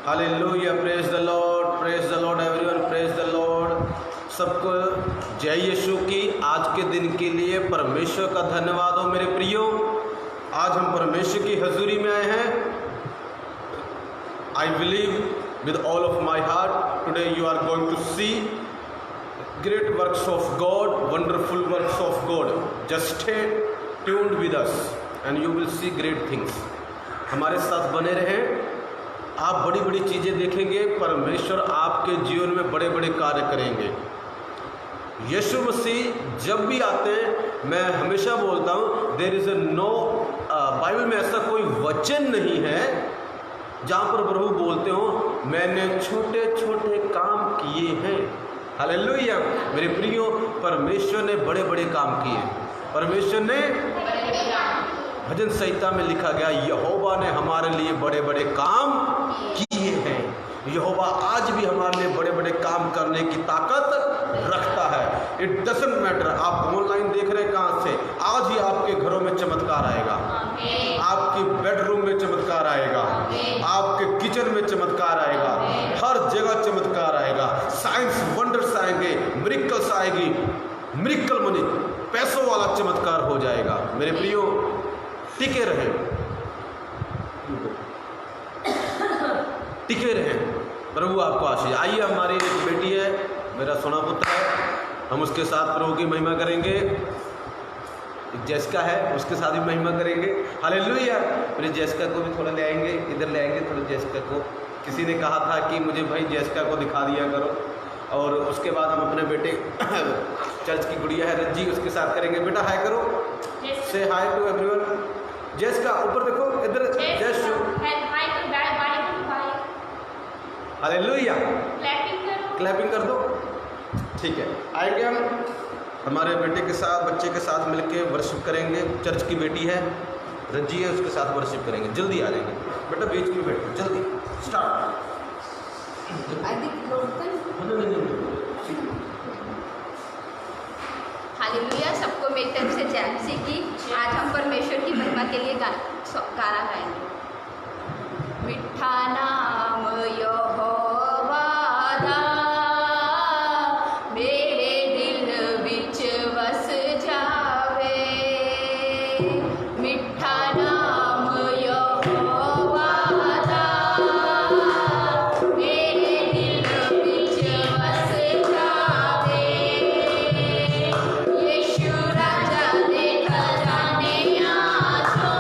Hallelujah, praise the Lord everyone, praise the Lord. सबको जय यीशु की। आज के दिन के लिए परमेश्वर का धन्यवाद हो मेरे प्रियो। आज हम परमेश्वर की हजूरी में आए हैं। I believe with all of my heart today you are going to see great works of God, wonderful works of God. Just stay tuned with us and you will see great things. हमारे साथ बने रहें, आप बड़ी बड़ी चीज़ें देखेंगे। परमेश्वर आपके जीवन में बड़े बड़े कार्य करेंगे। यीशु मसीह जब भी आते हैं, मैं हमेशा बोलता हूँ, देयर इज़ नो बाइबल में ऐसा कोई वचन नहीं है जहाँ पर प्रभु बोलते हो मैंने छोटे छोटे काम किए हैं। हालेलुया मेरे प्रियो, परमेश्वर ने बड़े बड़े काम किए। परमेश्वर ने, भजन संहिता में लिखा गया, यहोवा ने हमारे लिए बड़े बड़े काम किए हैं। यहोवा आज भी हमारे लिए बड़े बड़े काम करने की ताकत रखता है। इट डजंट मैटर आप ऑनलाइन देख रहे हैं कहाँ से, आज ही आपके घरों में चमत्कार आएगा, आपकी बेडरूम में चमत्कार आएगा, आपके किचन में चमत्कार आएगा, हर जगह चमत्कार आएगा। साइंस वंडर्स आएंगे, मिरेकल्स आएगी, मिरेकल मनी, पैसों वाला चमत्कार हो जाएगा। मेरे प्रियो टिके रहे, टिके रहे, प्रभु आपको आशीष। आइए, हमारी एक बेटी है, मेरा सोना पुत्र है, हम उसके साथ प्रभु की महिमा करेंगे। जैसिका है, उसके साथ भी महिमा करेंगे। हालेलुया। फिर जैसिका को भी थोड़ा ले आएंगे, इधर ले आएंगे थोड़ा जैसिका को। किसी ने कहा था कि मुझे भाई जैसिका को दिखा दिया करो। और उसके बाद हम अपने बेटे चर्च की गुड़िया है रज्जी, उसके साथ करेंगे। बेटा हाय करो, से हाय टू एवरीवन। जैसिका ऊपर देखो, इधर जैसु, हालेलुया, क्लैपिंग कर दो। ठीक है, आएंगे हम हमारे बेटे के साथ, बच्चे के साथ मिलके वर्शिप करेंगे। चर्च की बेटी है रज्जी है, उसके साथ वर्शिप करेंगे। जल्दी आ जाएंगे बेटा, बीच में बैठो, जल्दी स्टार्ट। हालेलुया, सबको मेरी तरफ से जय मसीह की। आज हम परमेश्वर की महिमा के लिए गाना गाएंगे। मिठा नाम यहोवा दा, मेरे दिल विच वस जावे। मिठा नाम यहोवा दा, मेरे दिल विच वस जावे। यीशु राजा दे खजाने आजो,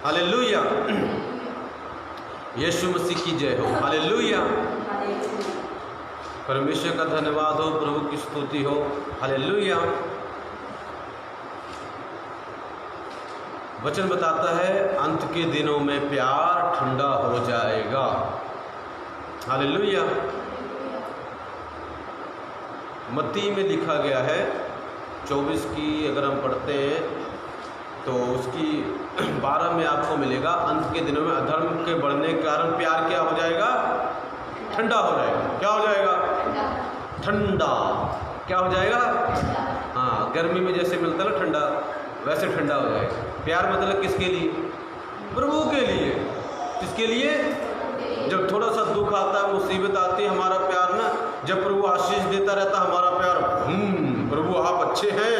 हालेलुया। यीशु मसीह की जय हो। हालेलुया। परमेश्वर का धन्यवाद हो, प्रभु की स्तुति हो। हालेलुया। वचन बताता है अंत के दिनों में प्यार ठंडा हो जाएगा। हालेलुया। मत्ती में लिखा गया है 24 की अगर हम पढ़ते हैं तो उसकी 12 में आपको मिलेगा, अंत के दिनों में अधर्म के बढ़ने के कारण प्यार क्या हो जाएगा? ठंडा हो जाएगा। क्या हो जाएगा? ठंडा। क्या हो जाएगा? हाँ, गर्मी में जैसे मिलता है ना ठंडा, वैसे ठंडा हो जाएगा। प्यार मतलब किसके लिए? प्रभु के लिए। किसके लिए? जब थोड़ा सा दुख आता है, मुसीबत आती है, हमारा प्यार ना, जब प्रभु आशीष देता रहता हमारा प्यार, प्रभु आप अच्छे हैं,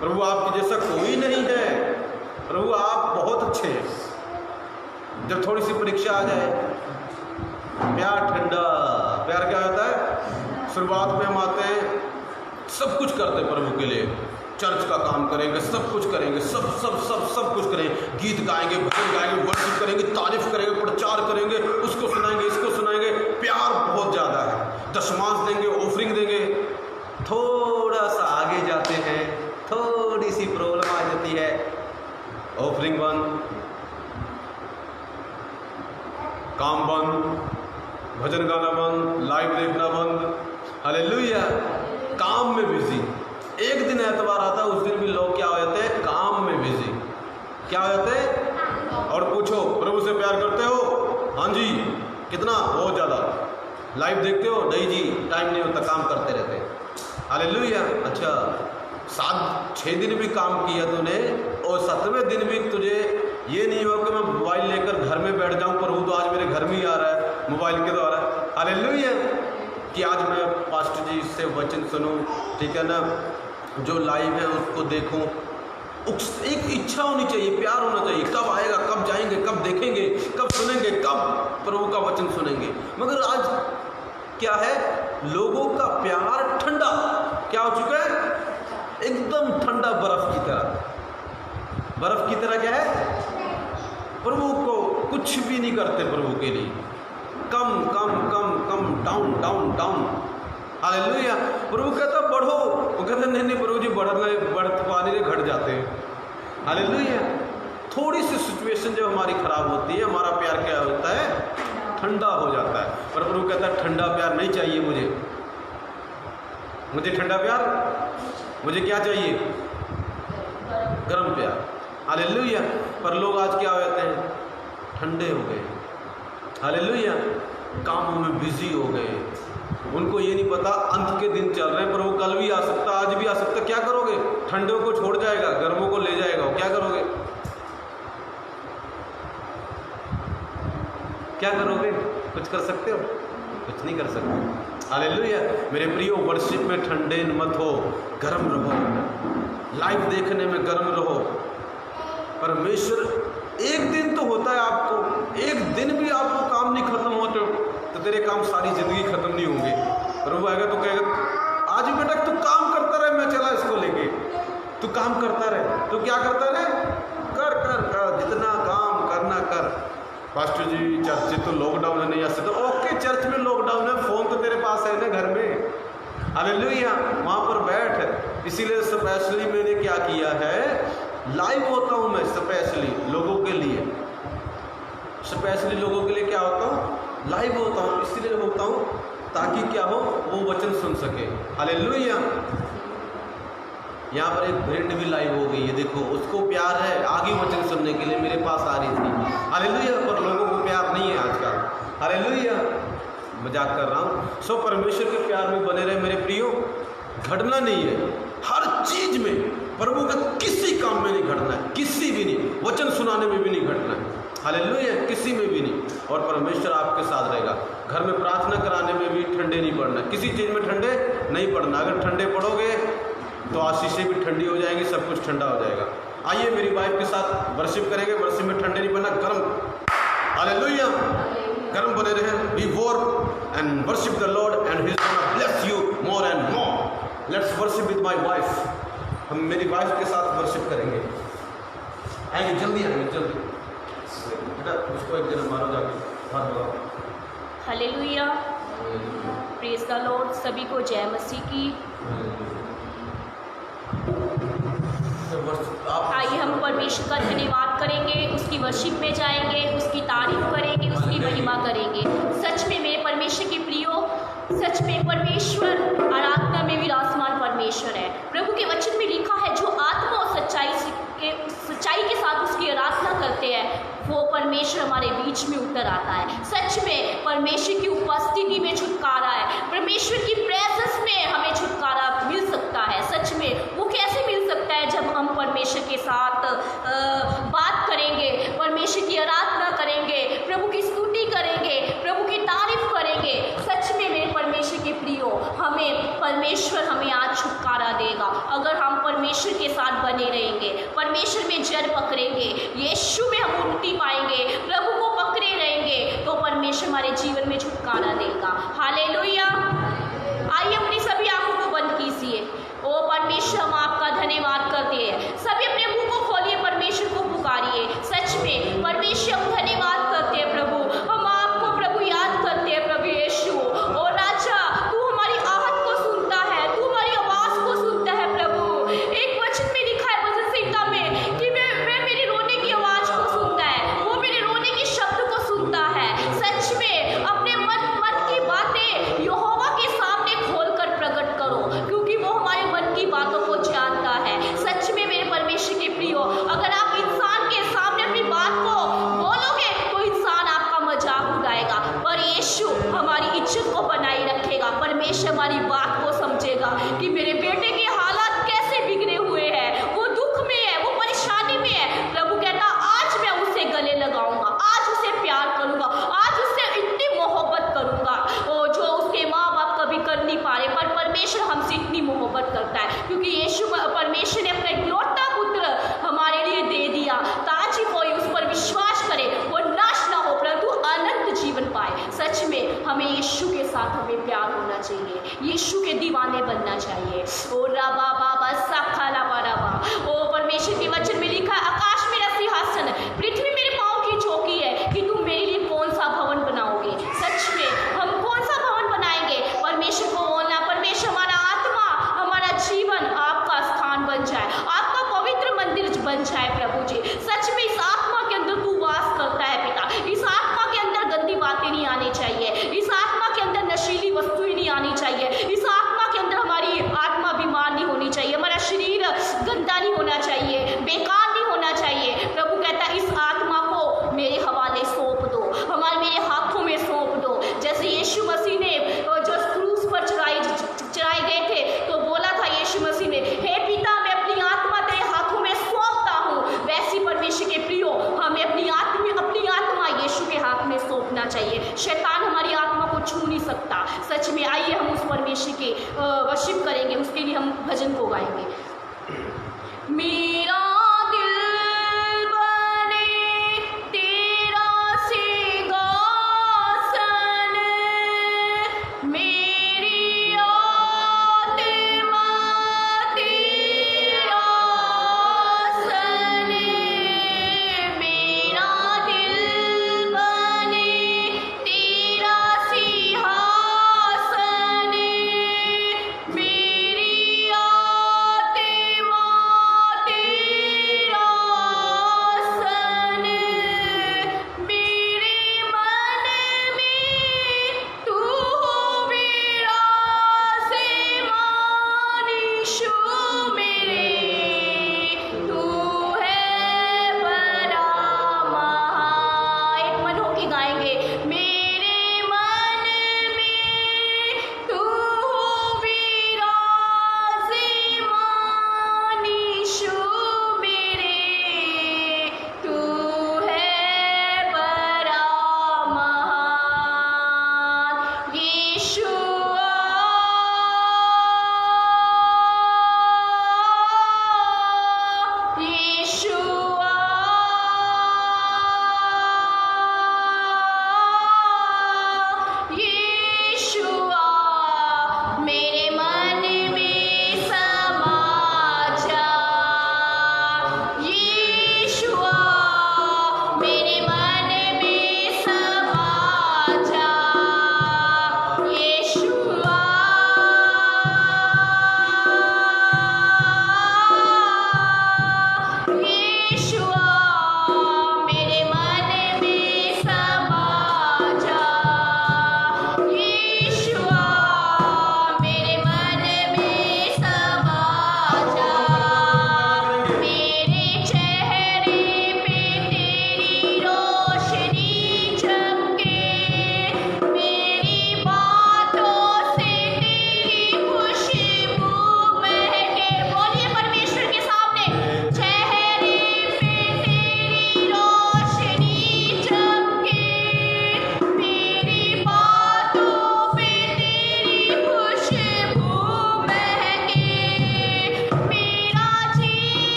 प्रभु आपके जैसा कोई नहीं है, प्रभु आप बहुत अच्छे हैं। जब थोड़ी सी परीक्षा आ जाए, प्यार ठंडा। प्यार क्या होता है? शुरुआत में हम आते हैं, सब कुछ करते हैं प्रभु के लिए, चर्च का काम करेंगे, सब कुछ करेंगे, सब कुछ करेंगे, गीत गाएंगे, भजन गाएंगे, वर्शिप करेंगे, तारीफ करेंगे, प्रचार करेंगे, उसको सुनाएंगे, इसको सुनाएंगे। प्यार बहुत ज़्यादा है। दशमांश देंगे, ऑफरिंग देंगे। थोड़ा सा आगे जाते हैं, थोड़ी सी प्रॉब्लम आ जाती है, ऑफरिंग बंद, काम बंद, भजन गाना बंद, लाइव देखना बंद। हालेलुया। काम में बिजी। एक दिन एतवार आता है, उस दिन भी लोग क्या हो जाते हैं? काम में बिजी। क्या हो जाते हैं? और पूछो प्रभु से प्यार करते हो? हाँ जी। कितना? बहुत ज़्यादा। लाइव देखते हो? नहीं जी, टाइम नहीं होता, काम करते रहते हैं। हालेलुया। अच्छा, 6 दिन भी काम किया तूने और 7वें दिन भी तुझे ये नहीं हो कि मैं मोबाइल लेकर घर में बैठ जाऊं, प्रभु तो आज मेरे घर में ही आ रहा है मोबाइल के द्वारा। हालेलुया। कि आज मैं पास्टर जी से वचन सुनूं, ठीक है ना, जो लाइव है उसको देखूं। एक इच्छा होनी चाहिए, प्यार होना चाहिए। कब आएगा, कब जाएंगे, कब देखेंगे, कब सुनेंगे, कब प्रभु का वचन सुनेंगे। मगर आज क्या है? लोगों का प्यार ठंडा क्या हो चुका है? एकदम ठंडा बर्फ की तरह। बर्फ की तरह क्या है? प्रभु को कुछ भी नहीं करते प्रभु के लिए। कम कम कम कम, डाउन डाउन डाउन। हालेलुया। प्रभु कहता बढ़ो, वो कहते नहीं प्रभु जी बढ़ पानी से घट जाते हैं। हालेलुया। थोड़ी सी सिचुएशन जब हमारी खराब होती है, हमारा प्यार क्या होता है? ठंडा हो जाता है। पर प्रभु कहता है ठंडा प्यार नहीं चाहिए मुझे ठंडा प्यार, मुझे क्या चाहिए? गर्म प्यार। हालेलुया। पर लोग आज क्या हो जाते हैं? ठंडे हो गए। हालेलुया। कामों में बिजी हो गए। उनको ये नहीं पता अंत के दिन चल रहे हैं, पर वो कल भी आ सकता, आज भी आ सकता। क्या करोगे? ठंडों को छोड़ जाएगा, गर्मों को ले जाएगा। क्या करोगे? क्या करोगे? कुछ कर सकते हो? कुछ नहीं कर सकते। हालेलुया। मेरे प्रियो, वर्शिप में ठंडे मत हो, गर्म रहो। लाइव देखने में गर्म रहो। परमेश्वर एक दिन तो होता है, आपको एक दिन भी आपको काम नहीं खत्म होते तो तेरे काम सारी जिंदगी खत्म नहीं होंगे। प्रभु आएगा तो कहेगा आज बेटा तू काम करता रहे, मैं चला इसको लेके, तू काम करता रहे। तो क्या करता रहे? कर कर कर, जितना काम करना कर। पास्टर जी चर्च तो लॉकडाउन है, नहीं आ सकते। ओके, चर्च में लॉकडाउन है, फोन तो तेरे पास है ना घर में। हालेलुया। वहाँ पर बैठ। इसीलिए स्पेशली मैंने क्या किया है, लाइव होता हूँ मैं स्पेशली लोगों के लिए। स्पेशली लोगों के लिए क्या होता हूँ? लाइव होता हूँ। इसलिए होता हूँ ताकि क्या हो, वो वचन सुन सके। हालेलुया। यहाँ पर एक फ्रेंड भी लाइव हो गई है, देखो उसको प्यार है, आगे वचन सुनने के लिए मेरे पास आ रही थी। हालेलुया। पर लोगों को प्यार नहीं है आजकल। हालेलुया। मजाक कर रहा हूँ। सो परमेश्वर के प्यार में बने रहे मेरे प्रियो। घटना नहीं है, हर चीज में प्रभु का किसी काम में नहीं घटना है, किसी भी नहीं। वचन सुनाने में भी नहीं घटना है। हालेलुया। किसी में भी नहीं। और परमेश्वर आपके साथ रहेगा। घर में प्रार्थना कराने में भी ठंडे नहीं पड़ना, किसी चीज़ में ठंडे नहीं पड़ना। अगर ठंडे पड़ोगे तो आशीषें भी ठंडी हो जाएंगी, सब कुछ ठंडा हो जाएगा। आइए मेरी वाइफ के साथ वर्शिप करेंगे। वर्शिप में ठंडे नहीं पड़ना, गर्म। हालेलुया। गर्म बने रहे। Be warm and worship the Lord and he is gonna bless you more and more. Let's worship with my wife. हम मेरी वाइफ के साथ वर्शिप करेंगे। आएंगे, जल्दी आएंगे, जल्दी। बेटा उसको एक दिन मारो जाके हाथ लगाओ। Hallelujah, praise the Lord. सभी को जय मसीह की। आइए हम परमेश्वर का धन्यवाद करेंगे, उसकी वर्शिप में जाएंगे, उसकी तारीफ करेंगे, उसकी महिमा करेंगे। सच में मेरे परमेश्वर के प्रियो, सच में परमेश्वर आराधना में विराजमान परमेश्वर है। प्रभु के वचन में लिखा है, जो आत्मा और सच्चाई के साथ उसकी आराधना करते हैं, वो परमेश्वर हमारे बीच में उतर आता है। सच में परमेश्वर की उपस्थिति में छुटकारा है, परमेश्वर की प्रेजेंस में हमें छुटकारा मिल सकता है। सच में वो कैसे मिल सकता है? जब हम परमेश्वर के साथ बात करेंगे, परमेश्वर की आराधना करेंगे, प्रभु की स्तुति करेंगे, प्रभु की तारीफ करेंगे। सच में मेरे परमेश्वर के प्रियो, परमेश्वर हमें आज छुटकारा देगा अगर हम परमेश्वर के साथ बने रहेंगे, परमेश्वर में जड़ पकड़ेंगे, यीशु में हम उन्नति पाएंगे, प्रभु को पकड़े रहेंगे, तो परमेश्वर हमारे जीवन में छुटकारा देगा। हालेलुया। आइए अपनी सभी आंखों को बंद कीजिए। ओ परमेश्वर, हम आपका धन्यवाद करते हैं। सभी अपने मुंह को खोलिए, परमेश्वर को पुकारिए। सच में परमेश्वर, हम धन्यवाद करते हैं प्रभु, हम आपको प्रभु याद करते हैं प्रभु यीशु। और राजा, तू हमारी आहट को सुनता है, तू हमारी आवाज को सुनता है प्रभु। एक वचन में लिखा है भजन संहिता में कि वह मेरी रोने की आवाज को सुनता है, वो मेरे रोने के शब्द को सुनता है। सच में अपने मन की बातें यहोवा के सामने खोलकर प्रकट करो, क्योंकि वो हमारे मन की बातों को जानता है। सच में मेरे परमेश्वर के प्रियो, अगर आप इंसान के सामने अपनी बात को बोलोगे तो इंसान आपका मजाक उड़ाएगा, पर यीशु हमारी इज्जत को बनाए रखेगा। परमेश्वर हमारी बात को समझेगा कि मेरे बेटे के हालात कैसे बिगड़े हुए हैं, वो दुख में है, वो परेशानी में है। प्रभु कहता, आज मैं उसे गले लगाऊंगा, आज उसे प्यार करूंगा, आज उससे इतनी मोहब्बत करूंगा और जो उसके माँ बाप कभी कर नहीं पा रहे, पर परमेश्वर हमसे इतनी मोहब्बत करता है, क्योंकि यीशु परमेश्वर ने अपना इकलौता पुत्र हमारे लिए दे दिया, ताकि कोई उस पर विश्वास करे, वो नाश ना हो परंतु अनंत जीवन पाए। सच में हमें यीशु के साथ हमें प्यार होना चाहिए, यीशु के दीवाने बनना चाहिए। ओ राबा बाबा साखाला बाराबा। ओ परमेश्वर के वचन में लिखा, आकाश मेरा सिंहासन, पृथ्वी मेरे पाँव की चौकी है, कि तुम मेरे लिए कौन सा भवन बनाओगे। सच में हम कौन सा भवन बनाएंगे? परमेश्वर को बोलना, परमेश्वर हमारा आत्मा, हमारा जीवन आपका स्थान बन जाए, आपका पवित्र मंदिर बन जाए प्रभु जी। सच में इस आत्मा के अंदर तू वास करता है पिता, इस आत्मा के अंदर गंदी बातें नहीं आनी चाहिए, इस आत्मा के अंदर नशीली वस्तुएं नहीं आनी चाहिए, इस आत्मा के अंदर हमारी आत्मा बीमार नहीं होनी चाहिए, हमारा शरीर गंदा नहीं होना चाहिए, बेकार नहीं होना चाहिए। प्रभु कहता है, इस आत्मा को मेरे हवाले सौंप दो, मेरे हाथों में सौंप दो। जैसे यीशु मसीह ने जो क्रूस पर चढ़ाए गए थे, तो बोला था यीशु मसीह ने, हे पिता, मैं अपनी आत्मा तेरे हाथों में सौंपता हूँ। वैसी परमेश्वर के प्रियो, हमें अपनी आत्मा यीशु के हाथ में सौंपना चाहिए। शैतान हमारी आत्मा को छू नहीं सकता। सच में आइए हम उस परमेश्वर के वर्शिप करेंगे, उसके लिए हम भजन को गाएंगे। मेरा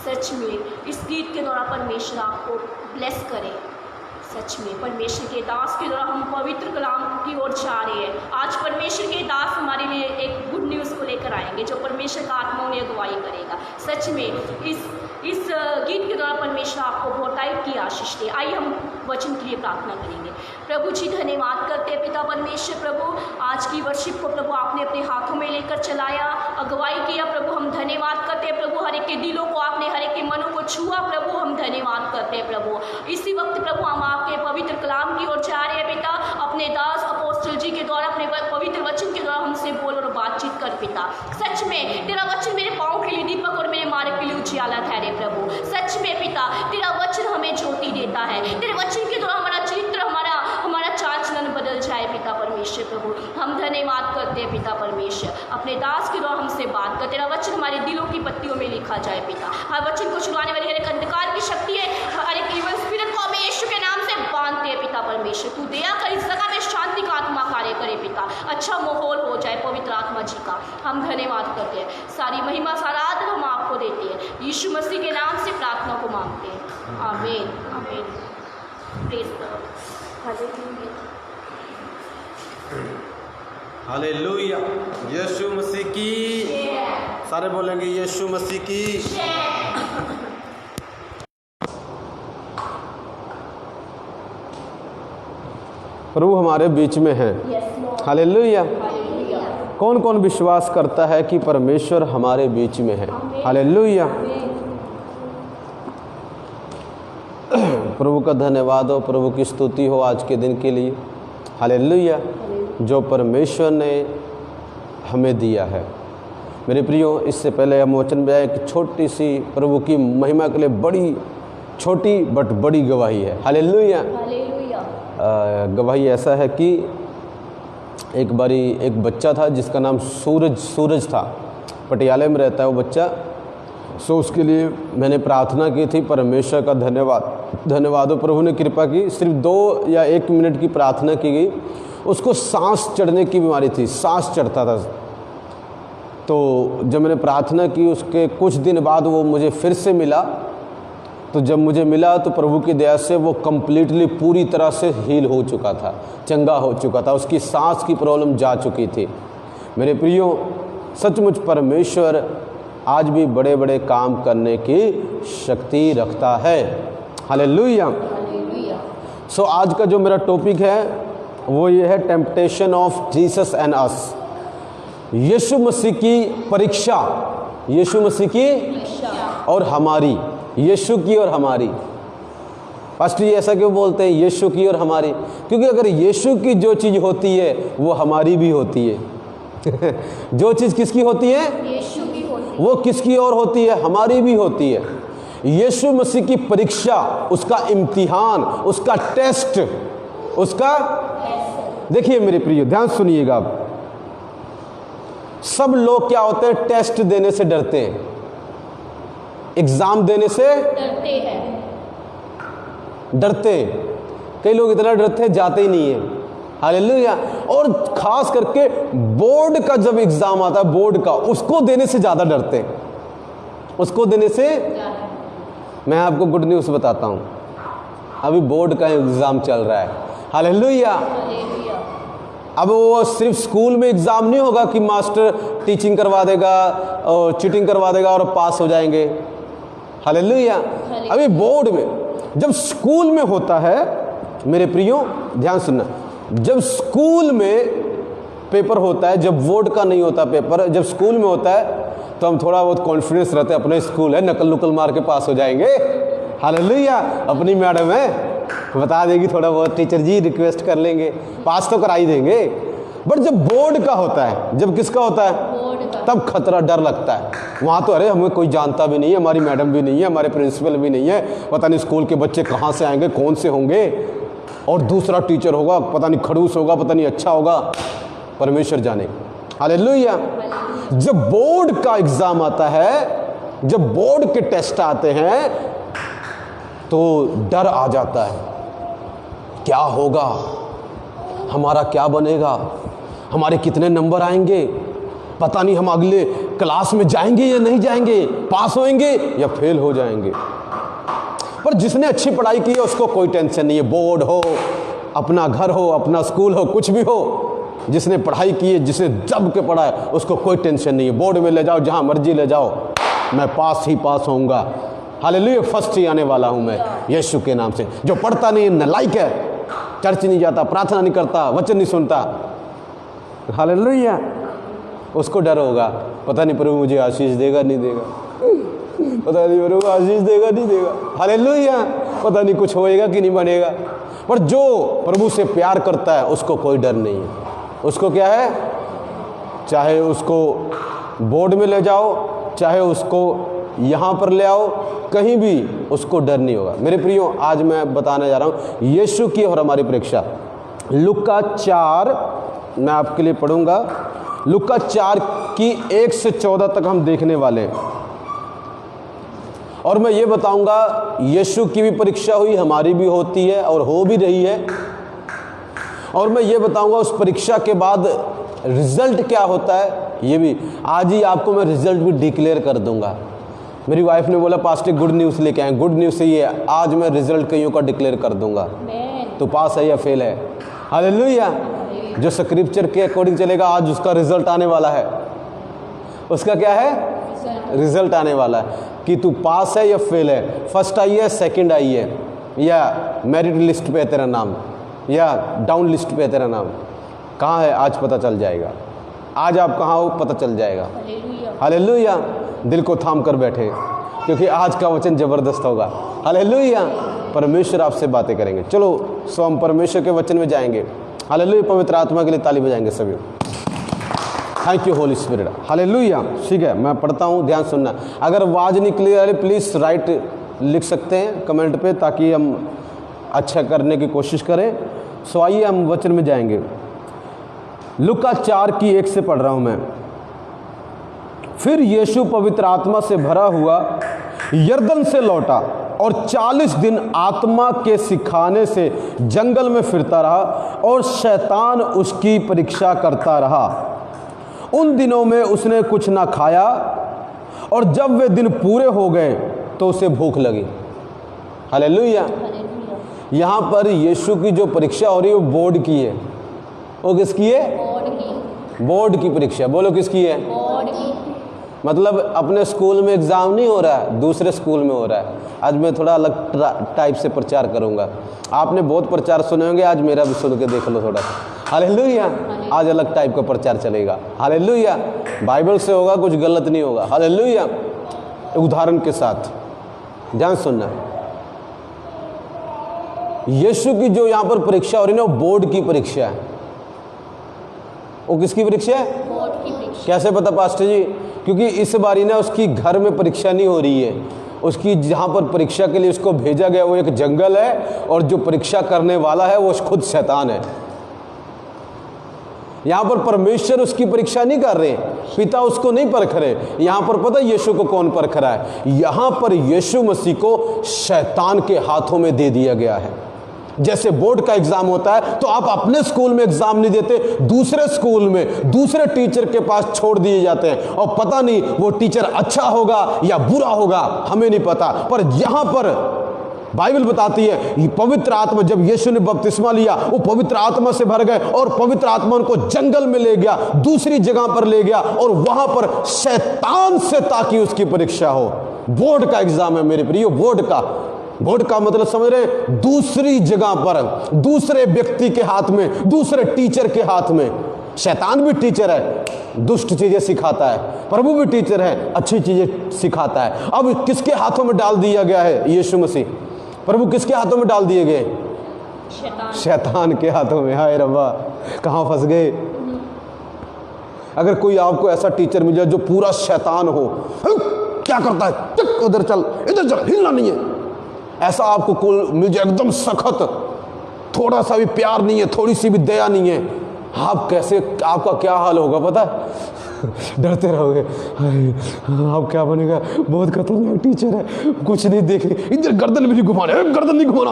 सच में इस गीत के द्वारा परमेश्वर आपको ब्लेस करे। सच में परमेश्वर के दास के द्वारा हम पवित्र कलाम की ओर जा रहे हैं। आज परमेश्वर के दास हमारे लिए एक गुड न्यूज़ को लेकर आएंगे जो परमेश्वर का आत्मा उन्हें अगुवाई करेगा। सच में इस गीत के द्वारा परमेश्वर आपको बहुतायत की आशीष दे। आइए हम वचन के लिए प्रार्थना करेंगे। प्रभु जी धन्यवाद करते हैं पिता परमेश्वर। प्रभु आज की वर्शिप को प्रभु आपने अपने हाथों में लेकर चलाया, अगुवाई किया। प्रभु हम धन्यवाद करते हैं प्रभु, हर एक के दिलों को आपने, हर एक के मनों को छुआ। प्रभु हम धन्यवाद करते हैं प्रभु। इसी वक्त प्रभु हम आपके पवित्र कलाम की ओर जा रहे हैं पिता। अपने दास अपोस्टल जी के द्वारा, अपने पवित्र वचन के द्वारा हमसे बोल और बातचीत कर पिता। सच में तेरा वचन मेरे पाँव के लिए दीपक और मेरे मार्ग के लिए उजियाला ठहरे प्रभु। सच में पिता तेरा वचन हमें ज्योति देता है। तेरे वचन के द्वारा हमारा चरित्र, हमारा चाल चलन बदल जाए पिता परमेश्वर। प्रभु हम धन्यवाद करते हैं पिता परमेश्वर। अपने दास के द्वारा हमसे बात कर, तेरा वचन हमारे दिलों की पत्तियों में लिखा जाए पिता। हर वचन को छुड़ाने वाली हर एक अंधकार की शक्ति है, हर एक इवल स्पिरिट को हमें यीशु के नाम से बांधते हैं पिता परमेश्वर। तू दया कर, इस जगह में शांति का आत्मा कार्य करे पिता। अच्छा माहौल हो जाए पवित्र आत्मा जी का। हम धन्यवाद करते हैं। सारी महिमा सारा आदर हम आपको देते हैं। यीशु मसीह के नाम से प्रार्थना को मांगते हैं। आमीन आमीन। Praise the lord. Hallelujah hallelujah. यीशु मसीह की, सारे बोलेंगे यीशु मसीह की। प्रभु हमारे बीच में हैं। हालेलुया। कौन कौन विश्वास करता है कि परमेश्वर हमारे बीच में है? हालेलुया। प्रभु का धन्यवाद हो, प्रभु की स्तुति हो आज के दिन के लिए। हालेलुया। जो परमेश्वर ने हमें दिया है। मेरे प्रियो, इससे पहले हम वचन में आए, एक छोटी सी प्रभु की महिमा के लिए बड़ी छोटी बट बड़ी गवाही है। हालेलुया। गवाही ऐसा है कि एक बारी एक बच्चा था जिसका नाम सूरज था। पटियाले में रहता है वो बच्चा। सो उसके लिए मैंने प्रार्थना की थी। परमेश्वर का धन्यवाद हो, प्रभु ने कृपा की। सिर्फ 2 या 1 मिनट की प्रार्थना की गई। उसको सांस चढ़ने की बीमारी थी, सांस चढ़ता था। तो जब मैंने प्रार्थना की उसके कुछ दिन बाद वो मुझे फिर से मिला। तो जब मुझे मिला तो प्रभु की दया से वो कम्प्लीटली पूरी तरह से हील हो चुका था, चंगा हो चुका था। उसकी सांस की प्रॉब्लम जा चुकी थी। मेरे प्रियो, सचमुच परमेश्वर आज भी बड़े बड़े काम करने की शक्ति रखता है। हालेलुया। सो आज का जो मेरा टॉपिक है वो ये है, टेम्पटेशन ऑफ जीसस एंड अस। यीशु मसीह की परीक्षा, यीशु मसीह की और हमारी, यीशु की और हमारी। पास्टर जी ऐसा क्यों बोलते हैं यीशु की और हमारी? क्योंकि अगर यीशु की जो चीज़ होती है वो हमारी भी होती है। जो चीज़ किसकी होती है? यीशु की होती है। वो किसकी और होती है? हमारी भी होती है। यीशु मसीह की परीक्षा, उसका इम्तिहान, उसका टेस्ट, उसका, देखिए मेरे प्रिय ध्यान सुनिएगा। आप सब लोग क्या होते हैं? टेस्ट देने से डरते हैं, एग्जाम देने से डरते हैं। कई लोग इतना डरते हैं जाते ही नहीं है। हालेलुया। और खास करके बोर्ड का जब एग्जाम आता है, बोर्ड का, उसको देने से ज़्यादा डरते हैं। उसको देने से, मैं आपको गुड न्यूज़ बताता हूँ, अभी बोर्ड का एग्ज़ाम चल रहा है। हालेलुया। अब वो सिर्फ स्कूल में एग्ज़ाम नहीं होगा कि मास्टर टीचिंग करवा देगा और चीटिंग करवा देगा और पास हो जाएंगे। हालेलुया। अभी बोर्ड में, जब स्कूल में होता है, मेरे प्रियो ध्यान सुनना, जब स्कूल में पेपर होता है, जब बोर्ड का नहीं होता पेपर, जब स्कूल में होता है तो हम थोड़ा बहुत कॉन्फिडेंस रहते हैं, अपने स्कूल है, नकल नुकल मार के पास हो जाएंगे। हालेलुया। अपनी मैडम है, बता देगी थोड़ा बहुत, टीचर जी रिक्वेस्ट कर लेंगे, पास तो करा ही देंगे। बट जब बोर्ड का होता है, जब किसका होता है, तब खतरा, डर लगता है। वहाँ तो अरे हमें कोई जानता भी नहीं है, हमारी मैडम भी नहीं है, हमारे प्रिंसिपल भी नहीं है, पता नहीं स्कूल के बच्चे कहाँ से आएंगे, कौन से होंगे। और दूसरा टीचर होगा, पता नहीं खड़ूस होगा, पता नहीं अच्छा होगा, परमेश्वर जाने। हालेलुया। जब बोर्ड का एग्जाम आता है, जब बोर्ड के टेस्ट आते हैं तो डर आ जाता है, क्या होगा, हमारा क्या बनेगा, हमारे कितने नंबर आएंगे, पता नहीं हम अगले क्लास में जाएंगे या नहीं जाएंगे, पास होएंगे या फेल हो जाएंगे। पर जिसने अच्छी पढ़ाई की है उसको कोई टेंशन नहीं है, बोर्ड हो, अपना घर हो, अपना स्कूल हो, कुछ भी हो, जिसने पढ़ाई की है, जिसने जम के पढ़ा है, उसको कोई टेंशन नहीं है। बोर्ड में ले जाओ, जहां मर्जी ले जाओ, मैं पास ही पास होऊंगा। हालेलुया, फर्स्ट ही आने वाला हूं मैं यीशु के नाम से। जो पढ़ता नहीं, नालायक है, चर्च नहीं जाता, प्रार्थना नहीं करता, वचन नहीं सुनता, हालेलुया, उसको डर होगा, पता नहीं प्रभु मुझे आशीष देगा नहीं देगा, पता नहीं प्रभु आशीष देगा नहीं देगा, हालेलुया, पता नहीं कुछ होएगा कि नहीं बनेगा। पर जो प्रभु से प्यार करता है उसको कोई डर नहीं है। उसको क्या है, चाहे उसको बोर्ड में ले जाओ, चाहे उसको यहाँ पर ले आओ, कहीं भी उसको डर नहीं होगा। मेरे प्रियो, आज मैं बताने जा रहा हूँ यीशु की और हमारी परीक्षा। लूका 4 मैं आपके लिए पढ़ूंगा। लूका 4 की 1 से 14 तक हम देखने वाले हैं। और मैं ये बताऊंगा यीशु की भी परीक्षा हुई, हमारी भी होती है और हो भी रही है। और मैं ये बताऊंगा उस परीक्षा के बाद रिजल्ट क्या होता है, ये भी आज ही आपको मैं रिजल्ट भी डिक्लेयर कर दूंगा। मेरी वाइफ ने बोला पास्टर गुड न्यूज़ लेके आए। गुड न्यूज़ ये है, आज मैं रिजल्ट कईयों का डिक्लेयर कर दूंगा, तो पास है या फेल है। हालेलुया। जो स्क्रिप्चर के अकॉर्डिंग चलेगा आज उसका रिजल्ट आने वाला है। उसका क्या है, रिजल्ट आने वाला है कि तू पास है या फेल है, फर्स्ट आई है, सेकंड आई है, या मेरिट लिस्ट पे है तेरा नाम, या डाउन लिस्ट पे है तेरा नाम, कहाँ है आज पता चल जाएगा। आज आप कहाँ हो पता चल जाएगा। हालेलुया। दिल को थाम कर बैठे, क्योंकि आज का वचन जबरदस्त होगा। हालेलुया। परमेश्वर आपसे बातें करेंगे। चलो सो हम परमेश्वर के वचन में जाएंगे। हालेलुया। पवित्र आत्मा के लिए ताली बजाएंगे सभी। Thank you Holi spirit. Hallelujah. ठीक है, मैं पढ़ता हूँ, ध्यान सुनना। अगर आवाज़ नहीं क्लियर है प्लीज़ राइट लिख सकते हैं कमेंट पे, ताकि हम अच्छा करने की कोशिश करें। सो आइए हम वचन में जाएंगे। लूका 4 की 1 से पढ़ रहा हूँ मैं। फिर यीशु पवित्र आत्मा से भरा हुआ यरदन से लौटा और 40 दिन आत्मा के सिखाने से जंगल में फिरता रहा और शैतान उसकी परीक्षा करता रहा। उन दिनों में उसने कुछ ना खाया और जब वे दिन पूरे हो गए तो उसे भूख लगी। हालेलुया। यहाँ पर यीशु की जो परीक्षा हो रही है वो बोर्ड की है। वो किसकी है? बोर्ड की परीक्षा। बोलो किसकी है? बोर्ड की। मतलब अपने स्कूल में एग्ज़ाम नहीं हो रहा है, दूसरे स्कूल में हो रहा है। आज मैं थोड़ा अलग टाइप से प्रचार करूंगा। आपने बहुत प्रचार सुने होंगे, आज मेरा भी सुन के देख लो थोड़ा। हालेलुया। आज अलग टाइप का प्रचार चलेगा। हालेलुया। बाइबल से होगा, कुछ गलत नहीं होगा। हालेलुया। उदाहरण के साथ ध्यान सुनना। यीशु की जो यहाँ पर परीक्षा हो रही है ना, वो बोर्ड की परीक्षा है। वो किसकी परीक्षा है? बोर्ड की परीक्षा। कैसे पता पास्टर जी? क्योंकि इस बारी ना उसकी घर में परीक्षा नहीं हो रही है। उसकी जहाँ पर परीक्षा के लिए उसको भेजा गया वो एक जंगल है, और जो परीक्षा करने वाला है वो खुद शैतान है। यहाँ पर परमेश्वर उसकी परीक्षा नहीं कर रहे, पिता उसको नहीं परख रहे। यहाँ पर पता यीशु को कौन परख रहा है? यहाँ पर यीशु मसीह को शैतान के हाथों में दे दिया गया है। जैसे बोर्ड का एग्जाम होता है तो आप अपने स्कूल में एग्जाम नहीं देते, दूसरे स्कूल में दूसरे टीचर के पास छोड़ दिए जाते हैं, और पता नहीं वो टीचर अच्छा होगा या बुरा होगा, हमें नहीं पता। पर यहाँ पर बाइबल बताती है पवित्र आत्मा, जब यीशु ने बपतिस्मा लिया वो पवित्र आत्मा से भर गए, और पवित्र आत्मा उनको जंगल में ले गया, दूसरी जगह पर ले गया, और वहां पर शैतान से ताकि उसकी परीक्षा हो। बोर्ड का एग्जाम है मेरे प्रियो, बोर्ड का मतलब समझ रहे? दूसरी जगह पर, दूसरे व्यक्ति के हाथ में, दूसरे टीचर के हाथ में। शैतान भी टीचर है, दुष्ट चीजें सिखाता है। प्रभु भी टीचर है, अच्छी चीजें सिखाता है। अब किसके हाथों में डाल दिया गया है यीशु मसीह? प्रभु किसके हाथों में डाल दिए गए? शैतान के हाथों में। हाय रब्बा, कहाँ फंस गए। अगर कोई आपको ऐसा टीचर मिल जाए जो पूरा शैतान हो, क्या करता है, उधर चल, इधर चल, हिलना नहीं है, ऐसा आपको कोई मिल जाए एकदम सख्त, थोड़ा सा भी प्यार नहीं है, थोड़ी सी भी दया नहीं है, आप कैसे, आपका क्या हाल होगा पता है? डरते रहोगे, आप क्या बनेगा, बहुत खतरनाक टीचर है, कुछ नहीं देख रही, इधर गर्दन भी नहीं घुमाना, गर्दन नहीं घुमाना,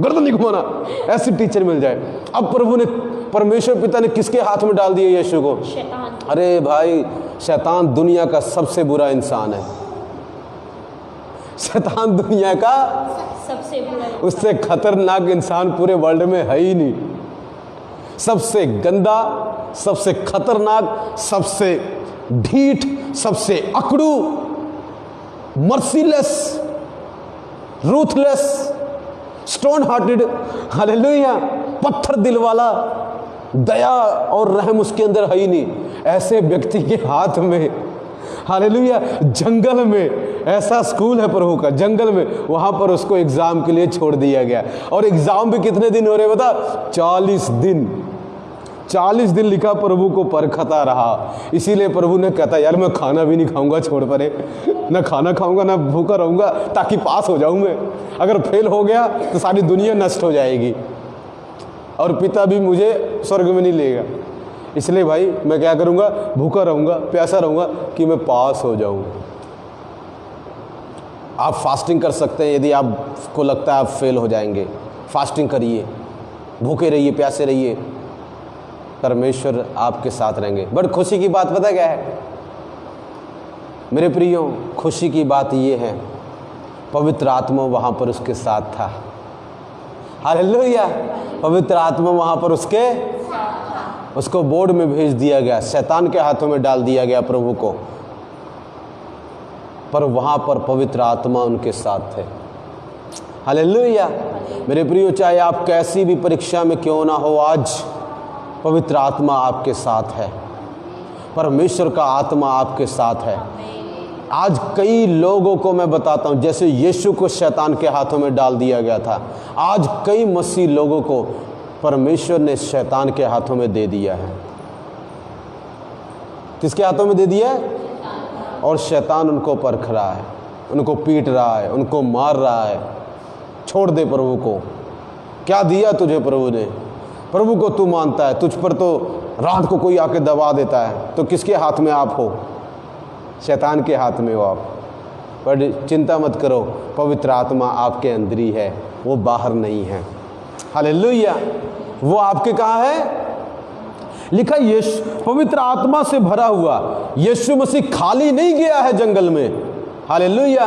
गर्दन नहीं घुमाना, ऐसे टीचर मिल जाए। अब प्रभु ने, परमेश्वर पिता ने किसके हाथ में डाल दिया यीशु को? शैतान। अरे भाई, शैतान दुनिया का सबसे बुरा इंसान है। शैतान दुनिया का सबसे बुरा, उससे खतरनाक इंसान पूरे वर्ल्ड में है ही नहीं। सबसे गंदा, सबसे खतरनाक, सबसे ढीठ, सबसे अकड़ू, merciless, ruthless, stone hearted, hallelujah, पत्थर दिल वाला, दया और रहम उसके अंदर है ही नहीं। ऐसे व्यक्ति के हाथ में, हालेलुया, जंगल में, ऐसा स्कूल है प्रभु का, जंगल में, वहां पर उसको एग्जाम के लिए छोड़ दिया गया। और एग्जाम भी कितने दिन हो रहे बता? 40 दिन। 40 दिन लिखा प्रभु को परखता रहा। इसीलिए प्रभु ने कहता, यार मैं खाना भी नहीं खाऊंगा, छोड़ परे, ना खाना खाऊंगा ना भूखा रहूंगा, ताकि पास हो जाऊं मैं। अगर फेल हो गया तो सारी दुनिया नष्ट हो जाएगी और पिता भी मुझे स्वर्ग में नहीं लेगा। इसलिए भाई मैं क्या करूंगा? भूखा रहूंगा, प्यासा रहूंगा, कि मैं पास हो जाऊं। आप फास्टिंग कर सकते हैं यदि आपको लगता है आप फेल हो जाएंगे। फास्टिंग करिए, भूखे रहिए, प्यासे रहिए, परमेश्वर आपके साथ रहेंगे। बड़ी खुशी की बात पता क्या है मेरे प्रियो? खुशी की बात ये है, पवित्र आत्मा वहाँ पर उसके साथ था। हालेलुया, पवित्र आत्मा वहाँ पर उसको बोर्ड में भेज दिया गया, शैतान के हाथों में डाल दिया गया प्रभु को, पर वहाँ पर पवित्र आत्मा उनके साथ थे। हालेलुया मेरे प्रियो, चाहे आप कैसी भी परीक्षा में क्यों ना हो, आज पवित्र आत्मा आपके साथ है, परमेश्वर का आत्मा आपके साथ है। आज कई लोगों को मैं बताता हूं, जैसे यीशु को शैतान के हाथों में डाल दिया गया था, आज कई मसीह लोगों को परमेश्वर ने शैतान के हाथों में दे दिया है। किसके हाथों में दे दिया है? और शैतान उनको परख रहा है, उनको पीट रहा है, उनको मार रहा है। छोड़ दे प्रभु को। क्या दिया तुझे प्रभु ने? प्रभु को तू मानता है, तुझ पर तो रात को कोई आके दबा देता है, तो किसके हाथ में आप हो? शैतान के हाथ में हो आप। पर चिंता मत करो, पवित्र आत्मा आपके अंदर ही है, वो बाहर नहीं है। हालेलुया, वो आपके कहाँ है? लिखा यीशु पवित्र आत्मा से भरा हुआ। यीशु मसीह खाली नहीं गया है जंगल में, हालेलुया,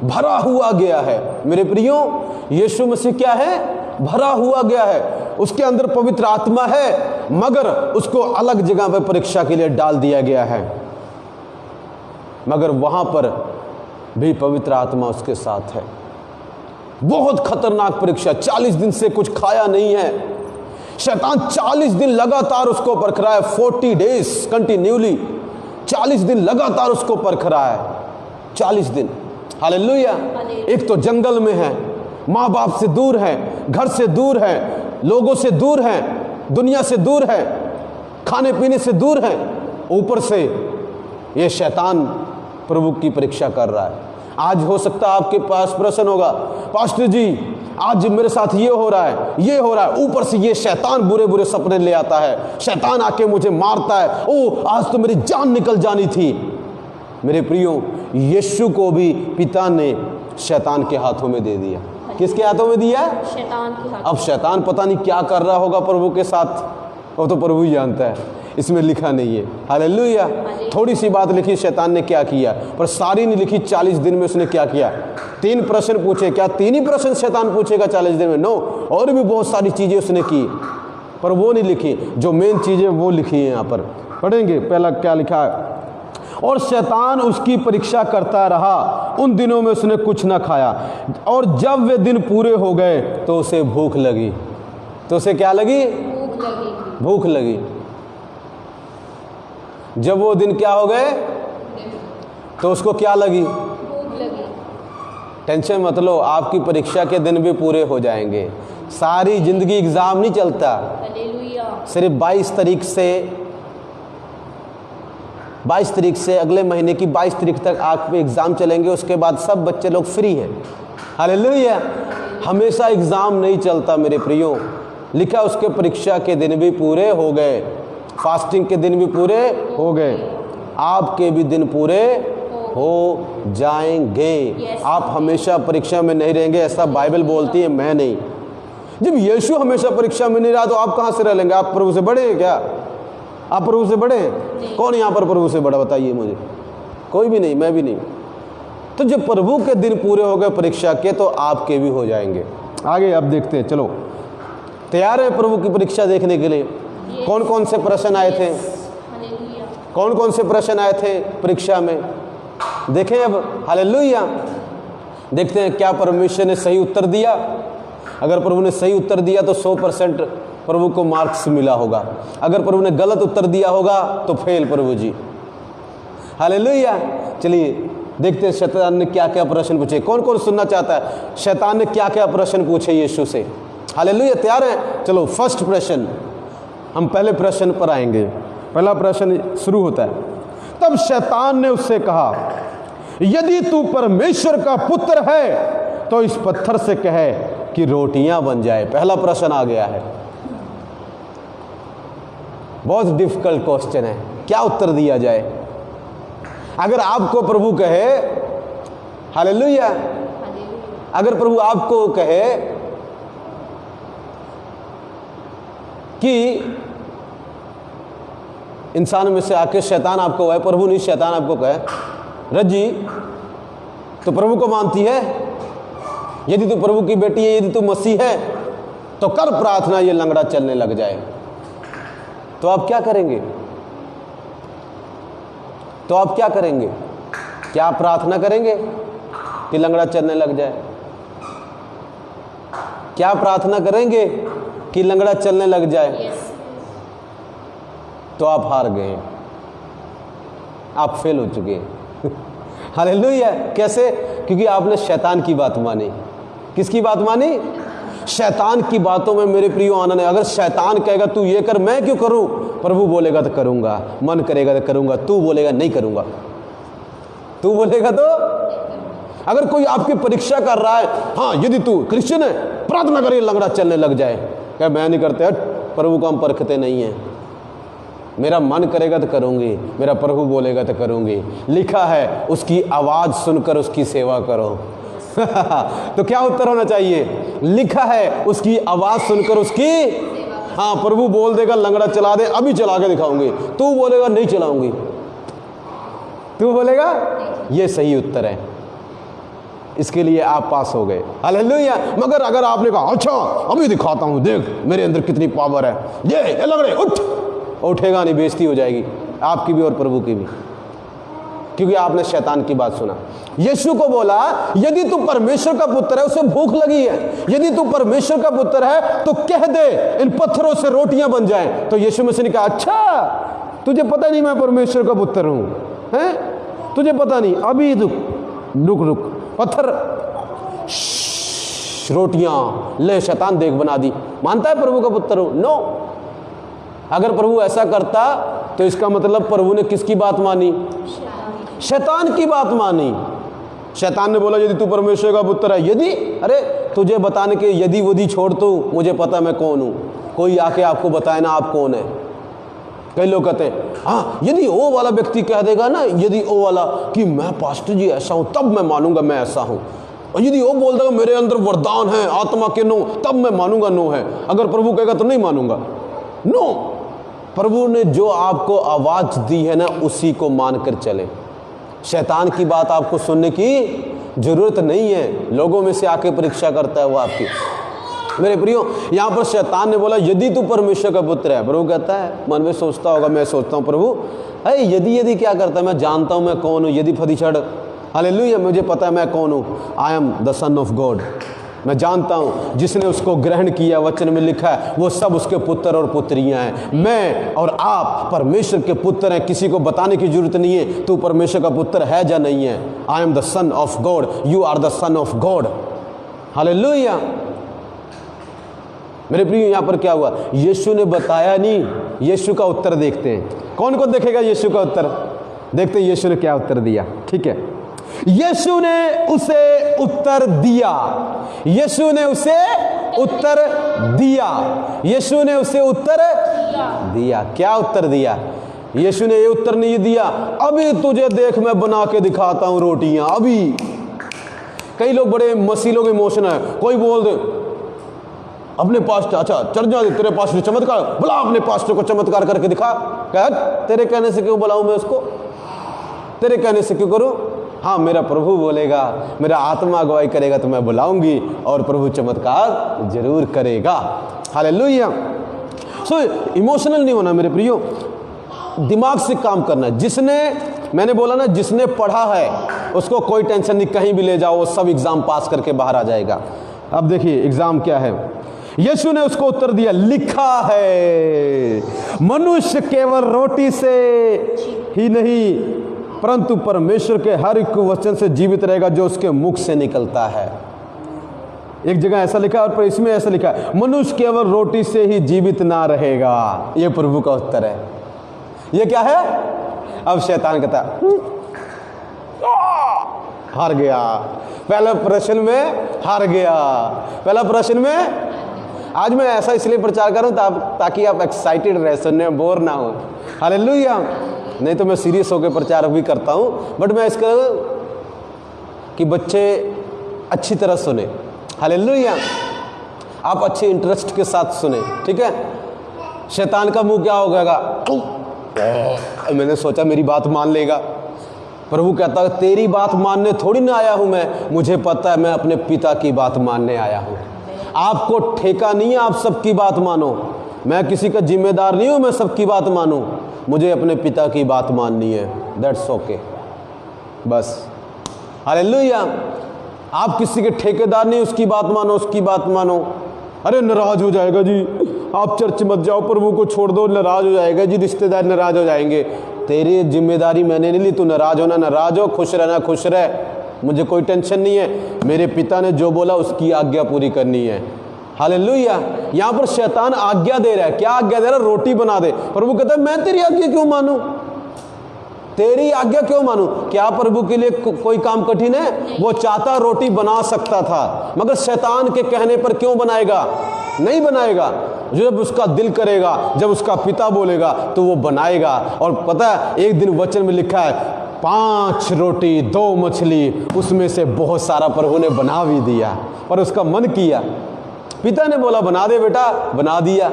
भरा हुआ गया है। मेरे प्रियो, यीशु मसीह क्या है? भरा हुआ गया है। उसके अंदर पवित्र आत्मा है, मगर उसको अलग जगह पर परीक्षा के लिए डाल दिया गया है, मगर वहां पर भी पवित्र आत्मा उसके साथ है। बहुत खतरनाक परीक्षा, 40 दिन से कुछ खाया नहीं है। शैतान 40 दिन लगातार उसको परख रहा है, 40 डेज कंटिन्यूली, 40 दिन लगातार उसको परख रहा है, 40 दिन। हालेलुया। एक तो जंगल में है, माँ बाप से दूर है, घर से दूर है, लोगों से दूर है, दुनिया से दूर है, खाने पीने से दूर है, ऊपर से ये शैतान प्रभु की परीक्षा कर रहा है। आज हो सकता है आपके पास प्रश्न होगा, पास्टर जी आज मेरे साथ ये हो रहा है, ये हो रहा है, ऊपर से ये शैतान बुरे बुरे सपने ले आता है, शैतान आके मुझे मारता है, ओ आज तो मेरी जान निकल जानी थी। मेरे प्रियो, यीशु को भी पिता ने शैतान के हाथों में दे दिया। किसके हाथों में दिया? शैतान के हाथ। अब शैतान पता नहीं क्या कर रहा होगा प्रभु के साथ, वो तो प्रभु ही जानता है, इसमें लिखा नहीं है। हालेलुया। थोड़ी सी बात लिखी शैतान ने क्या किया, पर सारी नहीं लिखी। 40 दिन में उसने क्या किया? 3 प्रश्न पूछे। क्या 3 ही प्रश्न शैतान पूछेगा 40 दिन में? नो, और भी बहुत सारी चीजें उसने की, पर वो नहीं लिखी। जो मेन चीजें वो लिखी है यहाँ पर, पढ़ेंगे। पहला क्या लिखा है? और शैतान उसकी परीक्षा करता रहा, उन दिनों में उसने कुछ ना खाया, और जब वे दिन पूरे हो गए तो उसे भूख लगी। तो उसे क्या लगी? भूख लगी। जब वो दिन क्या हो गए तो उसको क्या लगी? भूख लगी। टेंशन मत लो, आपकी परीक्षा के दिन भी पूरे हो जाएंगे। सारी जिंदगी एग्जाम नहीं चलता। हालेलुया। सिर्फ 22 तारीख से अगले महीने की 22 तारीख तक आप पे एग्जाम चलेंगे, उसके बाद सब बच्चे लोग फ्री हैं। हालेलुया। हमेशा एग्ज़ाम नहीं चलता मेरे प्रियो। लिखा उसके परीक्षा के दिन भी पूरे हो गए, फास्टिंग के दिन भी पूरे हो गए, आपके भी दिन पूरे हो जाएंगे। आप हमेशा परीक्षा में नहीं रहेंगे, ऐसा बाइबल बोलती है, मैं नहीं। जब यीशु हमेशा परीक्षा में नहीं रहा तो आप कहाँ से रह लेंगे? आप प्रभु से बड़े हैं क्या? आप प्रभु से बड़े हैं? कौन यहाँ पर प्रभु से बड़ा, बताइए मुझे। कोई भी नहीं, मैं भी नहीं। तो जब प्रभु के दिन पूरे हो गए परीक्षा के, तो आपके भी हो जाएंगे। आगे अब देखते हैं, चलो तैयार है प्रभु की परीक्षा देखने के लिए? कौन कौन से प्रश्न आए थे? कौन कौन से प्रश्न आए थे परीक्षा में? देखें अब, हालेलुया। देखते हैं क्या परमेश्वर ने सही उत्तर दिया। अगर प्रभु ने सही उत्तर दिया तो 100% प्रभु को मार्क्स मिला होगा। अगर प्रभु ने गलत उत्तर दिया होगा तो फेल प्रभु जी। हालेलुया। चलिए देखते हैं शैतान ने क्या क्या प्रश्न पूछे। कौन कौन सुनना चाहता है शैतान ने क्या क्या प्रश्न पूछे यीशु से? हालेलुया। तैयार है? चलो फर्स्ट प्रश्न, हम पहले प्रश्न पर आएंगे। पहला प्रश्न शुरू होता है, तब शैतान ने उससे कहा, यदि तू परमेश्वर का पुत्र है तो इस पत्थर से कहे कि रोटियां बन जाए। पहला प्रश्न आ गया है, बहुत डिफिकल्ट क्वेश्चन है, क्या उत्तर दिया जाए? अगर आपको प्रभु कहे, हालेलुया, अगर प्रभु आपको कहे कि इंसान में से आके शैतान आपको कहे, प्रभु नहीं शैतान आपको कहे, रजी तो प्रभु को मानती है, यदि तू प्रभु की बेटी है, यदि तू मसीह है तो कर प्रार्थना ये लंगड़ा चलने लग जाए, तो आप क्या करेंगे? तो आप क्या करेंगे? क्या आप प्रार्थना करेंगे कि लंगड़ा चलने लग जाए? क्या प्रार्थना करेंगे कि लंगड़ा चलने लग जाए? तो आप हार गए, आप फेल हो चुके हैं। हालेलुया। कैसे? क्योंकि आपने शैतान की बात मानी। किसकी बात मानी? शैतान की बातों में मेरे प्रियो आनंद है। अगर शैतान कहेगा तू ये कर, मैं क्यों करूं? प्रभु बोलेगा तो करूंगा, मन करेगा तो करूंगा, तू बोलेगा नहीं करूंगा, तू बोलेगा तो। अगर कोई आपकी परीक्षा कर रहा है, हाँ यदि तू क्रिश्चियन है प्रार्थना करिए लंगड़ा चलने लग जाए, क्या मैं नहीं करते? प्रभु को हम परखते नहीं हैं, मेरा मन करेगा तो करूंगी, मेरा प्रभु बोलेगा तो करूंगी। लिखा है उसकी आवाज़ सुनकर उसकी सेवा करो। तो क्या उत्तर होना चाहिए? लिखा है उसकी आवाज़ सुनकर उसकी, हाँ प्रभु बोल देगा लंगड़ा चला दे, अभी चला के दिखाऊंगी, तू बोलेगा नहीं चलाऊंगी, तू बोलेगा, ये सही उत्तर है। इसके लिए आप पास हो गए। हालेलुया। मगर अगर आपने कहा अच्छा अभी दिखाता हूं, देख मेरे अंदर कितनी पावर है, ये लंगड़े उठ, उठेगा नहीं, बेइज्जती हो जाएगी आपकी भी और प्रभु की भी, क्योंकि आपने शैतान की बात सुना। यीशु को बोला यदि तू परमेश्वर का पुत्र है, उसे भूख लगी है, यदि तू परमेश्वर का पुत्र है तो कह दे इन पत्थरों से रोटियां बन जाएं। तो यीशु मसीह ने कहा अच्छा तुझे पता नहीं मैं परमेश्वर का पुत्र हूं, हैं? तुझे पता नहीं, अभी रुक, पत्थर रोटियां ले, शैतान देख बना दी। मानता है प्रभु का पुत्र हूं? नो। अगर प्रभु ऐसा करता तो इसका मतलब प्रभु ने किसकी बात मानी? शैतान की बात मानी। शैतान ने बोला यदि तू परमेश्वर का पुत्र है, यदि, अरे तुझे बताने के यदि वदि छोड़, तू मुझे पता मैं कौन हूं, कोई आके आपको बताए ना आप कौन है। कई लोग कहते हैं हाँ यदि वो वाला व्यक्ति कह देगा ना, यदि वो वाला कि मैं पास्टर जी ऐसा हूं तब मैं मानूंगा मैं ऐसा हूं, और यदि वो बोल देगा मेरे अंदर वरदान है आत्मा के, नो, तब मैं मानूंगा नो है। अगर प्रभु कहेगा तो नहीं मानूंगा, नो। प्रभु ने जो आपको आवाज दी है ना उसी को मानकर चले। शैतान की बात आपको सुनने की जरूरत नहीं है। लोगों में से आके परीक्षा करता है वो आपकी। मेरे प्रियो यहाँ पर शैतान ने बोला यदि तू परमेश्वर का पुत्र है, प्रभु कहता है, मन में सोचता होगा, मैं सोचता हूँ प्रभु अरे यदि क्या करता है, मैं जानता हूँ मैं कौन हूँ, यदि फदी छड़, हालेलुया, मुझे पता है मैं कौन हूँ, आई am the son of God. मैं जानता हूँ जिसने उसको ग्रहण किया, वचन में लिखा है वो सब उसके पुत्र और पुत्रियाँ हैं। मैं और आप परमेश्वर के पुत्र हैं, किसी को बताने की जरूरत नहीं है तू परमेश्वर का पुत्र है या नहीं है। I am the son of God, you are the son of God. Hallelujah. मेरे प्रिय यहाँ पर क्या हुआ? यीशु ने बताया नहीं, यीशु का उत्तर देखते हैं। कौन कौन देखेगा यीशु का उत्तर? देखते हैं यीशु ने क्या उत्तर दिया। ठीक है, यीशु ने उसे उत्तर दिया। यीशु ने उसे उत्तर दिया। यीशु ने उसे उत्तर दिया। क्या उत्तर दिया? यीशु ने ये उत्तर नहीं दिया, अभी तुझे देख मैं बना के दिखाता हूं रोटियां, अभी। कई लोग बड़े मसीह लोग इमोशन है, कोई बोल दे अपने पास्टर, अच्छा चल जा तेरे पास्टर चमत्कार, बुला अपने पास्टर को चमत्कार करके दिखा। कह तेरे कहने से क्यों बुलाऊं मैं उसको, तेरे कहने से क्यों करूं? हाँ, मेरा प्रभु बोलेगा, मेरा आत्मा अगुवाई करेगा तो मैं बुलाऊंगी और प्रभु चमत्कार जरूर करेगा। हालेलुया। सो इमोशनल नहीं होना मेरे प्रियो, दिमाग से काम करना। जिसने, मैंने बोला ना, जिसने पढ़ा है उसको कोई टेंशन नहीं, कहीं भी ले जाओ वो सब एग्जाम पास करके बाहर आ जाएगा। अब देखिए एग्जाम क्या है। यीशु ने उसको उत्तर दिया, लिखा है मनुष्य केवल रोटी से ही नहीं परंतु परमेश्वर के हर एक वचन से जीवित रहेगा जो उसके मुख से निकलता है। एक जगह ऐसा लिखा है और इसमें ऐसा लिखा है, मनुष्य केवल रोटी से ही जीवित ना रहेगा। यह प्रभु का उत्तर है। ये क्या है? अब शैतान कहता हार गया, पहले प्रश्न में हार गया, पहला प्रश्न में। आज मैं ऐसा इसलिए प्रचार करूं ताकि आप एक्साइटेड रहे, सुनने में बोर ना हो। हालेलुया। नहीं तो मैं सीरियस होकर प्रचार भी करता हूं, बट मैं इसका कि बच्चे अच्छी तरह सुने। हालेलुया। आप अच्छे इंटरेस्ट के साथ सुने, ठीक है। शैतान का मुंह क्या हो गया? मैंने सोचा मेरी बात मान लेगा। प्रभु कहता है तेरी बात मानने थोड़ी ना आया हूं मैं, मुझे पता है मैं अपने पिता की बात मानने आया हूं। आपको ठेका नहीं है आप सबकी बात मानो, मैं किसी का जिम्मेदार नहीं हूं मैं सबकी बात मानूं, मुझे अपने पिता की बात माननी है। दैट्स ओके, बस। हालेलुया। आप किसी के ठेकेदार नहीं, उसकी बात मानो, उसकी बात मानो। अरे नाराज हो जाएगा जी, आप चर्च मत जाओ, प्रभु को छोड़ दो, नाराज हो जाएगा जी, रिश्तेदार नाराज हो जाएंगे। तेरी जिम्मेदारी मैंने नहीं ली, तू नाराज होना नाराज हो, खुश रहना खुश रह, मुझे कोई टेंशन नहीं है। मेरे पिता ने जो बोला उसकी आज्ञा पूरी करनी है। हालेलुया। यहाँ पर शैतान आज्ञा दे रहा है। क्या आज्ञा दे रहा है? रोटी बना दे। प्रभु कहता है मैं तेरी आज्ञा क्यों मानूं, तेरी आज्ञा क्यों मानूं? क्या प्रभु के लिए कोई काम कठिन है? वो चाहता रोटी बना सकता था, मगर शैतान के कहने पर क्यों बनाएगा? नहीं बनाएगा। जब उसका दिल करेगा, जब उसका पिता बोलेगा तो वो बनाएगा। और पता है एक दिन वचन में लिखा है 5 रोटी 2 मछली, उसमें से बहुत सारा प्रभु ने बना भी दिया, पर उसका मन किया। पिता ने बोला बना दे बेटा, बना दिया।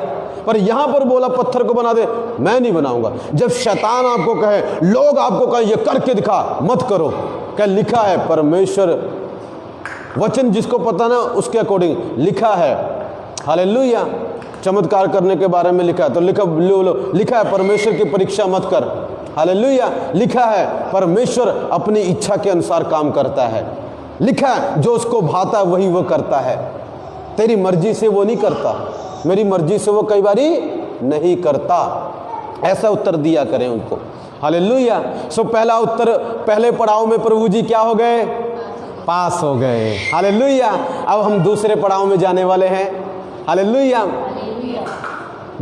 पर यहां पर बोला पत्थर को बना दे, मैं नहीं बनाऊंगा। जब शैतान आपको कहे, लोग आपको कहे ये करके दिखा, मत करो। क्या लिखा है? परमेश्वर वचन जिसको पता ना उसके अकॉर्डिंग लिखा है। हालेलुया। चमत्कार करने के बारे में लिखा है तो लिखा है परमेश्वर की परीक्षा मत कर। हालेलुया। लिखा है परमेश्वर अपनी इच्छा के अनुसार काम करता है। लिखा है जो उसको भाता है वही वो करता है, तेरी मर्जी से वो नहीं करता, मेरी मर्जी से वो कई बारी नहीं करता। ऐसा उत्तर दिया करें उनको। हालेलुया। सो पहला उत्तर, पहले पड़ाव में प्रभु जी क्या हो गए? पास हो गए। हालेलुया। अब हम दूसरे पड़ाव में जाने वाले हैं। हालेलुया।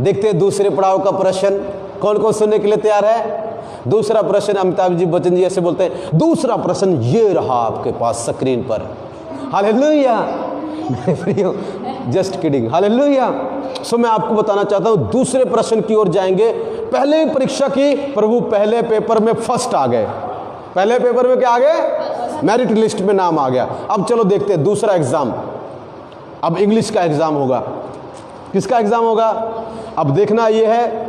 देखते हैं दूसरे पड़ाव का प्रश्न कौन कौन सुनने के लिए तैयार है। दूसरा प्रश्न अमिताभ जी बच्चन जी ऐसे बोलते हैं, दूसरा प्रश्न ये रहा आपके पास स्क्रीन पर। हालेलुया। Just kidding. हालेलुया। सो मैं आपको बताना चाहता हूं दूसरे प्रश्न की ओर जाएंगे। पहले परीक्षा की प्रभु पहले पेपर में फर्स्ट आ गए। पहले पेपर में क्या आ गए? मेरिट लिस्ट में नाम आ गया। अब चलो देखते हैं दूसरा एग्जाम। अब इंग्लिश का एग्जाम होगा। किसका एग्जाम होगा? अब देखना ये है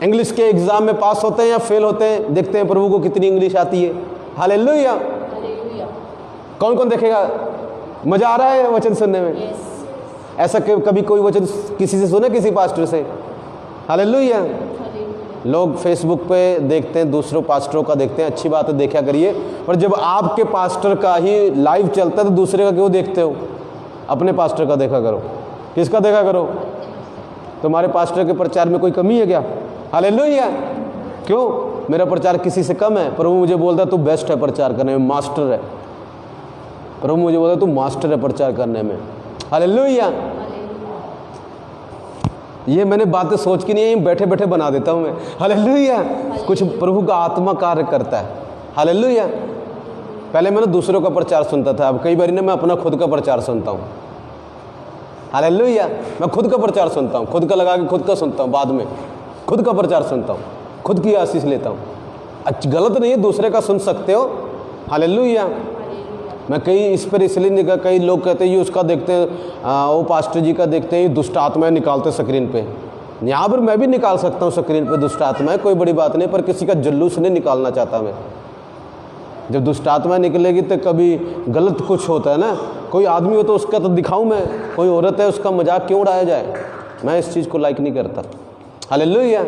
इंग्लिश के एग्जाम में पास होते हैं या फेल होते हैं। देखते हैं प्रभु को कितनी इंग्लिश आती है। हालेलुया। कौन कौन देखेगा? मजा आ रहा है वचन सुनने में? ऐसा कभी कोई वचन किसी से सुने, किसी पास्टर से? हालेलुया। लोग फेसबुक पे देखते हैं, दूसरों पास्टरों का देखते हैं, अच्छी बात है, देखा करिए। पर जब आपके पास्टर का ही लाइव चलता है तो दूसरे का क्यों देखते हो? अपने पास्टर का देखा करो। किसका देखा करो? तुम्हारे पास्टर के प्रचार में कोई कमी है क्या? हालेलुया। क्यों? मेरा प्रचार किसी से कम है? प्रभु मुझे बोलता तू बेस्ट है प्रचार करने में, मास्टर है। प्रभु मुझे बोलता तू मास्टर है प्रचार करने में। हालेलुया। ये मैंने बातें सोच के नहीं, बैठे बैठे बना देता हूं मैं। हालेलुया। कुछ प्रभु का आत्मा कार्य करता है। हालेलुया। पहले मैं ना दूसरों का प्रचार सुनता था, अब कई बार ना मैं अपना खुद का प्रचार सुनता हूँ। हालेलुया। मैं खुद का प्रचार सुनता हूँ, खुद का लगा के खुद का सुनता हूँ, बाद में खुद का प्रचार सुनता हूँ, खुद की आशीष लेता हूँ। गलत नहीं है, दूसरे का सुन सकते हो। हालेलुया। मैं कई इस पर इसलिए नहीं कहा, कई लोग कहते हैं ये उसका देखते हैं, वो पास्टर जी का देखते हैं, ये दुष्ट आत्माएं निकालते स्क्रीन पे। यहाँ पर मैं भी निकाल सकता हूँ स्क्रीन पे दुष्ट आत्माएं, कोई बड़ी बात नहीं, पर किसी का जुलूस नहीं निकालना चाहता मैं। जब दुष्ट आत्मा निकलेगी तो कभी गलत कुछ होता है ना, कोई आदमी हो तो उसका तो दिखाऊं मैं, कोई औरत है उसका मजाक क्यों उड़ाया जाए, मैं इस चीज़ को लाइक नहीं करता। हालेलुया।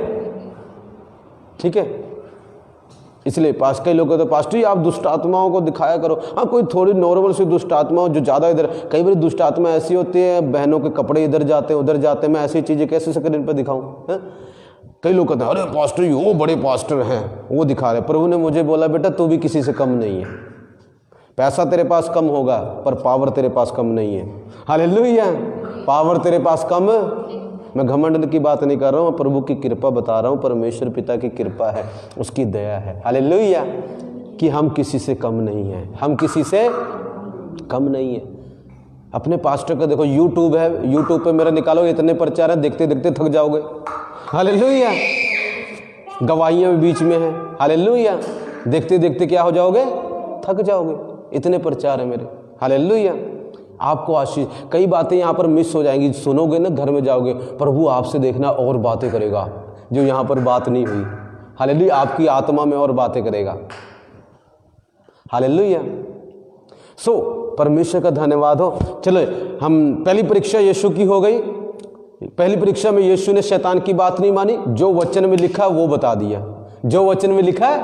ठीक है, इसलिए कई लोग कहते हैं पास्टर जी आप दुष्ट आत्माओं को दिखाया करो। हाँ, कोई थोड़ी नॉर्मल सी दुष्ट आत्मा जो ज़्यादा इधर, कई बार दुष्ट आत्मा ऐसी होती है बहनों के कपड़े इधर जाते हैं उधर जाते हैं, मैं ऐसी चीज़ें कैसे स्क्रीन पर दिखाऊँ? कई लोग कहते हैं अरे पास्टर जी वो बड़े पास्टर हैं वो दिखा रहे। प्रभु ने मुझे बोला बेटा तू भी किसी से कम नहीं है। पैसा तेरे पास कम होगा पर पावर तेरे पास कम नहीं है। हालेलुया। पावर तेरे पास कम, मैं घमंड की बात नहीं कर रहा हूँ, मैं प्रभु की कृपा बता रहा हूँ। परमेश्वर पिता की कृपा है, उसकी दया है। हालेलुया। कि हम किसी से कम नहीं हैं, हम किसी से कम नहीं है। अपने पास्टर का देखो, यूट्यूब है, यूट्यूब पे मेरा निकालो, इतने प्रचार है, देखते देखते थक जाओगे। हालेलुया। गवाहियाँ भी बीच में है। हालेलुया। देखते देखते क्या हो जाओगे? थक जाओगे, इतने प्रचार है मेरे। हालेलुया। आपको आशीष, कई बातें यहाँ पर मिस हो जाएंगी, सुनोगे ना घर में जाओगे, प्रभु आपसे देखना और बातें करेगा जो यहाँ पर बात नहीं हुई। हालेलुया। आपकी आत्मा में और बातें करेगा। हालेलुया। सो परमेश्वर का धन्यवाद हो। चलो, हम पहली परीक्षा यीशु की हो गई। पहली परीक्षा में यीशु ने शैतान की बात नहीं मानी, जो वचन में लिखा वो बता दिया, जो वचन में लिखा है।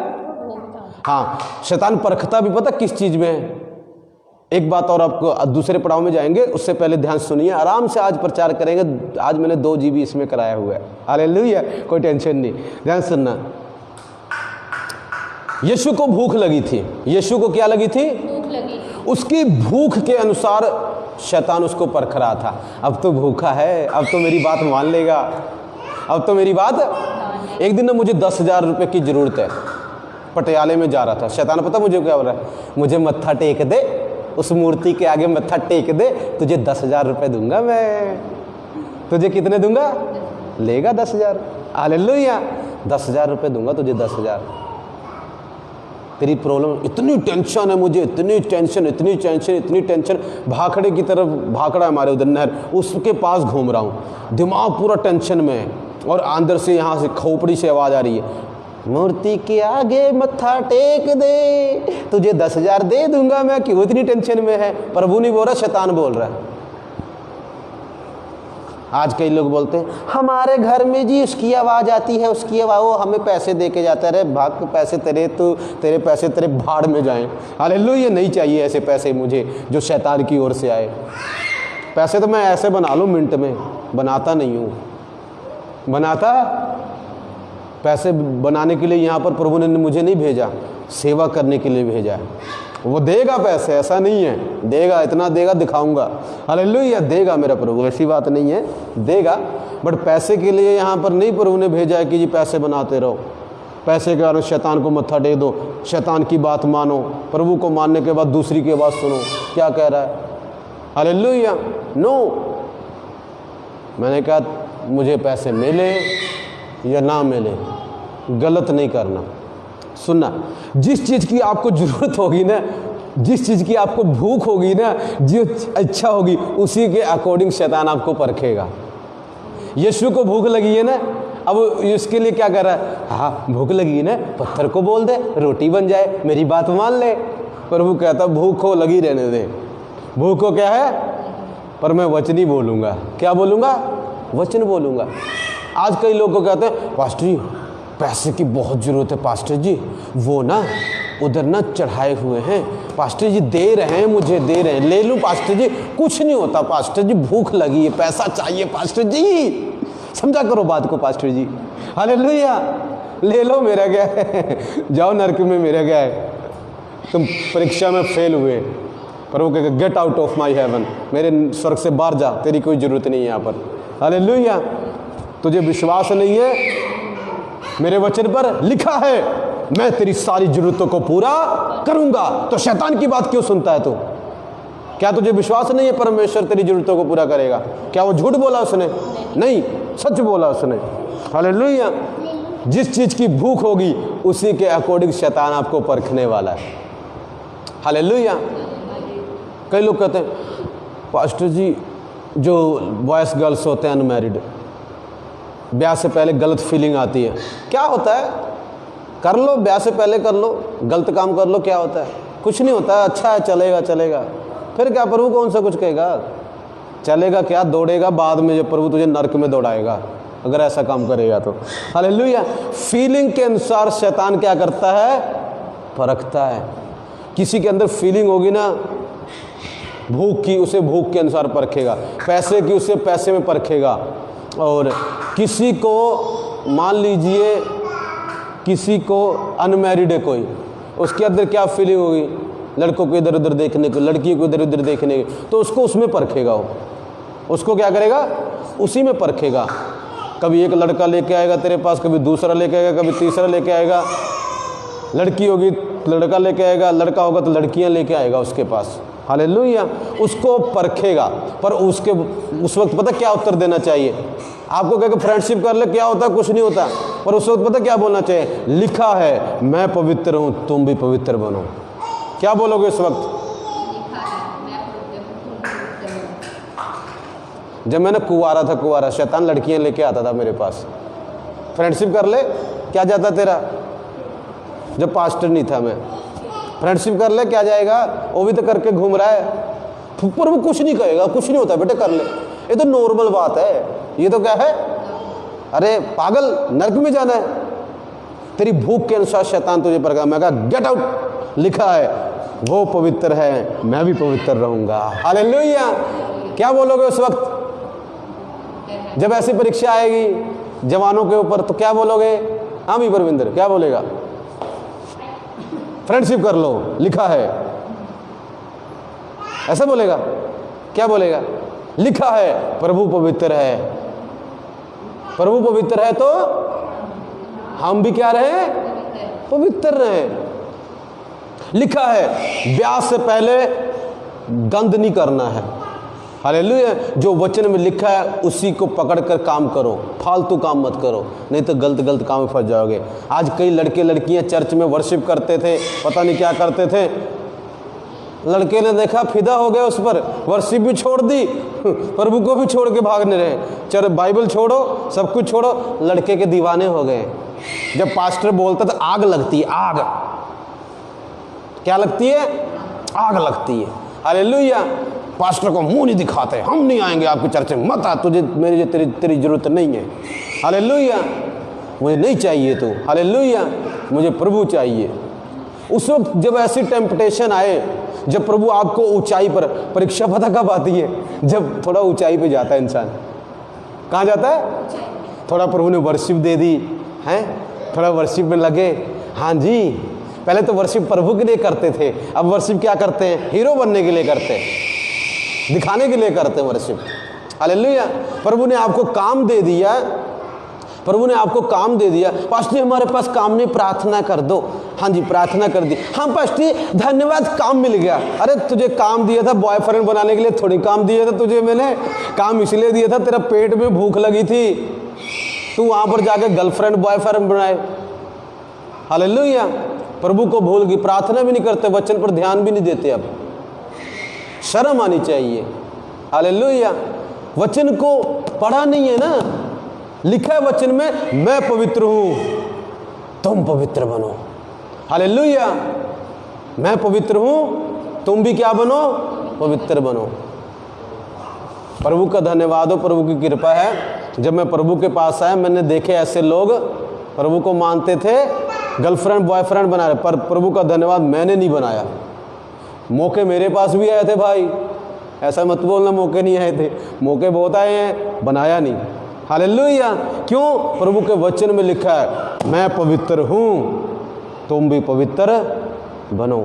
हाँ, शैतान परखता भी पता किस चीज में है। एक बात और, आपको दूसरे पड़ाव में जाएंगे, उससे पहले ध्यान सुनिए, आराम से आज प्रचार करेंगे। आज मैंने 2 GB इसमें कराया हुआ है। हालेलुया। कोई टेंशन नहीं, ध्यान सुनना। यीशु को भूख लगी थी। यीशु को क्या लगी थी? भूख लगी। उसकी भूख के अनुसार शैतान उसको परख रहा था। अब तो भूखा है, अब तो मेरी बात मान लेगा, अब तो मेरी बात। एक दिन ना मुझे 10,000 रुपये की ज़रूरत है, पटियाले में जा रहा था। शैतान पता मुझे क्या बोल रहा है? मुझे मत्था टेक दे, उस मूर्ति के आगे मत्था टेक दे, तुझे 10,000 रुपये दूंगा मैं। तुझे कितने दूंगा? लेगा 10,000। हालेलुया। 10,000 रुपये दूंगा तुझे, 10,000। तेरी प्रॉब्लम, इतनी टेंशन है मुझे, इतनी टेंशन, इतनी टेंशन, इतनी टेंशन। भाखड़े की तरफ, भाखड़ा हमारे उधर नहर, उसके पास घूम रहा हूँ, दिमाग पूरा टेंशन में है, और अंदर से यहाँ से खोपड़ी से आवाज़ आ रही है, मूर्ति के आगे मत्था टेक दे, तुझे 10,000 दे दूंगा मैं। क्यों इतनी टेंशन में है? प्रभु नहीं बोल रहा, शैतान बोल रहा है। आज कई लोग बोलते हैं हमारे घर में जी उसकी आवाज़ आती है, उसकी आवाज़, वो हमें पैसे दे के जाता है। अरे भाग, पैसे तेरे, तो तेरे पैसे तेरे भाड़ में जाएं। हालेलुया। नहीं चाहिए ऐसे पैसे मुझे जो शैतान की ओर से आए। पैसे तो मैं ऐसे बना लूँ मिनट में, बनाता नहीं हूँ। बनाता पैसे बनाने के लिए यहाँ पर प्रभु ने मुझे नहीं भेजा, सेवा करने के लिए भेजा है। वो देगा पैसे, ऐसा नहीं है, देगा, इतना देगा दिखाऊंगा। हालेलुया। देगा मेरा प्रभु, ऐसी बात नहीं है, देगा। बट पैसे के लिए यहाँ पर नहीं प्रभु ने भेजा है कि जी पैसे बनाते रहो, पैसे के कारण शैतान को मत्था टेक दो, शैतान की बात मानो, प्रभु को मानने के बाद दूसरी की बात सुनो। क्या कह रहा है? हालेलुया। नो, मैंने कहा मुझे पैसे मिले या ना मिले, गलत नहीं करना। सुनना, जिस चीज़ की आपको ज़रूरत होगी ना, जिस चीज़ की आपको भूख होगी ना, जो अच्छा होगी, उसी के अकॉर्डिंग शैतान आपको परखेगा। यीशु को भूख लगी है ना, अब इसके लिए क्या कर रहा है? हाँ, भूख लगी है ना, पत्थर को बोल दे रोटी बन जाए, मेरी बात मान ले। प्रभु कहता भूख हो लगी रहने दे। भूख हो क्या है? पर मैं वचन ही बोलूँगा। क्या बोलूँगा? वचन बोलूँगा। आज कई लोग को कहते हैं पास्टर जी पैसे की बहुत ज़रूरत है, पास्टर जी वो ना उधर ना चढ़ाए हुए हैं, पास्टर जी दे रहे हैं, मुझे दे रहे हैं, ले लूँ पास्टर जी? कुछ नहीं होता पास्टर जी, भूख लगी है, पैसा चाहिए पास्टर जी। समझा करो बात को पास्टर जी। हालेलुया। ले लो, मेरा क्या है, जाओ नरक में, मेरा क्या है। तुम परीक्षा में फेल हुए, प्रभु कहेगा get out of my heaven, मेरे स्वर्ग से बाहर जा, तेरी कोई ज़रूरत नहीं है यहाँ पर। हालेलुया। तुझे विश्वास नहीं है मेरे वचन पर? लिखा है मैं तेरी सारी जरूरतों को पूरा करूंगा। तो शैतान की बात क्यों सुनता है तू? क्या तुझे विश्वास नहीं है परमेश्वर तेरी जरूरतों को पूरा करेगा? क्या वो झूठ बोला उसने? नहीं, सच बोला उसने। हालेलुया। जिस चीज की भूख होगी उसी के अकॉर्डिंग शैतान आपको परखने वाला है। हालेलुया। कई लोग कहते हैं पास्टर जी, जो बॉयज़ गर्ल्स होते हैं अनमैरिड, ब्याह से पहले गलत फीलिंग आती है। क्या होता है? कर लो, ब्याह से पहले कर लो, गलत काम कर लो, क्या होता है? कुछ नहीं होता है, अच्छा है, चलेगा चलेगा। फिर क्या प्रभु कौन सा कुछ कहेगा? चलेगा क्या, दौड़ेगा बाद में, जब प्रभु तुझे नरक में दौड़ाएगा अगर ऐसा काम करेगा तो। हालेलुया। फीलिंग के अनुसार शैतान क्या करता है? परखता है। किसी के अंदर फीलिंग होगी ना भूख की, उसे भूख के अनुसार परखेगा। पैसे की, उसे पैसे में परखेगा। और किसी को मान लीजिए, किसी को अनमैरिड है कोई, उसके अंदर क्या फीलिंग होगी? लड़कों को इधर उधर देखने को, लड़की को इधर उधर देखने को, तो उसको उसमें परखेगा। वो उसको क्या करेगा? उसी में परखेगा। कभी एक लड़का लेके आएगा तेरे पास, कभी दूसरा लेके आएगा, कभी तीसरा लेके आएगा। लड़की होगी लड़का लेके आएगा, लड़का होगा तो लड़कियां लेके आएगा उसके पास। हालेलुया। उसको परखेगा। पर उसके उस वक्त पता क्या उत्तर देना चाहिए? आपको कहेगा फ्रेंडशिप कर ले, क्या होता है? कुछ नहीं होता। पर उस वक्त पता क्या बोलना चाहिए? लिखा है मैं पवित्र हूं, तुम भी पवित्र बनो। क्या बोलोगे इस वक्त? जब मैंने कुंवारा था, कुंवारा, शैतान लड़कियां लेके आता था मेरे पास। फ्रेंडशिप कर ले, क्या जाता तेरा? जब पास्टर नहीं था मैं, फ्रेंडशिप कर ले, क्या जाएगा? वो भी तो करके घूम रहा है। पर वो कुछ नहीं कहेगा, कुछ नहीं होता बेटे, कर ले, ये तो नॉर्मल बात है। ये तो क्या है? अरे पागल, नरक में जाना है। तेरी भूख के अनुसार शैतान तुझे परखा। मैं कहा गेट आउट। लिखा है वो पवित्र है, मैं भी पवित्र रहूंगा। हालेलुया। क्या बोलोगे उस वक्त जब ऐसी परीक्षा आएगी जवानों के ऊपर? तो क्या बोलोगे? हाँ भी परविंदर, क्या बोलेगा? फ्रेंडशिप कर लो, लिखा है, ऐसा बोलेगा? क्या बोलेगा? लिखा है प्रभु पवित्र है। प्रभु पवित्र है तो हम भी क्या रहे? पवित्र रहे। लिखा है ब्याह से पहले गंद नहीं करना है। हालेलुया। जो वचन में लिखा है उसी को पकड़कर काम करो, फालतू काम मत करो, नहीं तो गलत गलत काम में फंस जाओगे। आज कई लड़के लड़कियां चर्च में वर्शिप करते थे, पता नहीं क्या करते थे। लड़के ने देखा, फिदा हो गए उस पर, वर्शिप भी छोड़ दी, प्रभु को भी छोड़ के भागने रहे। चलो बाइबल छोड़ो, सब कुछ छोड़ो, लड़के के दीवाने हो गए। जब पास्टर बोलता तो आग लगती है, आग। क्या लगती है? आग लगती है। हालेलुया। पास्टर को मुंह नहीं दिखाते, हम नहीं आएंगे आपके चर्च में, मत आ, तुझे मेरी तेरी जरूरत नहीं है। हालेलुया। मुझे नहीं चाहिए तू। हालेलुया। मुझे प्रभु चाहिए। उस वक्त जब ऐसी टेम्पटेशन आए, जब प्रभु आपको ऊंचाई पर, परीक्षा पता कब आती है? जब थोड़ा ऊंचाई पे जाता है इंसान। कहाँ जाता है? थोड़ा प्रभु ने वर्शिप दे दी है, थोड़ा वर्शिप में लगे। हाँ जी, पहले तो वर्शिप प्रभु के लिए करते थे, अब वर्शिप क्या करते हैं? हीरो बनने के लिए करते हैं, दिखाने के लिए करते हैं वर्शिप। हालेलुया। प्रभु ने आपको काम दे दिया, प्रभु ने आपको काम दे दिया। पास्टर हमारे पास काम नहीं, प्रार्थना कर दो। हाँ जी, प्रार्थना कर दी। हाँ पास्टर धन्यवाद, काम मिल गया। अरे तुझे काम दिया था बॉयफ्रेंड बनाने के लिए, थोड़ी काम दिया था तुझे मैंने। काम इसलिए दिया था तेरा पेट में भूख लगी थी, तू वहाँ पर जाके गर्लफ्रेंड बॉयफ्रेंड बनाए। हालेलुया। प्रभु को भूल गई, प्रार्थना भी नहीं करते, वचन पर ध्यान भी नहीं देते। अब शर्म आनी चाहिए। हालेलुया। वचन को पढ़ा नहीं है ना, लिखा है वचन में मैं पवित्र हूं, तुम पवित्र बनो। हालेलुया। मैं पवित्र हूं, तुम भी क्या बनो? पवित्र बनो। प्रभु का धन्यवाद हो, प्रभु की कृपा है। जब मैं प्रभु के पास आया, मैंने देखे ऐसे लोग प्रभु को मानते थे, गर्लफ्रेंड बॉयफ्रेंड बना रहे, पर प्रभु का धन्यवाद मैंने नहीं बनाया। मौके मेरे पास भी आए थे भाई, ऐसा मत बोलना मौके नहीं आए थे, मौके बहुत आए हैं, बनाया नहीं। हालेलुया। क्यों? प्रभु के वचन में लिखा है मैं पवित्र हूं, तुम भी पवित्र बनो।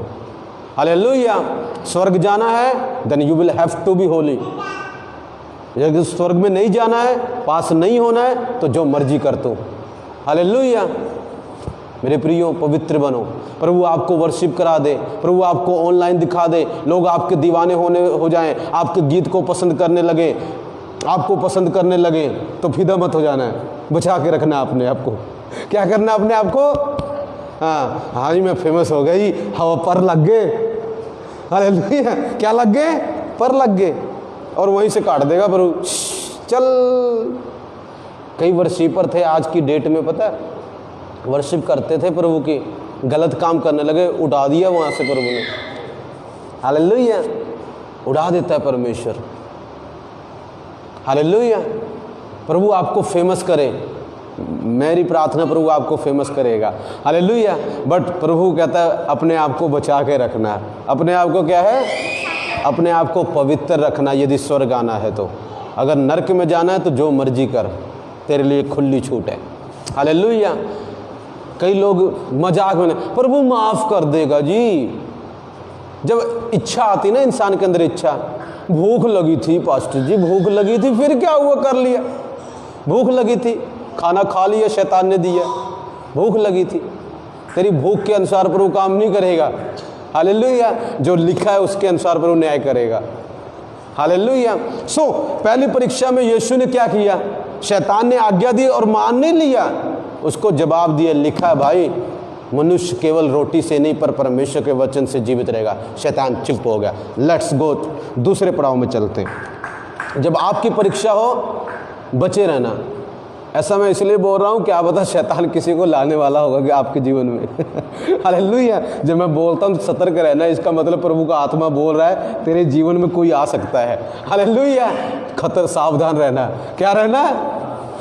हालेलुया। स्वर्ग जाना है, then you will have to be holy. यदि स्वर्ग में नहीं जाना है, पास नहीं होना है, तो जो मर्जी कर तू। हालेलुया। मेरे प्रियो पवित्र बनो, प्रभु आपको वर्शिप करा दे, प्रभु आपको ऑनलाइन दिखा दे, लोग आपके दीवाने हो जाएं, आपके गीत को पसंद करने लगे, आपको पसंद करने लगे, तो फिदा मत हो जाना है, बचा के रखना अपने आप को। क्या करना अपने आप को? हाँ जी मैं फेमस हो गई, हवा पर लग गए, हालेलुया, क्या लग गए? पर लग गए, और वहीं से काट देगा प्रभु, चल। कई वर्शिपर थे आज की डेट में, पता है, वर्शिप करते थे प्रभु की, गलत काम करने लगे, उठा दिया वहाँ से प्रभु ने। हालेलुया, उड़ा देता है परमेश्वर। हालेलुया, प्रभु आपको फेमस करे, मेरी प्रार्थना प्रभु आपको फेमस करेगा। हालेलुया, बट प्रभु कहता है अपने आप को बचा के रखना है। अपने आप को क्या है? अपने आप को पवित्र रखना, यदि स्वर्ग आना है तो। अगर नरक में जाना है तो जो मर्जी कर, तेरे लिए खुली छूट है। हालेलुया, कई लोग मजाक में, प्रभु माफ़ कर देगा जी। जब इच्छा आती ना इंसान के अंदर, इच्छा, भूख लगी थी पास्टर जी, भूख लगी थी, फिर क्या हुआ, कर लिया। भूख लगी थी, खाना खा लिया, शैतान ने दिया, भूख लगी थी। तेरी भूख के अनुसार प्रभु काम नहीं करेगा। हालेलुया, जो लिखा है उसके अनुसार प्रभु न्याय करेगा। हालेलुया। सो पहली परीक्षा में यीशु ने क्या किया? शैतान ने आज्ञा दी और मान नहीं लिया, उसको जवाब दिया, लिखा है भाई, मनुष्य केवल रोटी से नहीं पर परमेश्वर के वचन से जीवित रहेगा। शैतान चुप हो गया। लेट्स गो दूसरे पड़ाव में चलते हैं। जब आपकी परीक्षा हो, बचे रहना। ऐसा मैं इसलिए बोल रहा हूँ, क्या पता शैतान किसी को लाने वाला होगा कि आपके जीवन में। हालेलुया, जब मैं बोलता हूँ सतर्क रहना, इसका मतलब प्रभु का आत्मा बोल रहा है तेरे जीवन में कोई आ सकता है। हालेलुया, खतर, सावधान रहना। क्या रहना?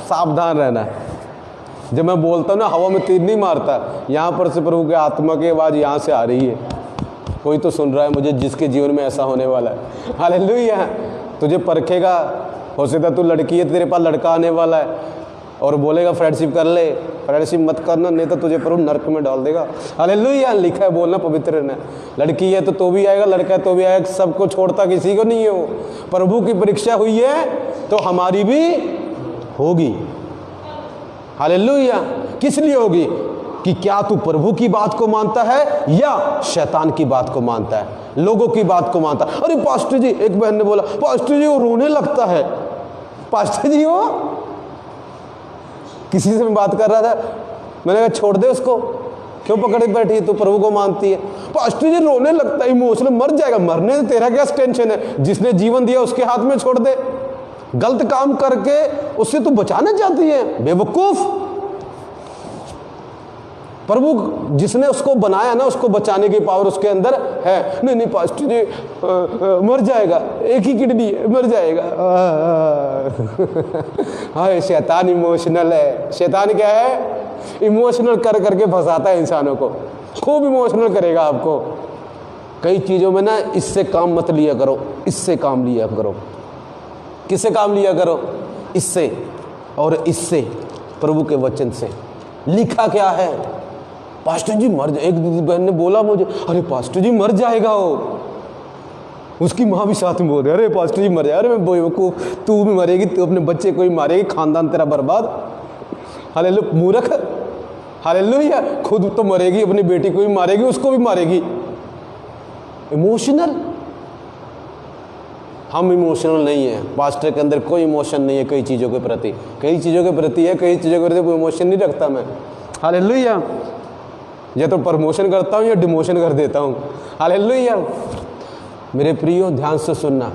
सावधान रहना। जब मैं बोलता हूँ ना, हवा में तीर नहीं मारता, यहाँ पर से प्रभु के आत्मा की आवाज़ यहाँ से आ रही है। कोई तो सुन रहा है मुझे, जिसके जीवन में ऐसा होने वाला है। हालेलुया, तुझे परखेगा। हो सकता तू लड़की है, तेरे पास लड़का आने वाला है और बोलेगा फ्रेंडशिप कर ले, फ्रेंडशिप मत करना, नहीं तो तुझे प्रभु नरक में डाल देगा। हालेलुया, लिखा है बोलना, पवित्र रहना। लड़की है तो भी आएगा, लड़का है तो भी आएगा, सबको छोड़ता किसी को नहीं है वो। प्रभु की परीक्षा हुई है तो हमारी भी होगी। हालेलुया, किस लिए होगी? कि क्या तू प्रभु की बात को मानता है या शैतान की बात को मानता है, लोगों की बात को मानता है। अरे पास्टर जी, एक बहन ने बोला, पास्टर जी वो रोने लगता है। पास्टर जी वो, किसी से मैं बात कर रहा था, मैंने कहा छोड़ दे उसको, क्यों पकड़े बैठी, तू प्रभु को मानती है। पास्टर जी रोने लगता है, इमोशनल, मर जाएगा। मरने से तेरा क्या टेंशन है? जिसने जीवन दिया उसके हाथ में छोड़ दे। गलत काम करके उससे तू बचाना चाहती है, बेवकूफ। प्रभु जिसने उसको बनाया ना, उसको बचाने की पावर उसके अंदर है। नहीं नहीं पास्टर जी मर जाएगा, एक ही किडनी है, मर जाएगा। हाँ, शैतान इमोशनल है। शैतान क्या है? इमोशनल कर करके फंसाता है इंसानों को, खूब इमोशनल करेगा आपको। कई चीज़ों में ना, इससे काम मत लिया करो, इससे काम लिया करो। किससे काम लिया करो? इससे और इससे, प्रभु के वचन से। लिखा क्या है? पास्टर जी मर जाए। एक बहन ने बोला मुझे, अरे पास्टर जी मर जाएगा वो। उसकी माँ भी साथ में बोल रही, अरे पास्टर जी मर जाए। अरे मैं बेवकूफ, तू भी मरेगी, तू अपने बच्चे को ही मारेगी, खानदान तेरा बर्बाद। हालेलुया, मूर्ख। हालेलुया, खुद तो मरेगी, अपनी बेटी को भी मारेगी, उसको भी मारेगी। इमोशनल। हम इमोशनल नहीं है। पास्टर के अंदर कोई इमोशन नहीं है कई चीज़ों के प्रति। कई चीज़ों के प्रति है, कई चीज़ों के प्रति कोई इमोशन नहीं रखता मैं। हालेलुया, या तो प्रमोशन करता हूँ या डिमोशन कर देता हूँ। हालेलुया, मेरे प्रियो ध्यान से सुनना,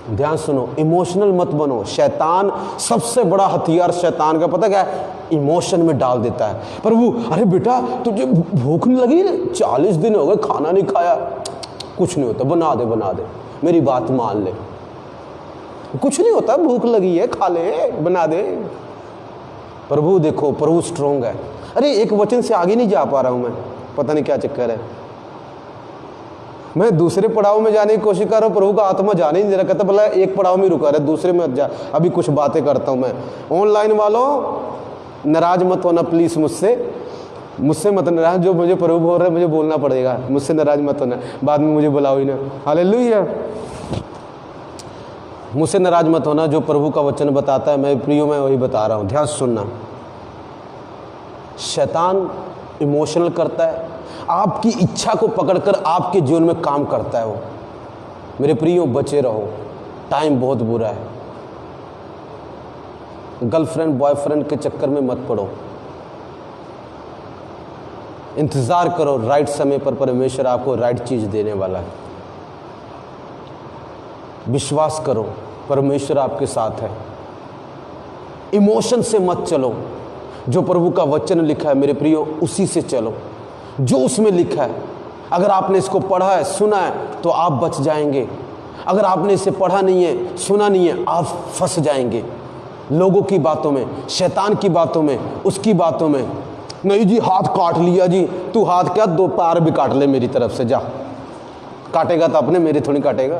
ध्यान सुनो, इमोशनल मत बनो। शैतान, सबसे बड़ा हथियार शैतान का पता क्या है? इमोशन में डाल देता है। प्रभु, अरे बेटा तुझे भूख नहीं लगी? 40 दिन हो गए खाना नहीं खाया। कुछ नहीं होता, बना दे, बना दे, मेरी बात मान ले। कुछ नहीं होता, भूख लगी है, खा ले, बना दे। प्रभु देखो, प्रभु स्ट्रोंग है। अरे एक वचन से आगे नहीं जा पा रहा हूं मैं, पता नहीं क्या चक्कर है। मैं दूसरे पड़ाव में जाने की कोशिश कर रहा हूँ, प्रभु का आत्मा जाने नहीं दे रहा। कहता बोला एक पड़ाव में रुका रहा, दूसरे में जा, अभी कुछ बातें करता हूँ मैं। ऑनलाइन वालों नाराज मत होना प्लीज़, मुझसे मत नाराज। जो मुझे प्रभु बोल रहा है मुझे बोलना पड़ेगा, मुझसे नाराज मत होना, बाद में मुझे बुलाओ ही ना। हालेलुया, मुझसे नाराज मत होना। जो प्रभु का वचन बताता है, मैं प्रियो मैं वही बता रहा हूँ, ध्यान सुनना। शैतान इमोशनल करता है, आपकी इच्छा को पकड़कर आपके जीवन में काम करता है वो। मेरे प्रियो, बचे रहो, टाइम बहुत बुरा है। गर्लफ्रेंड बॉयफ्रेंड के चक्कर में मत पड़ो, इंतज़ार करो, राइट समय पर परमेश्वर आपको राइट चीज़ देने वाला है। विश्वास करो, परमेश्वर आपके साथ है। इमोशन से मत चलो, जो प्रभु का वचन लिखा है मेरे प्रियो उसी से चलो, जो उसमें लिखा है। अगर आपने इसको पढ़ा है, सुना है, तो आप बच जाएंगे। अगर आपने इसे पढ़ा नहीं है, सुना नहीं है, आप फंस जाएंगे लोगों की बातों में, शैतान की बातों में, उसकी बातों में। नहीं जी, हाथ काट लिया जी, तू हाथ क्या, 2 पैर भी काट ले मेरी तरफ से, जा। काटेगा तो अपने, मेरे थोड़ी काटेगा।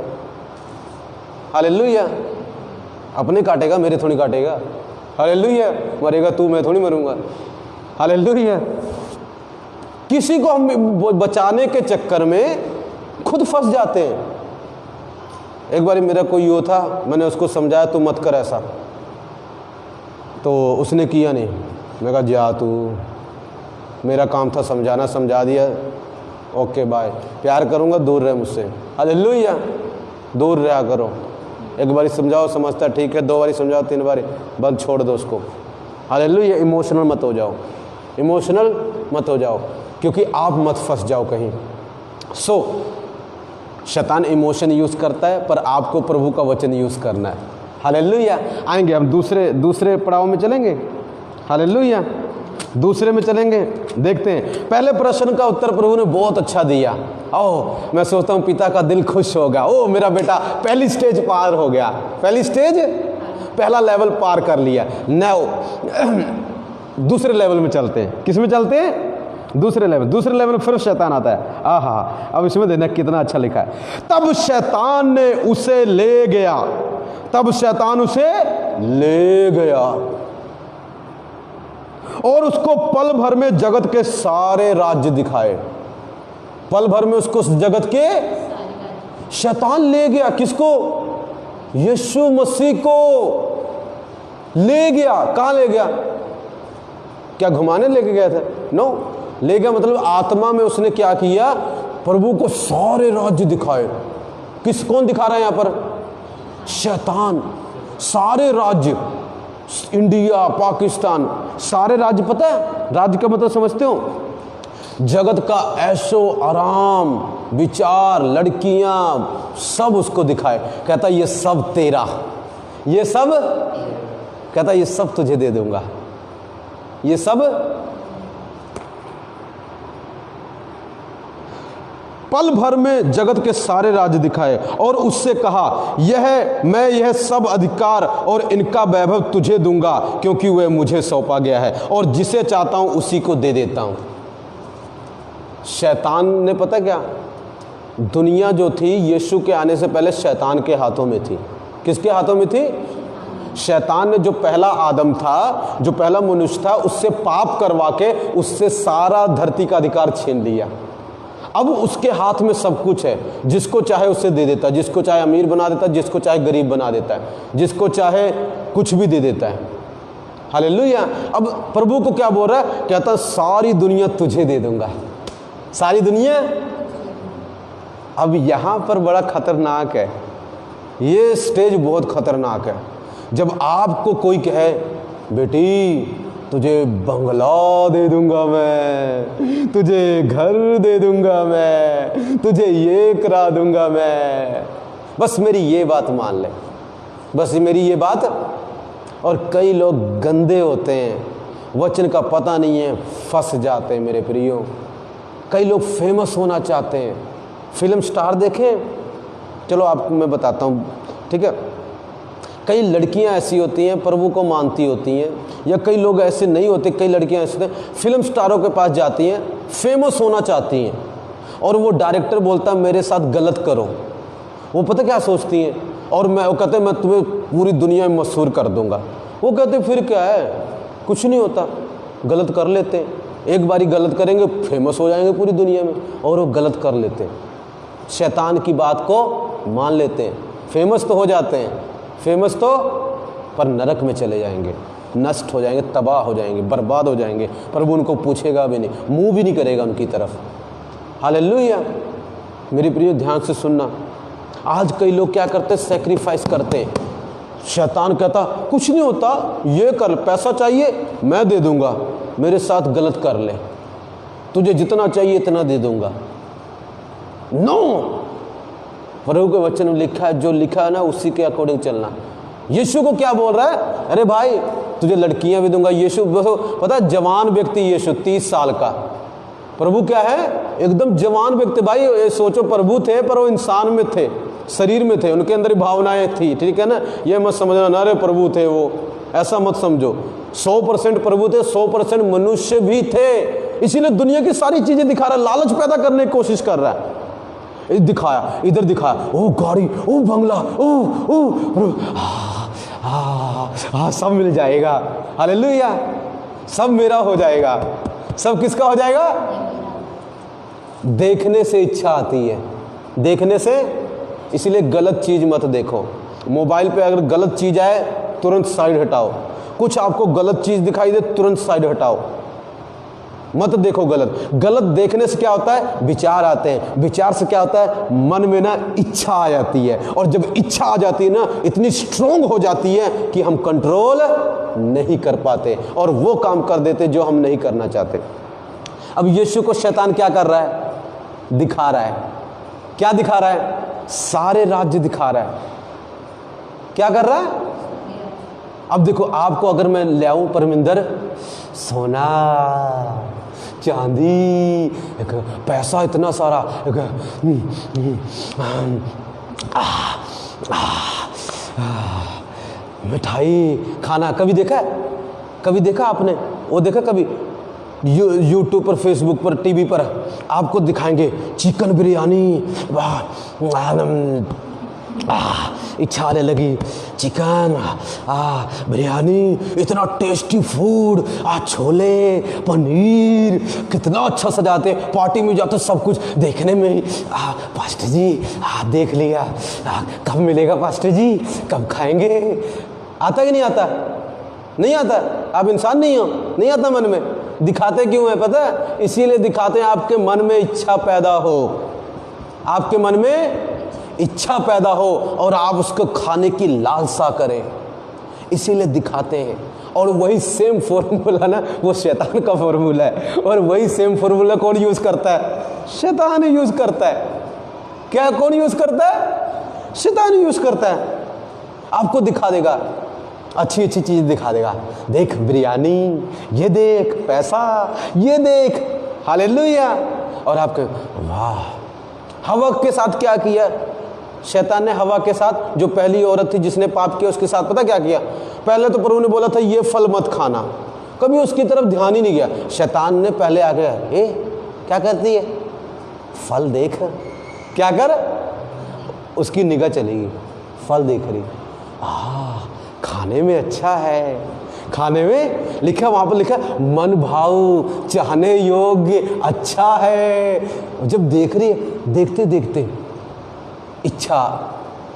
हालेलुया, अपने काटेगा, मेरे थोड़ी काटेगा। हालेलुया, मरेगा तू, मैं थोड़ी मरूंगा। हालेलुया। किसी को हम बचाने के चक्कर में खुद फंस जाते हैं। एक बार मेरा कोई यो था, मैंने उसको समझाया तू मत कर ऐसा, तो उसने किया नहीं। मैं कहा जा तू, मेरा काम था समझाना, समझा दिया, ओके बाय। प्यार करूँगा, दूर रहे मुझसे। हालेलुया, दूर रहा करो। एक बारी समझाओ, समझता ठीक है, 2 बारी समझाओ, 3 बारी, बंद, छोड़ दो उसको। हालेलुया। इमोशनल मत हो जाओ, इमोशनल मत हो जाओ, क्योंकि आप मत फंस जाओ कहीं। शैतान इमोशन यूज़ करता है, पर आपको प्रभु का वचन यूज़ करना है। हालेलुया। आएंगे हम दूसरे पड़ाव में चलेंगे। हालेलुया, दूसरे में चलेंगे। देखते हैं, पहले प्रश्न का उत्तर प्रभु ने बहुत अच्छा दिया। ओह, मैं सोचता हूँ पिता का दिल खुश होगा। ओह, मेरा बेटा पहली स्टेज पार हो गया, पहली स्टेज, पहला लेवल पार कर लिया। नाउ दूसरे लेवल में चलते हैं। किस में चलते हैं? दूसरे लेवल में फिर शैतान आता है। आहा, अब इसमें देखना कितना अच्छा लिखा है। तब शैतान ने उसे ले गया, तब शैतान उसे ले गया और उसको पल भर में जगत के सारे राज्य दिखाए। पल भर में उसको जगत के शैतान ले गया। किसको? यीशु मसीह को ले गया। कहां ले गया? क्या घुमाने लेके गया था? नो, ले गया मतलब आत्मा में उसने क्या किया? प्रभु को सारे राज्य दिखाए। कौन दिखा रहा है यहां पर? शैतान। सारे राज्य, इंडिया, पाकिस्तान, सारे राज्य। पता है राज्य का मतलब समझते हो? जगत का ऐशो आराम, विचार, लड़कियां, सब उसको दिखाए। कहता ये सब तेरा, ये सब, कहता ये सब तुझे दे दूंगा, ये सब। पल भर में जगत के सारे राज्य दिखाए और उससे कहा, यह सब अधिकार और इनका वैभव तुझे दूंगा, क्योंकि वह मुझे सौंपा गया है और जिसे चाहता हूं उसी को दे देता हूं। शैतान ने, पता क्या, दुनिया जो थी यीशु के आने से पहले शैतान के हाथों में थी। किसके हाथों में थी? शैतान ने जो पहला आदम था, जो पहला मनुष्य था, उससे पाप करवा के उससे सारा धरती का अधिकार छीन लिया। अब उसके हाथ में सब कुछ है, जिसको चाहे उसे दे देता है, जिसको चाहे अमीर बना देता है, जिसको चाहे गरीब बना देता है, जिसको चाहे कुछ भी दे देता है। हालेलुया। अब प्रभु को क्या बोल रहा है? कहता सारी दुनिया तुझे दे दूंगा, सारी दुनिया। अब यहां पर बड़ा खतरनाक है, ये स्टेज बहुत खतरनाक है। जब आपको कोई कहे, बेटी तुझे बंगला दे दूंगा मैं, तुझे घर दे दूंगा मैं, तुझे ये करा दूंगा मैं, बस मेरी ये बात मान ले, बस मेरी ये बात। और कई लोग गंदे होते हैं, वचन का पता नहीं है, फंस जाते हैं मेरे प्रियो। कई लोग फेमस होना चाहते हैं। फिल्म स्टार देखें, चलो आपको मैं बताता हूँ, ठीक है। कई लड़कियां ऐसी होती हैं प्रभु को मानती होती हैं, या कई लोग ऐसे नहीं होते, कई लड़कियां ऐसे होती हैं, फिल्म स्टारों के पास जाती हैं, फेमस होना चाहती हैं, और वो डायरेक्टर बोलता है मेरे साथ गलत करो। वो पता क्या सोचती हैं? और वो कहते हैं मैं तुम्हें पूरी दुनिया में मशहूर कर दूंगा। वो कहते फिर क्या है, कुछ नहीं होता, गलत कर लेते हैं। एक बारी गलत करेंगे, फेमस हो जाएंगे पूरी दुनिया में, और वो गलत कर लेते हैं, शैतान की बात को मान लेते हैं। फेमस तो हो जाते हैं, फेमस तो, पर नरक में चले जाएंगे। नष्ट हो जाएंगे, तबाह हो जाएंगे, बर्बाद हो जाएंगे। प्रभु उनको पूछेगा भी नहीं, मुंह भी नहीं करेगा उनकी तरफ। हालेलुया। मेरी प्रिय ध्यान से सुनना, आज कई लोग क्या करते हैं, सेक्रीफाइस करते हैं। शैतान कहता कुछ नहीं होता, ये कर, पैसा चाहिए मैं दे दूंगा, मेरे साथ गलत कर ले, तुझे जितना चाहिए इतना दे दूंगा। नो, प्रभु के वचन में लिखा है, जो लिखा है ना उसी के अकॉर्डिंग चलना। यीशु को क्या बोल रहा है, अरे भाई तुझे लड़कियां भी दूंगा। यीशु पता है, जवान व्यक्ति, यीशु 30 साल का, प्रभु क्या है, एकदम जवान व्यक्ति। भाई ये सोचो, प्रभु थे पर वो इंसान में थे, शरीर में थे, उनके अंदर भावनाएं थी, ठीक है ना। ये मत समझना ना रे प्रभु थे वो, ऐसा मत समझो। 100% प्रभु थे, 100% मनुष्य भी थे। इसीलिए दुनिया की सारी चीजें दिखा रहा है, लालच पैदा करने की कोशिश कर रहा है। दिखाया, इधर दिखाया, ओ गाड़ी, ओ बंगला, ओ सब मिल जाएगा। हालेलुया, सब मेरा हो जाएगा। सब किसका हो जाएगा? देखने से इच्छा आती है, देखने से। इसलिए गलत चीज मत देखो। मोबाइल पे अगर गलत चीज आए तुरंत साइड हटाओ। कुछ आपको गलत चीज दिखाई दे तुरंत साइड हटाओ, मत देखो गलत। गलत देखने से क्या होता है, विचार आते हैं। विचार से क्या होता है, मन में ना इच्छा आ जाती है, और जब इच्छा आ जाती है ना, इतनी स्ट्रोंग हो जाती है कि हम कंट्रोल नहीं कर पाते और वो काम कर देते जो हम नहीं करना चाहते। अब यीशु को शैतान क्या कर रहा है, दिखा रहा है। क्या दिखा रहा है? सारे राज्य दिखा रहा है। क्या कर रहा है? अब देखो, आपको अगर मैं ले आऊं परमिंदर, सोना, चांदी, एक पैसा इतना सारा, एक मिठाई खाना, कभी देखा है? कभी देखा आपने? वो देखा कभी? यूट्यूब पर, फेसबुक पर, टीवी पर आपको दिखाएंगे चिकन बिरयानी, इच्छा आने लगी, चिकन बिरयानी, इतना टेस्टी फूड, छोले, पनीर, कितना अच्छा सजाते, पार्टी में जाते, सब कुछ देखने में ही। पास्टर जी देख लिया, कब मिलेगा पास्टर जी, कब खाएंगे? आता कि नहीं आता? नहीं आता। आप इंसान नहीं हो, नहीं आता मन में। दिखाते क्यों है पता है? इसीलिए दिखाते हैं आपके मन में इच्छा पैदा हो, आपके मन में इच्छा पैदा हो और आप उसको खाने की लालसा करें, इसीलिए दिखाते हैं। और वही सेम फॉर्मूला ना, वो शैतान का फॉर्मूला है, और वही सेम फॉर्मूला कौन यूज करता है? शैतान यूज करता है। क्या कौन यूज करता है? शैतान यूज करता है। आपको दिखा देगा, अच्छी अच्छी चीज दिखा देगा, देख बिरयानी, ये देख पैसा, ये देख, हालेलुया। और आपके वाह। हवा के साथ क्या किया शैतान ने? हवा के साथ, जो पहली औरत थी जिसने पाप किया, उसके साथ पता क्या किया? पहले तो प्रभु ने बोला था ये फल मत खाना, कभी उसकी तरफ ध्यान ही नहीं गया। शैतान ने पहले आ गया, क्या करती है, फल देख, क्या कर, उसकी निगाह चलेगी, फल देख रही, खाने में अच्छा है, खाने में लिखा, वहां पर लिखा मन भाव चाहने योग्य अच्छा है। जब देख रही है, देखते देखते इच्छा,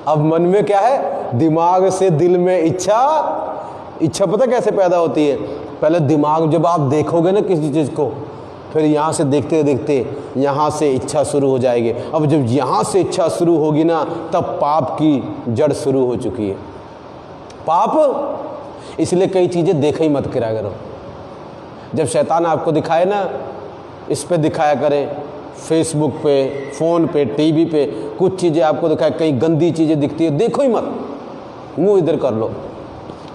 अब मन में क्या है, दिमाग से दिल में इच्छा। इच्छा पता कैसे पैदा होती है? पहले दिमाग, जब आप देखोगे ना किसी चीज़ को, फिर यहाँ से देखते देखते यहाँ से इच्छा शुरू हो जाएगी। अब जब यहाँ से इच्छा शुरू होगी ना, तब पाप की जड़ शुरू हो चुकी है, पाप। इसलिए कई चीज़ें देखा ही मत करा करो। जब शैतान आपको दिखाए ना, इस पे दिखाया करें, फेसबुक पे, फ़ोन पे, टीवी पे कुछ चीज़ें आपको दिखाए, कई गंदी चीज़ें दिखती है, देखो ही मत, मुंह इधर कर लो।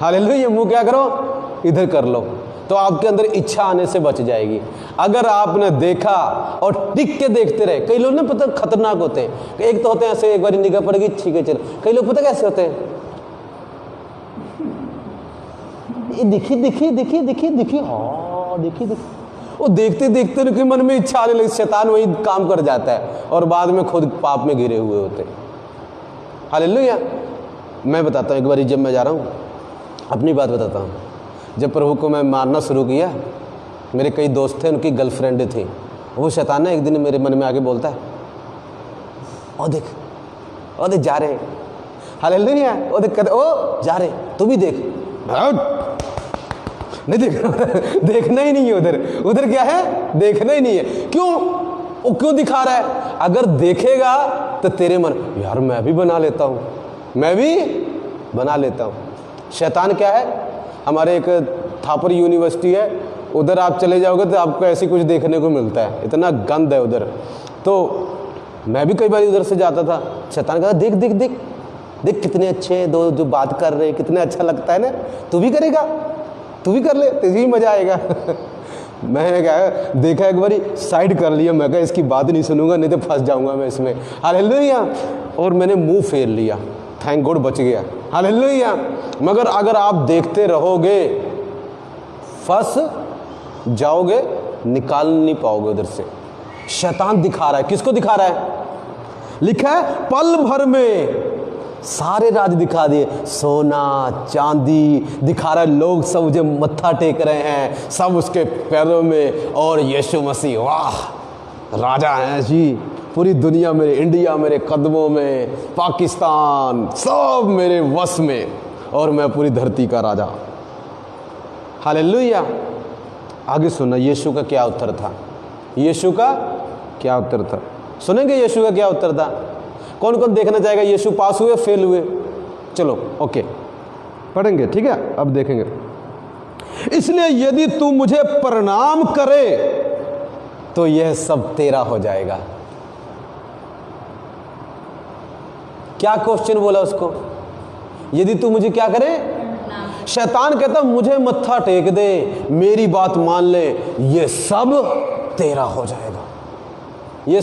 हालेलुया, मुंह क्या करो, इधर कर लो, तो आपके अंदर इच्छा आने से बच जाएगी। अगर आपने देखा और टिक के देखते रहे, कई लोग ना पता खतरनाक होते हैं। एक तो होते हैं ऐसे, एक बार निगाह पड़ेगी, ठीक है चलो। कई लोग पता कैसे होते हैं, दिखी दिखी दिखी दिखी दिखी, हाँ दिखी दिखी, वो देखते देखते उनके मन में इच्छा आने लगी। शैतान वही काम कर जाता है और बाद में खुद पाप में घिरे हुए होते हैं। हालेलुया। मैं बताता हूँ, एक बार जब मैं जा रहा हूँ, अपनी बात बताता हूँ। जब प्रभु को मैं मारना शुरू किया, मेरे कई दोस्त थे, उनकी गर्लफ्रेंड थी। वो शैतान ना एक दिन मेरे मन में आके बोलता है, ओ देख जा रहे। हालेलुया। ओ देख, ओ जा रहे, तू भी देख। नहीं देखना ही नहीं है उधर। उधर क्या है? देखना ही नहीं है। क्यों? वो क्यों दिखा रहा है? अगर देखेगा तो तेरे मन, यार मैं भी बना लेता हूँ, मैं भी बना लेता हूँ। शैतान क्या है? हमारे एक थापर यूनिवर्सिटी है, उधर आप चले जाओगे तो आपको ऐसी कुछ देखने को मिलता है, इतना गंद है उधर। तो मैं भी कई बार उधर से जाता था, शैतान कहा देख देख देख देख कितने अच्छे दो जो बात कर रहे हैं, कितने अच्छा लगता है ना, तू भी करेगा, तू भी कर ले, तुझे भी मजा आएगा। मैंने कहा देखा एक बारी, साइड कर लिया, मैं कहा इसकी बात नहीं सुनूंगा, नहीं तो फंस जाऊंगा मैं इसमें। हालेलुया। और मैंने मुंह फेर लिया, थैंक गॉड बच गया। हालेलुया। मगर अगर आप देखते रहोगे फंस जाओगे, निकाल नहीं पाओगे उधर से। शैतान दिखा रहा है, किसको दिखा रहा है? लिखा है पल भर में सारे राज दिखा दिए, सोना चांदी दिखा रहा है, लोग सब मुझे मत्था टेक रहे हैं, सब उसके पैरों में, और यीशु मसीह वाह राजा हैं जी, पूरी दुनिया मेरे, इंडिया मेरे कदमों में, पाकिस्तान सब मेरे वश में, और मैं पूरी धरती का राजा। हालेलुया। आगे सुना यीशु का क्या उत्तर था। यीशु का क्या उत्तर था, सुनेंगे यीशु का क्या उत्तर था। कौन कौन देखना चाहेगा यीशु पास हुए फेल हुए? चलो ओके पढ़ेंगे, ठीक है, अब देखेंगे। इसलिए यदि तू मुझे प्रणाम करे तो यह सब तेरा हो जाएगा। क्या क्वेश्चन बोला उसको? यदि तू मुझे क्या करे? शैतान कहता मुझे मत्था टेक दे, मेरी बात मान ले, ये सब तेरा हो जाएगा, ये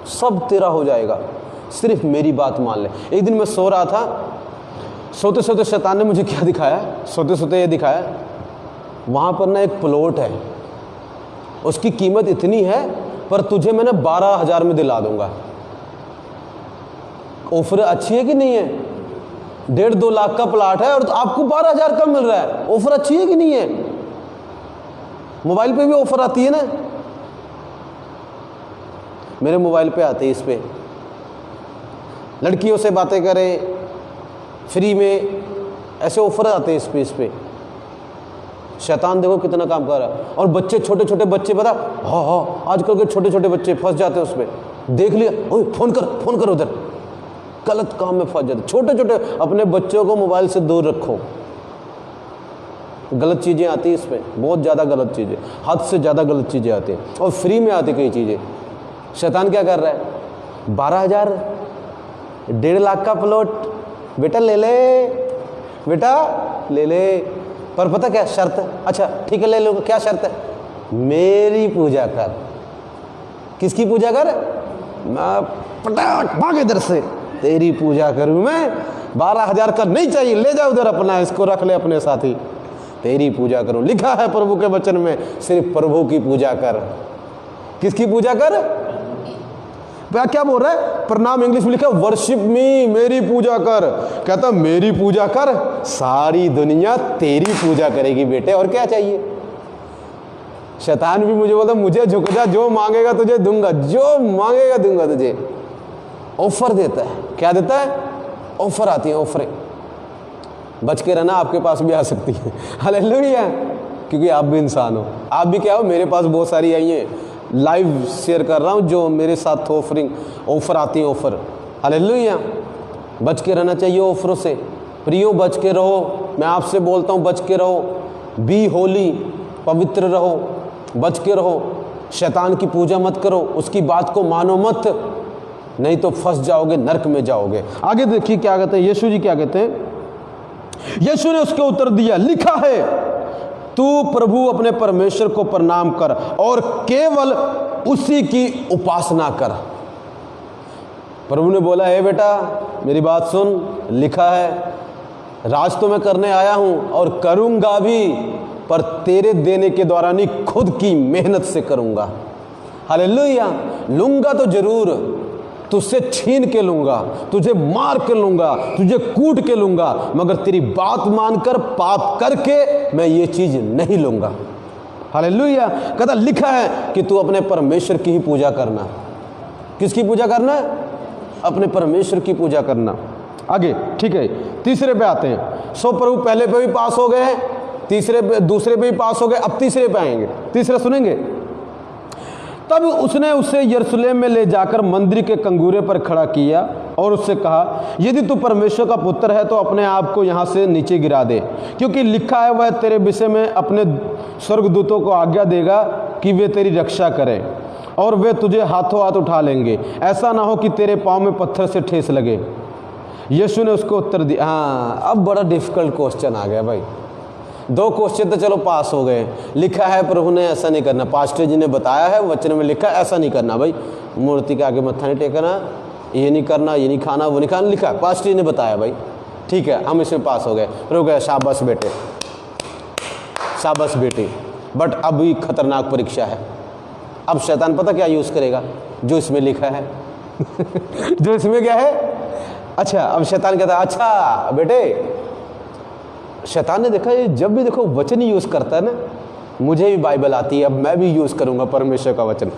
सब तेरा हो जाएगा, सिर्फ मेरी बात मान ले। एक दिन मैं सो रहा था, सोते सोते शैतान ने मुझे क्या दिखाया? सोते सोते ये दिखाया, वहाँ पर ना एक प्लॉट है, उसकी कीमत इतनी है, पर तुझे मैंने 12,000 में दिला दूंगा। ऑफर अच्छी है कि नहीं है? 1.5-2 लाख का प्लाट है और आपको 12,000 कम मिल रहा है। ऑफर अच्छी है कि नहीं है? मोबाइल पे भी ऑफर आती है ना, मेरे मोबाइल पे आते हैं, इस पे लड़कियों से बातें करें फ्री में, ऐसे ऑफर आते हैं इस पे। शैतान देखो कितना काम कर रहा है। और बच्चे, छोटे छोटे बच्चे, पता, हाँ आजकल के छोटे छोटे बच्चे फंस जाते हैं उसमें। देख लिया, ओए फोन कर उधर, गलत काम में फंस जाते। छोटे छोटे अपने बच्चों को मोबाइल से दूर रखो, गलत चीज़ें आती हैं इसमें, बहुत ज़्यादा गलत चीज़ें, हद से ज़्यादा गलत चीज़ें आती हैं, और फ्री में आती कई चीज़ें। शैतान क्या कर रहा है? 12,000, 1.5 लाख का प्लॉट, बेटा ले ले, बेटा ले ले, पर पता क्या शर्त है? अच्छा ठीक है ले लो, क्या शर्त है? मेरी पूजा कर। किसकी पूजा कर? मैं पटाख भाग इधर से, तेरी पूजा करूँ मैं। 12,000 का नहीं चाहिए, ले जाओ उधर अपना, इसको रख ले अपने साथ ही, तेरी पूजा करूँ। लिखा है प्रभु के वचन में, सिर्फ प्रभु की पूजा कर। किसकी पूजा कर? क्या बोल रहा है? प्रणाम इंग्लिश में लिखा वर्शिप मी, मेरी पूजा कर। कहता मेरी पूजा कर, सारी दुनिया तेरी पूजा करेगी बेटे, और क्या चाहिए? शैतान भी मुझे बोलता मुझे झुक जा, जो मांगेगा तुझे दूंगा, जो मांगेगा दूंगा तुझे। ऑफर देता है, क्या देता है? ऑफर आती है, ऑफरें। बच के रहना, आपके पास भी आ सकती है। हालेलुया। क्योंकि आप भी इंसान हो, आप भी क्या हो, मेरे पास बहुत सारी आई हैं, लाइव शेयर कर रहा हूँ जो मेरे साथ ऑफर आती है, ऑफर। हालेलुया। बच के रहना चाहिए ऑफरों से। प्रियो बच के रहो, मैं आपसे बोलता हूँ बच के रहो। बी होली, पवित्र रहो, बच के रहो। शैतान की पूजा मत करो, उसकी बात को मानो मत, नहीं तो फंस जाओगे, नरक में जाओगे। आगे देखिए क्या कहते हैं यीशु जी, क्या कहते हैं? यीशु ने उसके उत्तर दिया, लिखा है तू प्रभु अपने परमेश्वर को प्रणाम कर और केवल उसी की उपासना कर। प्रभु ने बोला है बेटा मेरी बात सुन, लिखा है राज तो मैं करने आया हूं और करूंगा भी, पर तेरे देने के द्वारा नहीं, खुद की मेहनत से करूंगा। हालेलुया। लूंगा तो जरूर, तुझसे छीन के लूंगा, तुझे मार के लूंगा, तुझे कूट के लूंगा, मगर तेरी बात मानकर पाप करके मैं ये चीज नहीं लूंगा। हालेलुया। कहता लिखा है कि तू अपने परमेश्वर की ही पूजा करना। किसकी पूजा करना? अपने परमेश्वर की पूजा करना। आगे ठीक है, तीसरे पे आते हैं। सो प्रभु पहले पे भी पास हो गए हैं, दूसरे पे ही पास हो गए, अब तीसरे पे आएंगे, तीसरा सुनेंगे। तब उसने उसे यरूशलेम में ले जाकर मंदिर के कंगूरे पर खड़ा किया और उससे कहा, यदि तू परमेश्वर का पुत्र है तो अपने आप को यहाँ से नीचे गिरा दे, क्योंकि लिखा है वह तेरे विषय में अपने स्वर्गदूतों को आज्ञा देगा कि वे तेरी रक्षा करें और वे तुझे हाथों हाथ उठा लेंगे, ऐसा ना हो कि तेरे पाँव में पत्थर से ठेस लगे। यीशु ने उसको उत्तर दिया। हाँ, अब बड़ा डिफिकल्ट क्वेश्चन आ गया भाई। 2 क्वेश्चन तो चलो पास हो गए। लिखा है प्रभु ने ऐसा नहीं करना, पास्टर जी ने बताया है, वचन में लिखा है ऐसा नहीं करना भाई, मूर्ति के आगे मत्था नहीं टेकना, ये नहीं करना, ये नहीं खाना, वो नहीं खाना, लिखा है, पास्टर जी ने बताया भाई, ठीक है, हम इसमें पास हो गए। प्रभु कहे शाबाश बेटे, शाबाश बेटी। बट अभी खतरनाक परीक्षा है। अब शैतान पता क्या यूज़ करेगा, जो इसमें लिखा है जो इसमें क्या है। अच्छा, अब शैतान कहता है, अच्छा बेटे, शैतान ने देखा ये जब भी देखो वचन ही यूज़ करता है ना, मुझे भी बाइबल आती है, अब मैं भी यूज़ करूँगा परमेश्वर का वचन।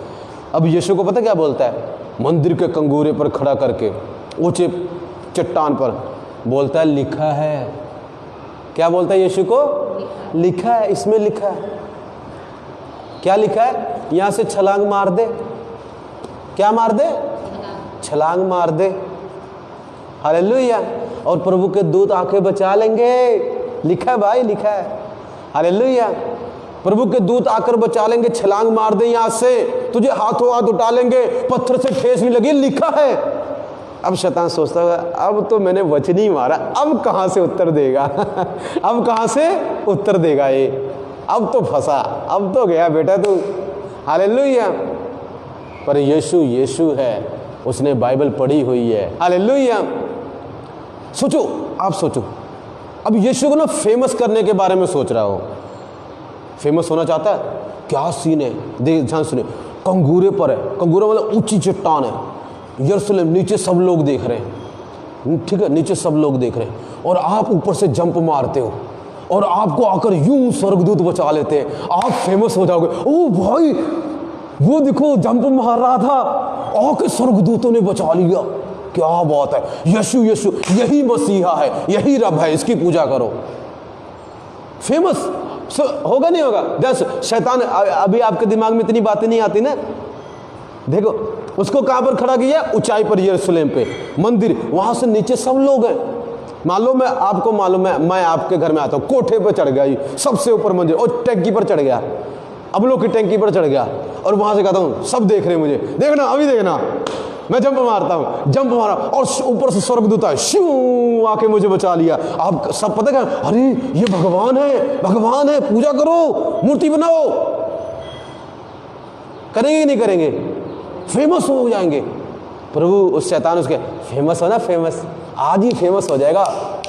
अब यीशु को पता क्या बोलता है, मंदिर के कंगूरे पर खड़ा करके ऊंचे चट्टान पर बोलता है, लिखा है। क्या बोलता है यीशु को? लिखा है, इसमें लिखा है। क्या लिखा है? यहाँ से छलांग मार दे। क्या मार दे? छलांग मार दे। हालेलुया। और प्रभु के दूत आंखें बचा लेंगे। लिखा है भाई, लिखा है। हालेलुया। प्रभु के दूत आकर बचा लेंगे, छलांग मार दे यहाँ से, तुझे हाथों हाथ उठा लेंगे, पत्थर से ठेस नहीं लगी, लिखा है। अब शैतान सोचता है, अब तो मैंने वचन ही मारा, अब कहाँ से उत्तर देगा अब कहाँ से उत्तर देगा ये, अब तो फंसा, अब तो गया बेटा तू। हालेलुया। पर यीशु यीशु है, उसने बाइबल पढ़ी हुई है। हालेलुया। सोचो, आप सोचो, अब यीशु को ना फेमस करने के बारे में सोच रहा हो, फेमस होना चाहता है, क्या सीन है, देख ध्यान सुने। कंगूरे पर है, कंगूरा मतलब ऊंची चट्टान है, यरूशलेम, नीचे सब लोग देख रहे हैं, ठीक है, नीचे सब लोग देख रहे हैं, और आप ऊपर से जंप मारते हो और आपको आकर यूं स्वर्गदूत बचा लेते हैं, आप फेमस हो जाओगे। ओ भाई, वो देखो जंप मार रहा था, आके स्वर्गदूतों ने बचा लिया, क्या बात है, यीशु यीशु, यही मसीहा है, यही रब है, इसकी पूजा करो। फेमस होगा नहीं होगा? जैसे शैतान, अभी आपके दिमाग में इतनी बातें नहीं आती ना, देखो उसको कहां पर खड़ा किया? ऊंचाई पर, यरूशलेम पे मंदिर, वहां से नीचे सब लोग हैं। मालूम है आपको, मालूम है, मैं आपके घर में आता हूँ, कोठे पर चढ़ गया, सबसे ऊपर मंदिर, और टैंकी पर चढ़ गया, अब लोग की टैंकी पर चढ़ गया, और वहां से कहता हूँ सब देख रहे हैं मुझे, देखना अभी देखना, मैं जंप मारता हूँ, जंप मारा और ऊपर से स्वर्गदूत आए, शू आके मुझे बचा लिया। आप सब पता क्या, अरे ये भगवान है, भगवान है, पूजा करो, मूर्ति बनाओ। करेंगे नहीं करेंगे? फेमस हो जाएंगे। प्रभु उस शैतान उसके, फेमस हो ना, फेमस, आज ही फेमस हो जाएगा,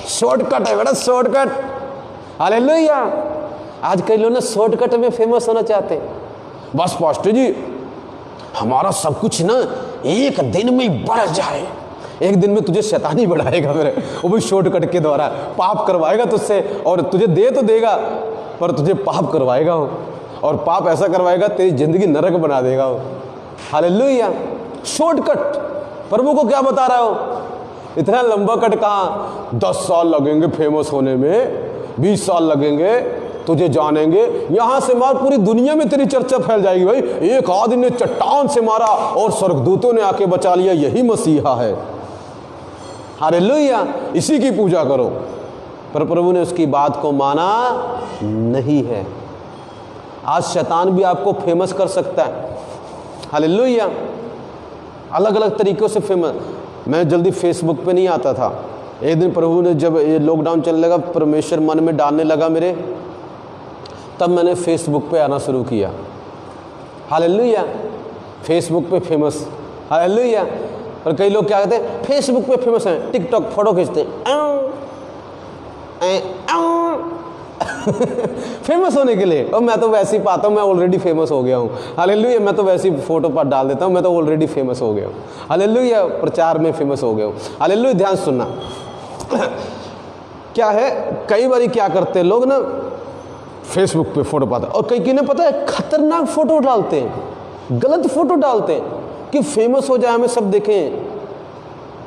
शॉर्टकट है बेटा, शॉर्टकट। हालेलुया। आज कई लोग ना शॉर्टकट में फेमस होना चाहते हैं, बस पास्टर जी हमारा सब कुछ ना एक दिन में बढ़ जाए। एक दिन में तुझे शैतान ही बढ़ाएगा मेरे, वो भी शॉर्टकट के द्वारा पाप करवाएगा तुझसे, और तुझे दे तो देगा पर तुझे पाप करवाएगा वो, और पाप ऐसा करवाएगा तेरी जिंदगी नरक बना देगा वो। हालेलुया। शॉर्टकट। प्रभु को क्या बता रहा हो? इतना लंबा कट कहाँ? 10 साल लगेंगे फेमस होने में, 20 साल लगेंगे, तुझे जानेंगे, यहां से मार, पूरी दुनिया में तेरी चर्चा फैल जाएगी। भाई एक आदमी ने चट्टान से मारा और स्वर्गदूतों ने आके बचा लिया, यही मसीहा है। हालेलुया। इसी की पूजा करो। पर प्रभु ने उसकी बात को माना नहीं है। आज शैतान भी आपको फेमस कर सकता है। हालेलुया। अलग अलग तरीकों से फेमस। मैं जल्दी फेसबुक पे नहीं आता था, एक दिन प्रभु ने, जब ये लॉकडाउन चलने लगा, परमेश्वर मन में डालने लगा मेरे, तब मैंने फेसबुक पे आना शुरू किया। हालेलुया। फेसबुक पे फेमस। हालेलुया। और कई लोग क्या कहते हैं, फेसबुक पे फेमस हैं, टिकटॉक फोटो खींचते हैं फेमस होने के लिए। और मैं तो वैसे ही पाता हूँ, मैं ऑलरेडी फेमस हो गया हूँ। हालेलुया। मैं तो वैसे ही फोटो पर डाल देता हूँ, मैं तो ऑलरेडी फेमस हो गया हूँ। हालेलुया। प्रचार में फेमस हो गया हूँ। हालेलुया। ध्यान सुनना क्या है, कई बार क्या करते हैं लोग ना, फेसबुक पे फोटो पाते, और कई किन्हें पता है खतरनाक फोटो डालते हैं, गलत फोटो डालते हैं कि फेमस हो जाए, हमें सब देखें।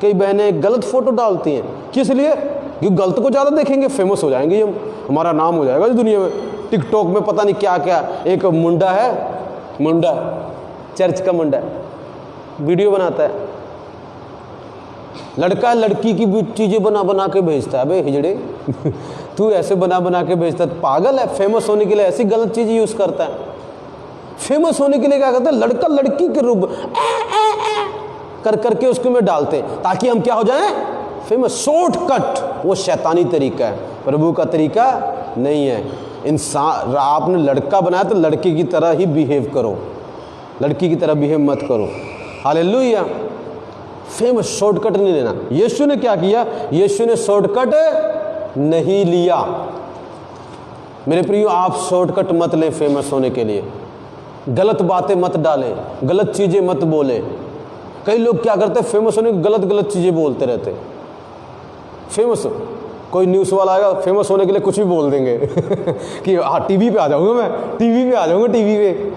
कई बहनें गलत फोटो डालती हैं, किस लिए? क्योंकि गलत को ज़्यादा देखेंगे फेमस हो जाएंगे हम, हमारा नाम हो जाएगा इस दुनिया में। टिकटॉक में पता नहीं क्या क्या, एक मुंडा है, मुंडा चर्च का मुंडा वीडियो बनाता है, लड़का लड़की की भी चीज़ें बना बना के भेजता है। अबे हिजड़े तू ऐसे बना बना के भेजता है, पागल है। फेमस होने के लिए ऐसी गलत चीज़ यूज़ करता है। फेमस होने के लिए क्या करते हैं, लड़का लड़की के रूप कर करके उसको में डालते हैं ताकि हम क्या हो जाएं, फेमस। शॉर्टकट वो शैतानी तरीका है, प्रभु का तरीका नहीं है। इंसान आपने लड़का बनाया तो लड़के की तरह ही बिहेव करो, लड़की की तरह बिहेव मत करो। हालेलुया। फेमस शॉर्टकट नहीं लेना। यीशु ने क्या किया, यीशु ने शॉर्टकट नहीं लिया। मेरे प्रियो, आप शॉर्टकट मत लें फेमस होने के लिए। गलत बातें मत डालें, गलत चीज़ें मत बोलें। कई लोग क्या करते हैं, फेमस होने की गलत गलत चीज़ें बोलते रहते हैं। फेमस कोई न्यूज़ वाला आएगा, फेमस होने के लिए कुछ भी बोल देंगे कि हाँ टीवी पे आ जाऊंगा, मैं टीवी पे आ जाऊंगा, टीवी पे।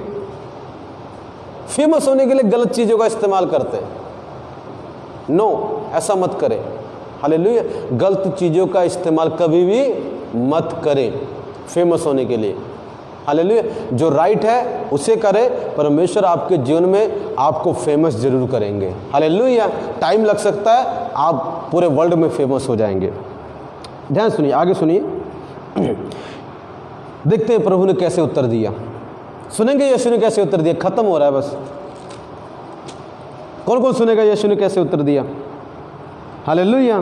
फेमस होने के लिए गलत चीज़ों का इस्तेमाल करते हैं। नो, ऐसा मत करें। हालेलुया। गलत चीज़ों का इस्तेमाल कभी भी मत करें फेमस होने के लिए। हालेलुया। जो राइट है उसे करें, परमेश्वर आपके जीवन में आपको फेमस जरूर करेंगे। हालेलुया। टाइम लग सकता है, आप पूरे वर्ल्ड में फेमस हो जाएंगे। ध्यान सुनिए, आगे सुनिए। देखते हैं प्रभु ने कैसे उत्तर दिया। सुनेंगे यीशु ने कैसे उत्तर दिया। खत्म हो रहा है बस। कौन कौन सुनेगा यीशु ने कैसे उत्तर दिया। हालेलुया।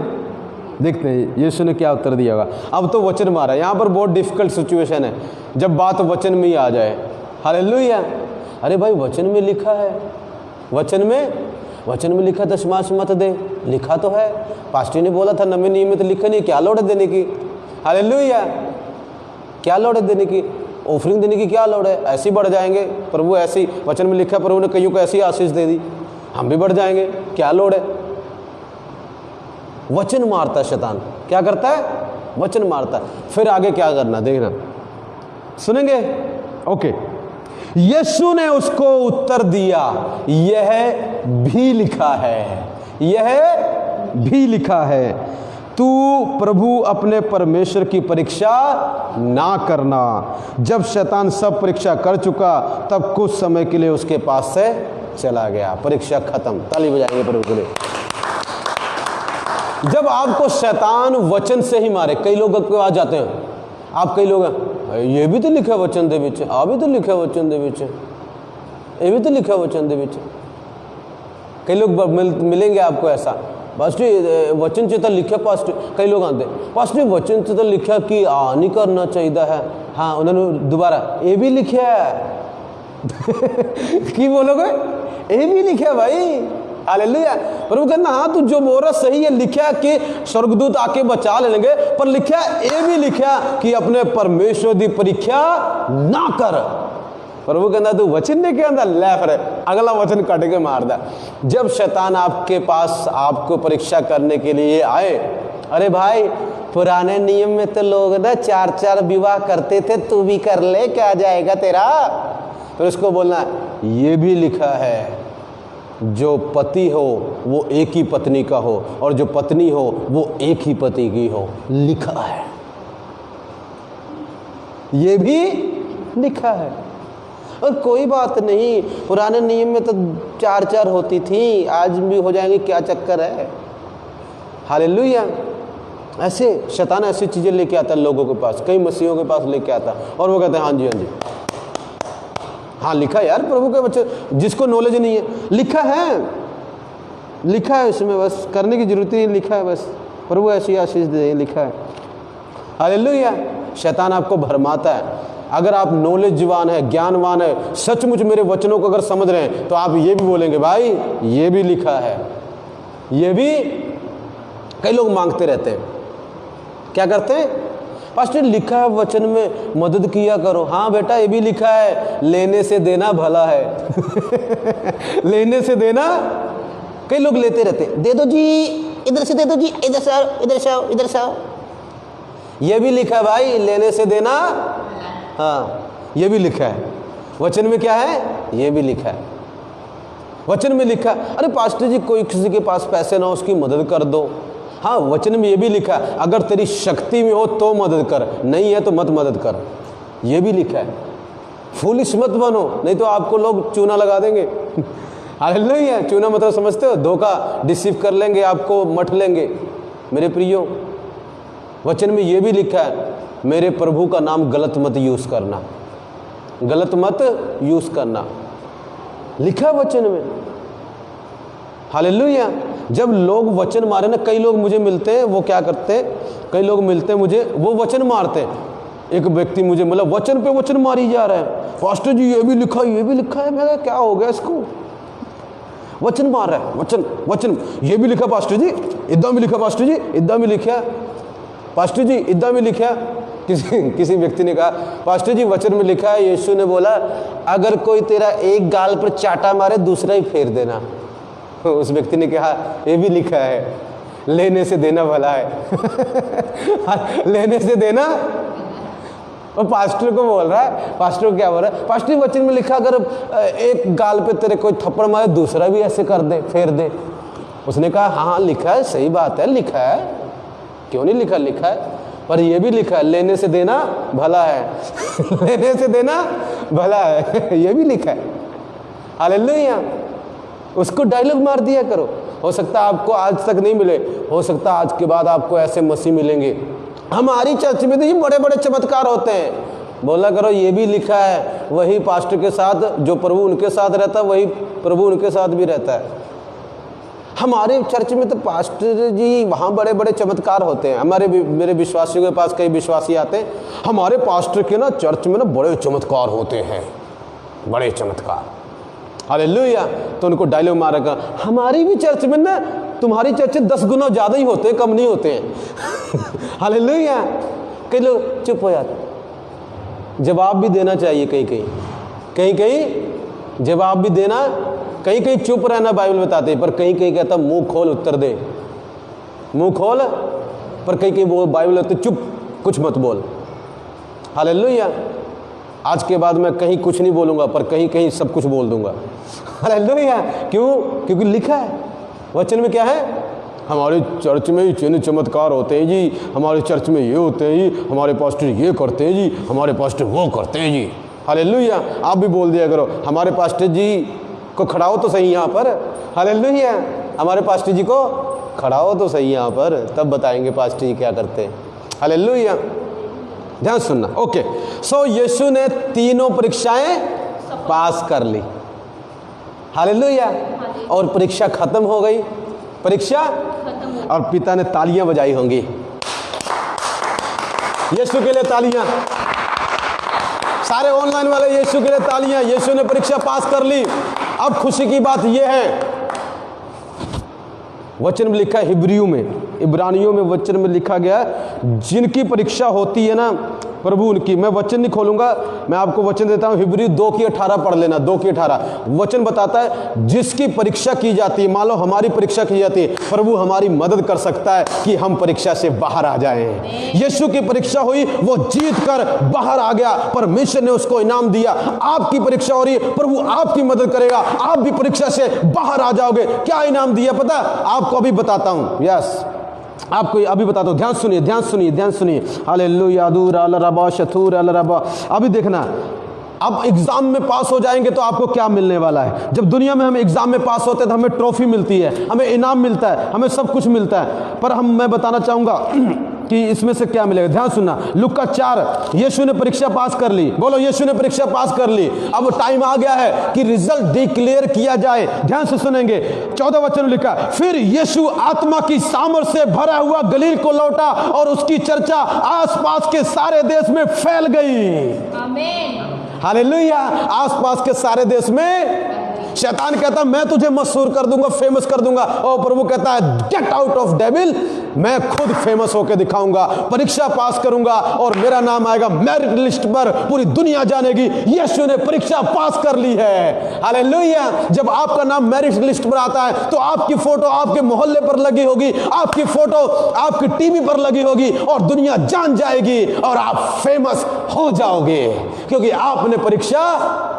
देखते हैं यीशु ने क्या उत्तर दिया होगा। अब तो वचन मारा, यहाँ पर बहुत डिफिकल्ट सिचुएशन है जब बात वचन में ही आ जाए। हालेलुया। अरे भाई वचन में लिखा है, वचन में लिखा दशमांश मत दे, लिखा तो है। पास्टर ने बोला था नवे नियम में तो लिखा नहीं, क्या लोड़ है देने की। हालेलुया। क्या लोड़ है देने की, ऑफरिंग देने की क्या लोड़ है। ऐसे ही बढ़ जाएंगे। प्रभु ऐसी वचन में लिखा, प्रभु ने कईयों को ऐसी आशीष दे दी, हम भी बढ़ जाएंगे, क्या लोड़ है। वचन मारता है शैतान। क्या करता है, वचन मारता है। फिर आगे क्या करना देखना, सुनेंगे। ओके। यीशु ने उसको उत्तर दिया, यह भी लिखा है, यह भी लिखा है, तू प्रभु अपने परमेश्वर की परीक्षा ना करना। जब शैतान सब परीक्षा कर चुका तब कुछ समय के लिए उसके पास से चला गया। परीक्षा खत्म। ताली बजाएंगे प्रभु के लिए। जब आपको शैतान वचन से ही मारे, कई लोग आपके पास जाते हैं, आप कई लोग ये भी तो लिखा वचन दे विच, आ भी तो लिखा वचन दे विच, ये भी तो लिखा वचन दे विच। कई लोग मिलेंगे आपको ऐसा, पास्टर वचन च तो लिखा, पास्टर कई लोग आते पास्टर वचन च तो लिखा कि आ नहीं करना चाहिए है। हाँ उन्होंने दोबारा ये भी लिखा है की बोलोगे, ये भी लिखा है भाई। हालेलुया। प्रभु कहना हाँ तू जो बोल रहा सही है, लिखा कि स्वर्गदूत आके बचा लेंगे, पर लिखा ये भी लिखा कि अपने परमेश्वर की परीक्षा ना कर। प्रभु कहना तू वचन नहीं कहता लै फिर अगला वचन कट के मार दा। जब शैतान आपके पास आपको परीक्षा करने के लिए आए, अरे भाई पुराने नियम में तो लोग ना 4-4 विवाह करते थे, तू भी कर ले, क्या जाएगा तेरा। तो इसको बोलना ये भी लिखा है जो पति हो वो एक ही पत्नी का हो, और जो पत्नी हो वो एक ही पति की हो, लिखा है, ये भी लिखा है। और कोई बात नहीं, पुराने नियम में तो 4-4 होती थी, आज भी हो जाएंगे, क्या चक्कर है। हालेलुया। ऐसे शैतान ऐसी चीज़ें लेके आता है लोगों के पास, कई मसीहों के पास लेके आता, और वो कहते हैं हाँ जी हाँ जी हाँ लिखा है यार प्रभु के बच्चे। जिसको नॉलेज नहीं है, लिखा है, लिखा है इसमें, बस करने की जरूरत नहीं, लिखा है बस, प्रभु ऐसी आशीष दे, लिखा है। हालेलुया। शैतान आपको भरमाता है। अगर आप नॉलेजवान है, ज्ञानवान है, सचमुच मेरे वचनों को अगर समझ रहे हैं, तो आप ये भी बोलेंगे भाई ये भी लिखा है, ये भी। कई लोग मांगते रहते हैं, क्या करते हैं, पास्टर लिखा है वचन में मदद किया करो। हाँ बेटा ये भी लिखा है, लेने से देना भला है लेने से देना। कई लोग लेते रहते, दे दो जी, इधर से दे दो जी, इधर से आओ, इधर से आओ, इधर से आओ। ये भी लिखा है भाई, लेने से देना। हाँ ये भी लिखा है वचन में। क्या है, ये भी लिखा है वचन में लिखा। अरे पास्टर जी कोई किसी के पास पैसे ना हो उसकी मदद कर दो। हाँ, वचन में ये भी लिखा है, अगर तेरी शक्ति में हो तो मदद कर, नहीं है तो मत मदद कर, ये भी लिखा है। फूलिश मत बनो, नहीं तो आपको लोग चूना लगा देंगे। हालेलुया। चूना मतलब समझते हो, धोखा, डिसीव कर लेंगे आपको, मठ लेंगे। मेरे प्रियो, वचन में ये भी लिखा है, मेरे प्रभु का नाम गलत मत यूज करना, गलत मत यूज करना, लिखा है वचन में। हालेलुया। जब लोग वचन मारे ना, कई लोग मुझे मिलते हैं, वो क्या करते हैं, कई लोग मिलते हैं मुझे, वो वचन मारते हैं। एक व्यक्ति मुझे मिला, वचन पे वचन मारी जा रहा है, पास्टर जी ये भी लिखा है, ये भी लिखा है। मैं क्या हो गया इसको, वचन मार रहा है, वचन वचन, ये भी लिखा पास्टर जी, इदा भी लिखा पास्टर जी, इदा भी लिखा पास्टर जी, इदा भी लिखा। किसी व्यक्ति ने कहा, पास्टर जी वचन में लिखा है, यीशु ने बोला अगर कोई तेरा एक गाल पर चाटा मारे दूसरा ही फेर देना। उस व्यक्ति ने कहा, ये भी लिखा है, लेने से देना भला है। लेने से देना। और पास्टर को बोल रहा है, पास्टर को क्या बोल रहा है, पास्टर वचन में लिखा अगर एक गाल पे तेरे कोई थप्पड़ मारे दूसरा भी ऐसे कर दे, फेर दे। उसने कहा हाँ लिखा है, सही बात है, लिखा है, क्यों नहीं लिखा, लिखा है, पर ये भी लिखा है, लेने से देना भला है। लेने से देना भला है, ये भी लिखा है। हालेलुया। उसको डायलॉग मार दिया करो। हो सकता है आपको आज तक नहीं मिले, हो सकता है आज के बाद आपको ऐसे मसीह मिलेंगे। हमारी चर्च में तो ये बड़े बड़े चमत्कार होते हैं। बोला करो ये भी लिखा है, वही पास्टर के साथ, जो प्रभु उनके साथ रहता है वही प्रभु उनके साथ भी रहता है। हमारे चर्च में तो पास्टर जी वहाँ बड़े बड़े चमत्कार होते हैं। मेरे विश्वासियों के पास कई विश्वासी आते हैं, हमारे पास्टर के ना चर्च में ना बड़े चमत्कार होते हैं, बड़े चमत्कार। हालेलुया। तो उनको डायलॉग मारेगा, हमारी भी चर्च में ना, तुम्हारी चर्च 10 गुना ज़्यादा ही होते हैं, कम नहीं होते हैं। हालेलुया। कई लोग चुप हो जाते। जवाब भी देना चाहिए, कहीं कहीं जवाब भी देना, कहीं कहीं चुप रहना बाइबल बताते हैं, पर कहीं कहीं कहता मुंह खोल उत्तर दे, मुंह खोल, पर कहीं कहीं वो बाइबल बताते चुप, कुछ मत बोल। हालेलुया। आज के बाद मैं कहीं कुछ नहीं बोलूँगा, पर कहीं कहीं सब कुछ बोल दूंगा। हालेलुया। क्यों? क्योंकि लिखा है वचन में, क्या है, हमारे चर्च में ही चिन्ह चमत्कार होते हैं जी, हमारे चर्च में ये होते हैं जी, हमारे पास्टर ये करते हैं जी, हमारे पास्टर वो करते हैं जी। हालेलुया। आप भी बोल दिया करो, हमारे पास्टर जी को खड़ाओ तो सही यहाँ पर। हालेलुया। हमारे पास्टर जी को खड़ाओ तो सही यहाँ पर, तब बताएंगे पास्टर जी क्या करते हैं। हालेलुया। ध्यान सुनना। ओके, सो यीशु ने तीनों परीक्षाएं पास कर ली। हालेलुया। और परीक्षा खत्म हो गई, परीक्षा और पिता ने तालियां बजाई होंगी। यीशु के लिए तालियां, सारे ऑनलाइन वाले यीशु के लिए तालियां। यीशु ने परीक्षा पास कर ली। अब खुशी की बात यह है, वचन में लिखा है, हिब्रियों में, इब्रानियों में वचन में लिखा गया, जिनकी परीक्षा होती है ना प्रभु उनकी, मैं वचन नहीं खोलूंगा, मैं आपको वचन देता हूं, हिब्री 2:18 पढ़ लेना। 2:18 वचन बताता है, जिसकी परीक्षा की जाती है, मान लो हमारी परीक्षा की जाती है, प्रभु हमारी मदद कर सकता है कि हम परीक्षा से बाहर आ जाएं। यीशु की परीक्षा हुई, वो जीत कर बाहर आ गया, परमेश्वर ने उसको इनाम दिया। आपकी परीक्षा हो रही है, प्रभु आपकी मदद करेगा, आप भी परीक्षा से बाहर आ जाओगे। क्या इनाम दिया पता, आपको अभी बताता हूं। यस, आपको अभी बताता हूं, ध्यान सुनिए, ध्यान सुनिए, ध्यान सुनिए। हालेलुया। दूर अल रबा शथूर अल रबा। अभी देखना, अब एग्जाम में पास हो जाएंगे तो आपको क्या मिलने वाला है। जब दुनिया में हम एग्जाम में पास होते हैं तो हमें ट्रॉफी मिलती है, हमें इनाम मिलता है, हमें सब कुछ मिलता है, पर मैं बताना चाहूंगा कि इसमें से क्या मिलेगा। ध्यान सुनना, लुका 4, यीशु ने परीक्षा पास कर ली। बोलो, यीशु ने परीक्षा पास कर ली। अब टाइम आ गया है कि रिजल्ट डिक्लेयर किया जाए। ध्यान से सुनेंगे, 14 वचन लिखा, फिर यीशु आत्मा की सामर्थ से भरा हुआ गलील को लौटा और उसकी चर्चा आसपास के सारे देश में फैल गई। आमीन। हालेलुया। आसपास के सारे देश में शैतान कहता मैं तुझे मशहूर कर दूंगा, फेमस कर दूंगा, और प्रभु कहता है गेट आउट ऑफ डेविल, मैं खुद फेमस होकर दिखाऊंगा, परीक्षा पास करूंगा और मेरा नाम आएगा मेरिट लिस्ट पर, पूरी दुनिया जानेगी यीशु ने परीक्षा पास कर ली है। हालेलुया। जब आपका नाम मेरिट लिस्ट पर आता है तो आपकी फोटो आपके मोहल्ले पर लगी होगी, आपकी फोटो आपकी टीवी पर लगी होगी और दुनिया जान जाएगी और आप फेमस हो जाओगे, क्योंकि आपने परीक्षा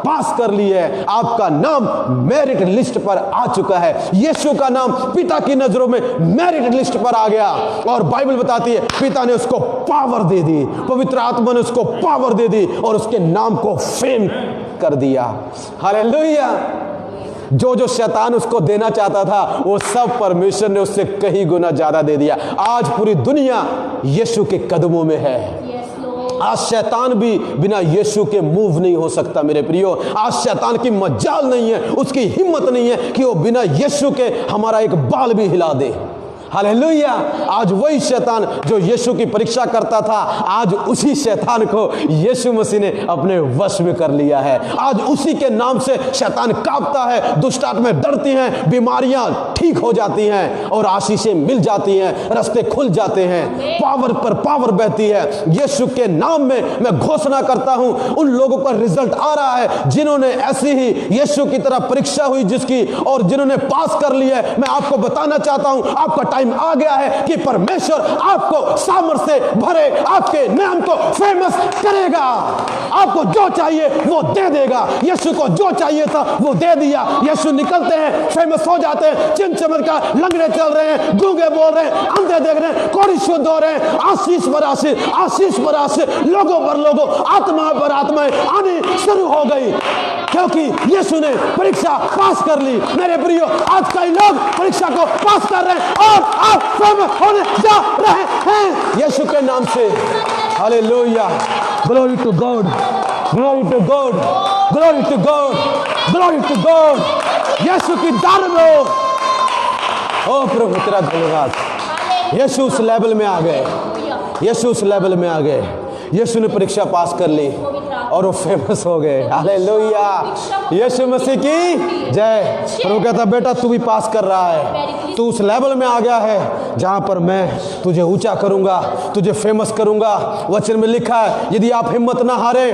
पास कर ली है, आपका नाम मेरिट लिस्ट पर आ चुका है। यीशु का नाम पिता की नजरों में मेरिट लिस्ट पर आ गया और बाइबल बताती है पिता ने उसको पावर दे दी, पवित्र आत्मा ने उसको पावर दे दी और उसके नाम को फेम कर दिया। हालेलुया। जो जो शैतान उसको देना चाहता था वो सब परमेश्वर ने उससे कहीं गुना ज्यादा दे दिया। आज पूरी दुनिया यीशु के कदमों में है। आज शैतान भी बिना यीशु के मूव नहीं हो सकता मेरे प्रियो। आज शैतान की मजाल नहीं है, उसकी हिम्मत नहीं है कि वो बिना यीशु के हमारा एक बाल भी हिला दे। हालेलुया। आज वही शैतान जो यीशु की परीक्षा करता था, आज उसी शैतान को यीशु मसीह ने अपने वश में कर लिया है। आज उसी के नाम से शैतान कांपता है, दुष्ट आत्माएं डरती हैं, बीमारियां ठीक हो जाती हैं और आशीषें मिल जाती हैं, रास्ते खुल जाते हैं, पावर पर पावर बहती है। यीशु के नाम में मैं घोषणा करता हूं, उन लोगों का रिजल्ट आ रहा है जिन्होंने ऐसी ही यीशु की तरह परीक्षा हुई जिसकी, और जिन्होंने पास कर लिया है। मैं आपको बताना चाहता हूं आपका टाइम आ गया है कि परमेश्वर आपको सामर्थ्य से भरे, आपके नाम को फेमस करेगा। आपको जो चाहिए वो दे देगा। यीशु को जो चाहिए था वो दे दिया। यीशु निकलते हैं, फेमस हो जाते हैं, चिन्ह चमत्कार, लंगड़े चल रहे हैं, गूंगे बोल रहे हैं, अंधे देख रहे हैं, कोढ़ी शुद्ध हो रहे हैं। आशीष पर आशीष, आशीष पर आशीष, लोगों पर लोगों, आत्मा पर आत्माएं आनी शुरू हो गई क्योंकि यीशु ने परीक्षा पास कर ली। मेरे प्रियो, आज कई लोग परीक्षा को पास कर रहे हैं और आप फेमस होने जा रहे हैं यीशु के नाम से। Hallelujah. Glory to God, glory to God, glory to God, glory to God. यीशु की दान में ओ प्रभु तेरा धन्यवाद। यीशु उस लेवल में आ गए, यीशु उस लेवल में आ गए। यीशु ने परीक्षा पास कर ली और वो फेमस हो गए। हालेलुया। यीशु मसीह की जय। प्रभु कहता बेटा तू भी पास कर रहा है, तू उस लेवल में आ गया है जहां पर मैं तुझे ऊंचा करूंगा, तुझे फेमस करूंगा। वचन में लिखा है यदि आप हिम्मत ना हारे,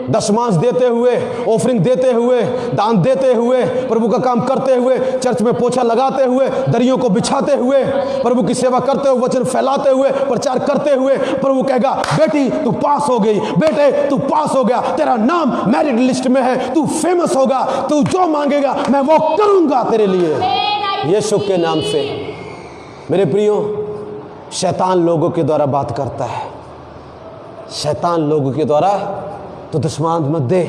दशमांश देते हुए, ऑफरिंग देते हुए, दान देते हुए, प्रभु का काम करते हुए, चर्च में पोछा लगाते हुए, दरियों को बिछाते हुए, प्रभु की सेवा करते हुए, वचन फैलाते हुए, प्रचार करते हुए, प्रभु कहेगा बेटी तू पास हो गई, बेटे तू पास हो गया, तेरा नाम मेरिट लिस्ट में है, तू फेमस होगा, तू जो मांगेगा मैं वो करूंगा तेरे लिए यीशु के नाम से। मेरे प्रियो, शैतान लोगों के द्वारा बात करता है। शैतान लोगों के द्वारा तो दशमांश मत दे,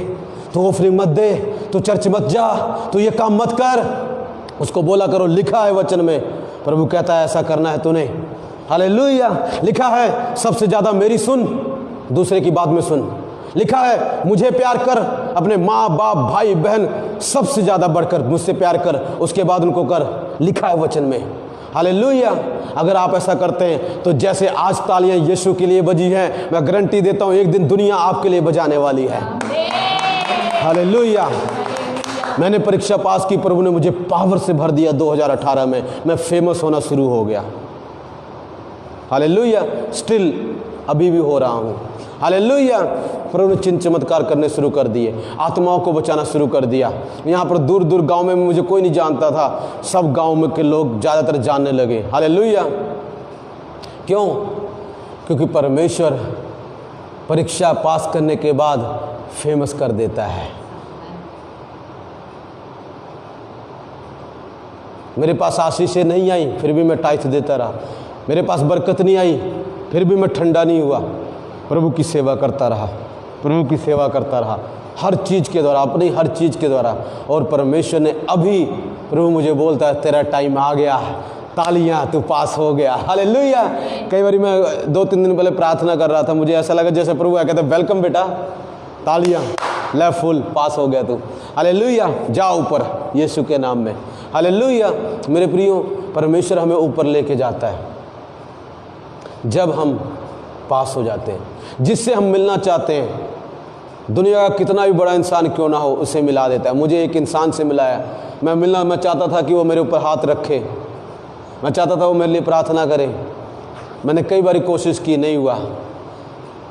तो ऑफरिंग मत दे, तो चर्च मत जा, तो ये काम मत कर। उसको बोला करो, लिखा है वचन में, प्रभु कहता है ऐसा करना है तूने। हालेलुया। लिखा है सबसे ज्यादा मेरी सुन, दूसरे की बात में सुन। लिखा है मुझे प्यार कर, अपने माँ बाप भाई बहन सबसे ज्यादा बढ़कर मुझसे प्यार कर, उसके बाद उनको कर। लिखा है वचन में। हालेलुया। अगर आप ऐसा करते हैं तो जैसे आज तालियां यीशु के लिए बजी हैं, मैं गारंटी देता हूं एक दिन दुनिया आपके लिए बजाने वाली है। हालेलुया। मैंने परीक्षा पास की, प्रभु ने मुझे पावर से भर दिया। 2018 में मैं फेमस होना शुरू हो गया। हालेलुया। स्टिल अभी भी हो रहा हूं। हालेलुया। प्रभु ने चिन्ह चमत्कार करने शुरू कर दिए, आत्माओं को बचाना शुरू कर दिया। यहाँ पर दूर दूर गांव में मुझे कोई नहीं जानता था, सब गांव में के लोग ज़्यादातर जानने लगे। हालेलुया। क्यों? क्योंकि परमेश्वर परीक्षा पास करने के बाद फेमस कर देता है। मेरे पास आशीषें नहीं आई फिर भी मैं टाइथ देता रहा, मेरे पास बरकत नहीं आई फिर भी मैं ठंडा नहीं हुआ, प्रभु की सेवा करता रहा, प्रभु की सेवा करता रहा, हर चीज़ के द्वारा, अपनी हर चीज़ के द्वारा। और परमेश्वर ने अभी, प्रभु मुझे बोलता है तेरा टाइम आ गया, तालियां, तू पास हो गया। हालेलुया। कई बार मैं 2-3 दिन पहले प्रार्थना कर रहा था, मुझे ऐसा लगा जैसे प्रभु आ कहते वेलकम बेटा, तालियां, ले फुल, पास हो गया तू। हालेलुया। जा ऊपर यीशु के नाम में। हालेलुया। मेरे प्रियो, परमेश्वर हमें ऊपर लेके जाता है जब हम पास हो जाते हैं। जिससे हम मिलना चाहते हैं, दुनिया का कितना भी बड़ा इंसान क्यों ना हो, उसे मिला देता है। मुझे एक इंसान से मिलाया, मैं चाहता था कि वो मेरे ऊपर हाथ रखे, मैं चाहता था वो मेरे लिए प्रार्थना करे। मैंने कई बार कोशिश की, नहीं हुआ,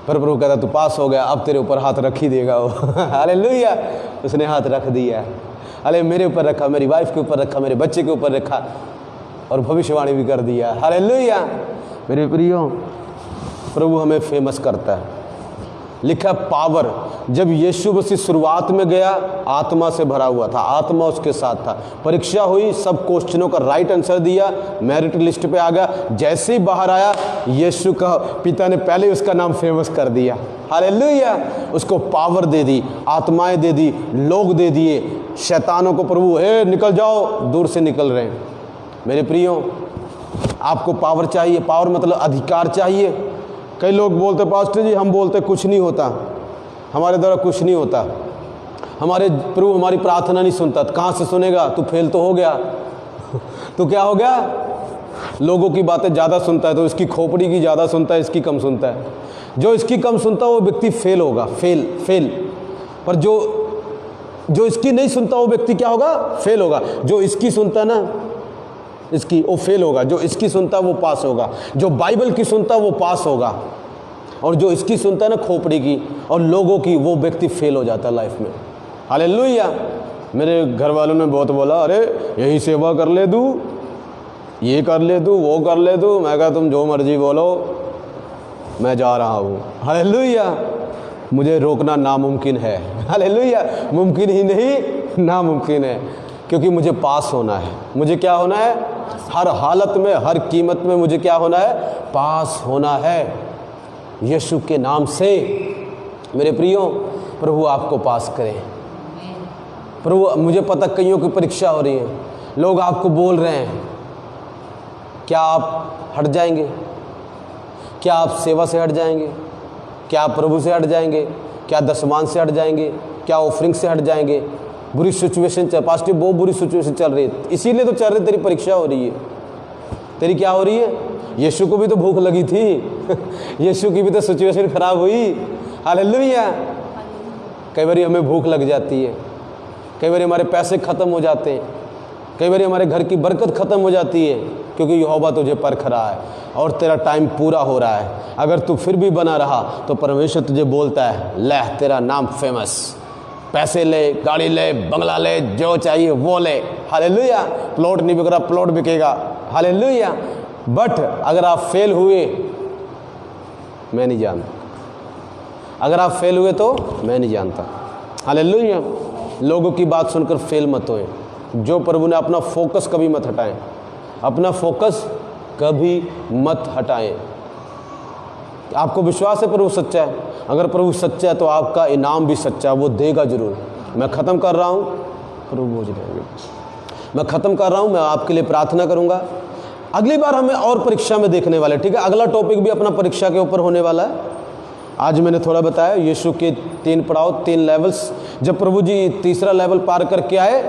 पर प्रभु कहता तू पास हो गया, अब तेरे ऊपर हाथ रख ही देगा वो। हालेलुया। उसने हाथ रख दिया। अरे मेरे ऊपर रखा, मेरी वाइफ के ऊपर रखा, मेरे बच्चे के ऊपर रखा और भविष्यवाणी भी कर दिया। हालेलुया। मेरे प्रियो, प्रभु हमें फेमस करता है। लिखा पावर। जब यीशु मसीह शुरुआत में गया आत्मा से भरा हुआ था, आत्मा उसके साथ था। परीक्षा हुई, सब क्वेश्चनों का राइट आंसर दिया, मेरिट लिस्ट पे आ गया। जैसे ही बाहर आया यीशु का पिता ने पहले ही उसका नाम फेमस कर दिया। हालेलुया। उसको पावर दे दी, आत्माएं दे दी, लोग दे दिए। शैतानों को प्रभु हे निकल जाओ, दूर से निकल रहे हैं। मेरे प्रियो, आपको पावर चाहिए। पावर मतलब अधिकार चाहिए। कई लोग बोलते पास्टर जी, हम बोलते कुछ नहीं होता, हमारे द्वारा कुछ नहीं होता, हमारे प्रभु हमारी प्रार्थना नहीं सुनता। कहाँ से सुनेगा? तू फेल तो हो गया। तो क्या हो गया? लोगों की बातें ज़्यादा सुनता है तो इसकी खोपड़ी की ज़्यादा सुनता है, इसकी कम सुनता है। जो इसकी कम सुनता है वो व्यक्ति फेल होगा, फेल। पर जो इसकी नहीं सुनता वो व्यक्ति क्या होगा? फेल होगा। जो इसकी सुनता है ना, इसकी, वो फेल होगा। जो इसकी सुनता है वो पास होगा। जो बाइबल की सुनता है वो पास होगा। और जो इसकी सुनता है ना, खोपड़ी की और लोगों की, वो व्यक्ति फेल हो जाता है लाइफ में। हालेलुया। मेरे घर वालों ने बहुत बोला, अरे यही सेवा कर ले तू, ये कर ले तू, वो कर ले तू। मैं कहा तुम जो मर्जी बोलो, मैं जा रहा हूँ। हालेलुया। मुझे रोकना नामुमकिन है। हालेलुया। मुमकिन ही नहीं, नामुमकिन है, क्योंकि मुझे पास होना है। मुझे क्या होना है? हर हालत में, हर कीमत में मुझे क्या होना है? पास होना है यीशु के नाम से। मेरे प्रियो, प्रभु आपको पास करें। प्रभु, मुझे पता कईयों की परीक्षा हो रही है, लोग आपको बोल रहे हैं, क्या आप हट जाएंगे? क्या आप सेवा से हट जाएंगे? क्या आप प्रभु से हट जाएंगे? क्या दशमान से हट जाएंगे? क्या ऑफरिंग से हट जाएंगे? बुरी सिचुएशन चल, पास्टर बहुत बुरी सिचुएशन चल रही है, इसीलिए तो चल रही, तेरी परीक्षा हो रही है। तेरी क्या हो रही है? यीशु को भी तो भूख लगी थी। यीशु की भी तो सिचुएशन खराब हुई। हालेलुया। कई बार हमें भूख लग जाती है, कई बार हमारे पैसे ख़त्म हो जाते हैं, कई बार हमारे घर की बरकत ख़त्म हो जाती है, क्योंकि यहोवा तुझे परख रहा है और तेरा टाइम पूरा हो रहा है। अगर तू फिर भी बना रहा तो परमेश्वर तुझे बोलता है, ले तेरा नाम फेमस, पैसे ले, गाड़ी ले, बंगला ले, जो चाहिए वो ले। हालेलुया। प्लॉट नहीं बिक रहा, प्लॉट बिकेगा। हालेलुया। बट अगर आप फेल हुए, मैं नहीं जानता। अगर आप फेल हुए तो मैं नहीं जानता। हालेलुया। लोगों की बात सुनकर फेल मत होए। जो प्रभु ने अपना फोकस कभी मत हटाएं, अपना फोकस कभी मत हटाएं। आपको विश्वास है प्रभु सच्चा है? अगर प्रभु सच्चा है तो आपका इनाम भी सच्चा है, वो देगा जरूर। मैं ख़त्म कर रहा हूँ, प्रभु बोझ देंगे। मैं ख़त्म कर रहा हूँ, मैं आपके लिए प्रार्थना करूँगा। अगली बार हमें और परीक्षा में देखने वाले, ठीक है? अगला टॉपिक भी अपना परीक्षा के ऊपर होने वाला है। आज मैंने थोड़ा बताया यीशु के 3 पड़ाव, 3 लेवल्स। जब प्रभु जी तीसरा लेवल पार करके आए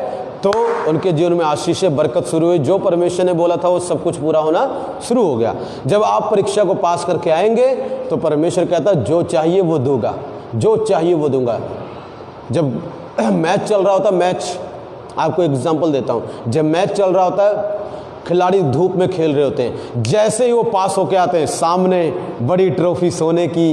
तो उनके जीवन में आशीषें, बरकत शुरू हुई। जो परमेश्वर ने बोला था वो सब कुछ पूरा होना शुरू हो गया। जब आप परीक्षा को पास करके आएंगे तो परमेश्वर कहता है जो चाहिए वो दूंगा, जो चाहिए वो दूंगा। जब मैच चल रहा होता, मैच, आपको एग्जांपल देता हूँ। जब मैच चल रहा होता है, खिलाड़ी धूप में खेल रहे होते हैं, जैसे ही वो पास होके आते हैं, सामने बड़ी ट्रॉफी सोने की,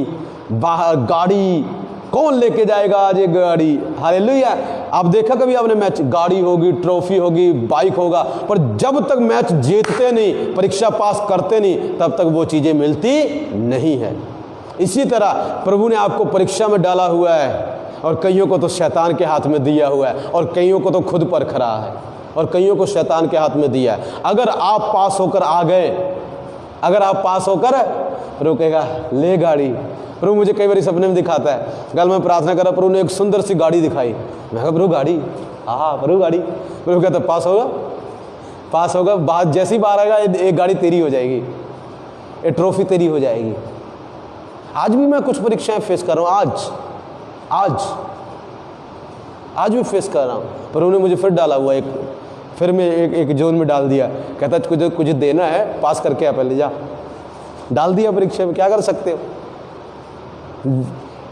बाहर गाड़ी, कौन लेके जाएगा आज ये गाड़ी? हालेलुया। आप देखा कभी आपने मैच? गाड़ी होगी, ट्रॉफी होगी, बाइक होगा, पर जब तक मैच जीतते नहीं, परीक्षा पास करते नहीं, तब तक वो चीज़ें मिलती नहीं है। इसी तरह प्रभु ने आपको परीक्षा में डाला हुआ है, और कईयों को तो शैतान के हाथ में दिया हुआ है, और कईयों को तो खुद परख रहा है, और कईयों को शैतान के हाथ में दिया है। अगर आप पास होकर आ गए, अगर आप पास होकर, प्रभु कहेगा ले गाड़ी। प्रभु मुझे कई बार सपने में दिखाता है। कल मैं प्रार्थना कर रहा, प्रभु ने एक सुंदर सी गाड़ी दिखाई। मैं कहा प्रभु गाड़ी? हाँ प्रभु गाड़ी। प्रभु कहता पास होगा, पास होगा। बात जैसी ही बाहर आएगा, एक गाड़ी तेरी हो जाएगी, एक ट्रॉफी तेरी हो जाएगी। आज भी मैं कुछ परीक्षाएं फेस कर रहा हूँ, आज भी फेस कर रहा हूँ। प्रभु ने मुझे फिर डाला हुआ, फिर मैं एक जोन में डाल दिया। कहता कुछ देना है, पास करके आ पहले जा। डाल दिया परीक्षा में, क्या कर सकते हो?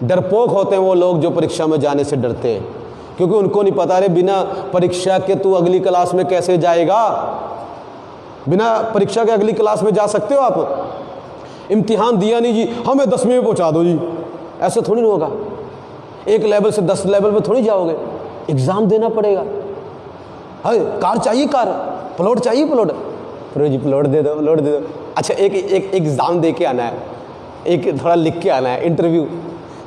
डरपोक होते हैं वो लोग जो परीक्षा में जाने से डरते हैं, क्योंकि उनको नहीं पता रे बिना परीक्षा के तू अगली क्लास में कैसे जाएगा? बिना परीक्षा के अगली क्लास में जा सकते हो आप? इम्तिहान दिया नहीं जी, हमें 10वीं में पहुंचा दो जी, ऐसे थोड़ी नहीं होगा। एक लेवल से 10 लेवल पे थोड़ी जाओगे, एग्जाम देना पड़ेगा। है कार चाहिए कार, प्लॉट चाहिए प्लॉट, प्रभु जी प्लॉट दे दो, प्लॉट दे दो। अच्छा एक एग्ज़ाम दे के आना है, एक थोड़ा लिख के आना है, इंटरव्यू।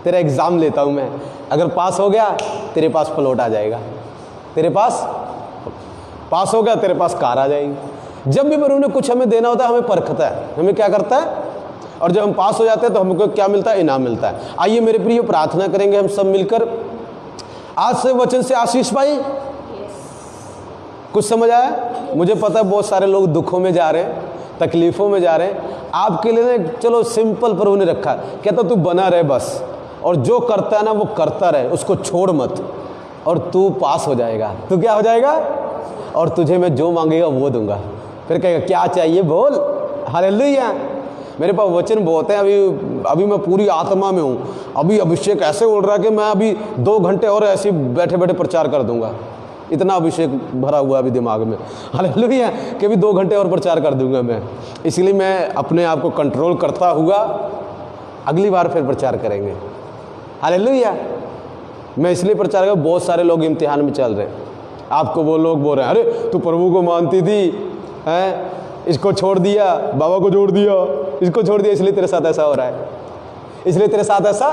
तेरा एग्ज़ाम लेता हूँ मैं, अगर पास हो गया तेरे पास प्लॉट आ जाएगा, तेरे पास हो गया तेरे पास कार आ जाएगी। जब भी प्रभु ने कुछ हमें देना होता है हमें परखता है, हमें क्या करता है, और जब हम पास हो जाते हैं तो हमको क्या मिलता है, इनाम मिलता है। आइए मेरे प्रिय प्रार्थना करेंगे हम सब मिलकर, आज से वचन से आशीष पाई। कुछ समझ आया? मुझे पता है बहुत सारे लोग दुखों में जा रहे हैं, तकलीफ़ों में जा रहे हैं, आपके लिए ना चलो सिंपल प्रभु ने रखा, कहता तू बना रहे बस, और जो करता है ना वो करता रहे, उसको छोड़ मत, और तू पास हो जाएगा। तू क्या हो जाएगा? और तुझे मैं जो मांगेगा वो दूंगा। फिर कहेगा क्या चाहिए बोल, हालेलुया। मेरे पास वचन बहुत है, अभी मैं पूरी आत्मा में हूँ, अभी अभिषेक ऐसे उड़ रहा है कि मैं अभी 2 घंटे और ऐसे बैठे बैठे प्रचार कर दूंगा, इतना अभिषेक भरा हुआ अभी दिमाग में, हालेलुया, कि अभी 2 घंटे और प्रचार कर दूंगा मैं। इसलिए मैं अपने आप को कंट्रोल करता हुआ अगली बार फिर प्रचार करेंगे, हालेलुया। मैं इसलिए प्रचार कर, बहुत सारे लोग इम्तिहान में चल रहे हैं, आपको वो लोग बोल रहे हैं अरे तू प्रभु को मानती थी हैं, इसको छोड़ दिया, बाबा को छोड़ दिया, इसको छोड़ दिया इसलिए तेरे साथ ऐसा हो रहा है, इसलिए तेरे साथ ऐसा,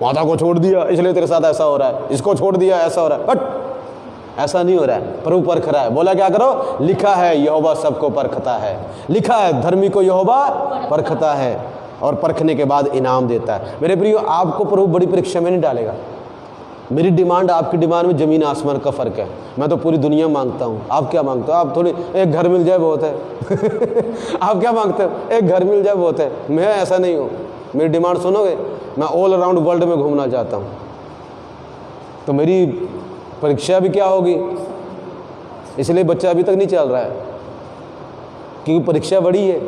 माता को छोड़ दिया इसलिए तेरे साथ ऐसा हो रहा है, इसको छोड़ दिया ऐसा हो रहा है। बट ऐसा नहीं हो रहा है, प्रभु परख रहा है। बोला क्या करो, लिखा है यहोवा सबको परखता है, लिखा है धर्मी को यहोवा परखता है, और परखने के बाद इनाम देता है। मेरे प्रियो, आपको प्रभु बड़ी परीक्षा में नहीं डालेगा। मेरी डिमांड आपकी डिमांड में ज़मीन आसमान का फ़र्क है। मैं तो पूरी दुनिया मांगता हूँ, आप क्या मांगते हो? आप थोड़ी एक घर मिल जाए बहुत है आप क्या मांगते हो? एक घर मिल जाए बहुत है। मैं ऐसा नहीं हूँ, मेरी डिमांड सुनोगे, मैं ऑल अराउंड वर्ल्ड में घूमना चाहता हूँ। तो मेरी परीक्षा भी क्या होगी, इसलिए बच्चा अभी तक नहीं चल रहा है, क्योंकि परीक्षा बड़ी है।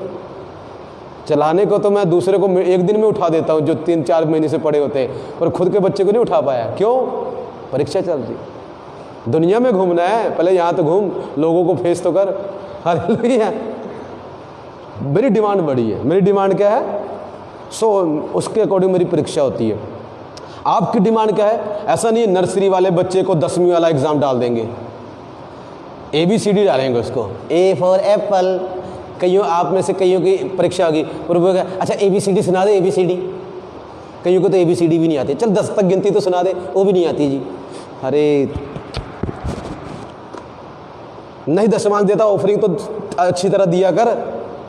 चलाने को तो मैं दूसरे को एक दिन में उठा देता हूँ जो 3-4 महीने से पड़े होते हैं, पर खुद के बच्चे को नहीं उठा पाया। क्यों? परीक्षा चलती। दुनिया में घूमना है, पहले यहाँ तो घूम, लोगों को फेस तो कर, हालेलुया। मेरी डिमांड बड़ी है। मेरी डिमांड क्या है? उसके अकॉर्डिंग मेरी परीक्षा होती है। आपकी डिमांड क्या है? ऐसा नहीं है नर्सरी वाले बच्चे को 10वीं वाला एग्ज़ाम डाल देंगे, ABCD डालेंगे उसको, A फॉर एप्पल। कईयों आप में से कईयों की परीक्षा होगी, प्रभु का अच्छा ABCD सुना दे, ABCD। कईयों को तो ABCD भी नहीं आती, चल 10 तक गिनती तो सुना दे, वो भी नहीं आती जी। अरे नहीं, दशमांश देता, ऑफरिंग तो अच्छी तरह दिया कर,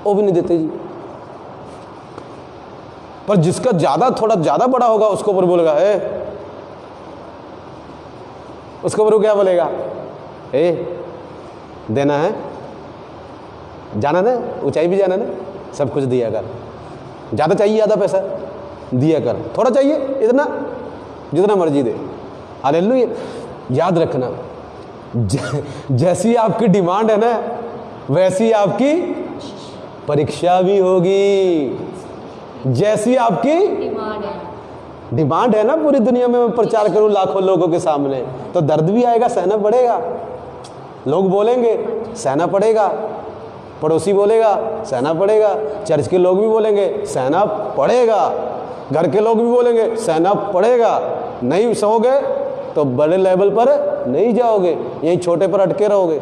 वो भी नहीं देते जी। पर जिसका थोड़ा ज़्यादा बड़ा होगा उसको प्रभु बोलेगा उसको प्रभु क्या बोलेगा, देना है, जाना ना, ऊंचाई भी जाना ना, सब कुछ दिया कर। ज़्यादा चाहिए, ज़्यादा पैसा दिया कर, थोड़ा चाहिए इतना, जितना मर्जी दे, हालेलुया। याद रखना, जैसी आपकी डिमांड है ना, वैसी आपकी परीक्षा भी होगी। जैसी आपकी डिमांड है ना, पूरी दुनिया में मैं प्रचार करूं लाखों लोगों के सामने, तो दर्द भी आएगा, सहना पड़ेगा। लोग बोलेंगे, सहना पड़ेगा। पड़ोसी बोलेगा, सहना पड़ेगा। चर्च के लोग भी बोलेंगे, सहना पड़ेगा। घर के लोग भी बोलेंगे, सहना पड़ेगा। नहीं सहोगे तो बड़े लेवल पर नहीं जाओगे, यहीं छोटे पर अटके रहोगे।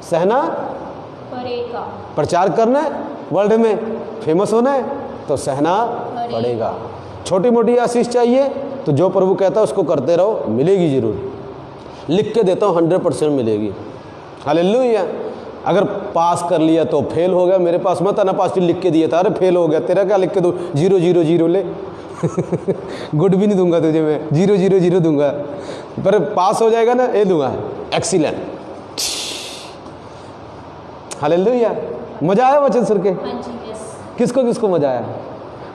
सहना पड़ेगा। प्रचार करना है, वर्ल्ड में फेमस होना है, तो सहना पड़ेगा। छोटी मोटी आशीष चाहिए तो जो प्रभु कहता है उसको करते रहो, मिलेगी जरूर। लिख के देता हूँ, 100% मिलेगी, हालेलुया। अगर पास कर लिया तो फेल हो गया, मेरे पास मत आना पास लिख के दिया था, अरे फेल हो गया, तेरा क्या लिख के दो, 0 0 0 ले गुड भी नहीं दूंगा तुझे मैं, 0 0 0 दूंगा, पर पास हो जाएगा ना, ये दूंगा, एक्सीलेंट, हालेलुया। मजा आया वचन सुन के? किसको किसको मजा आया?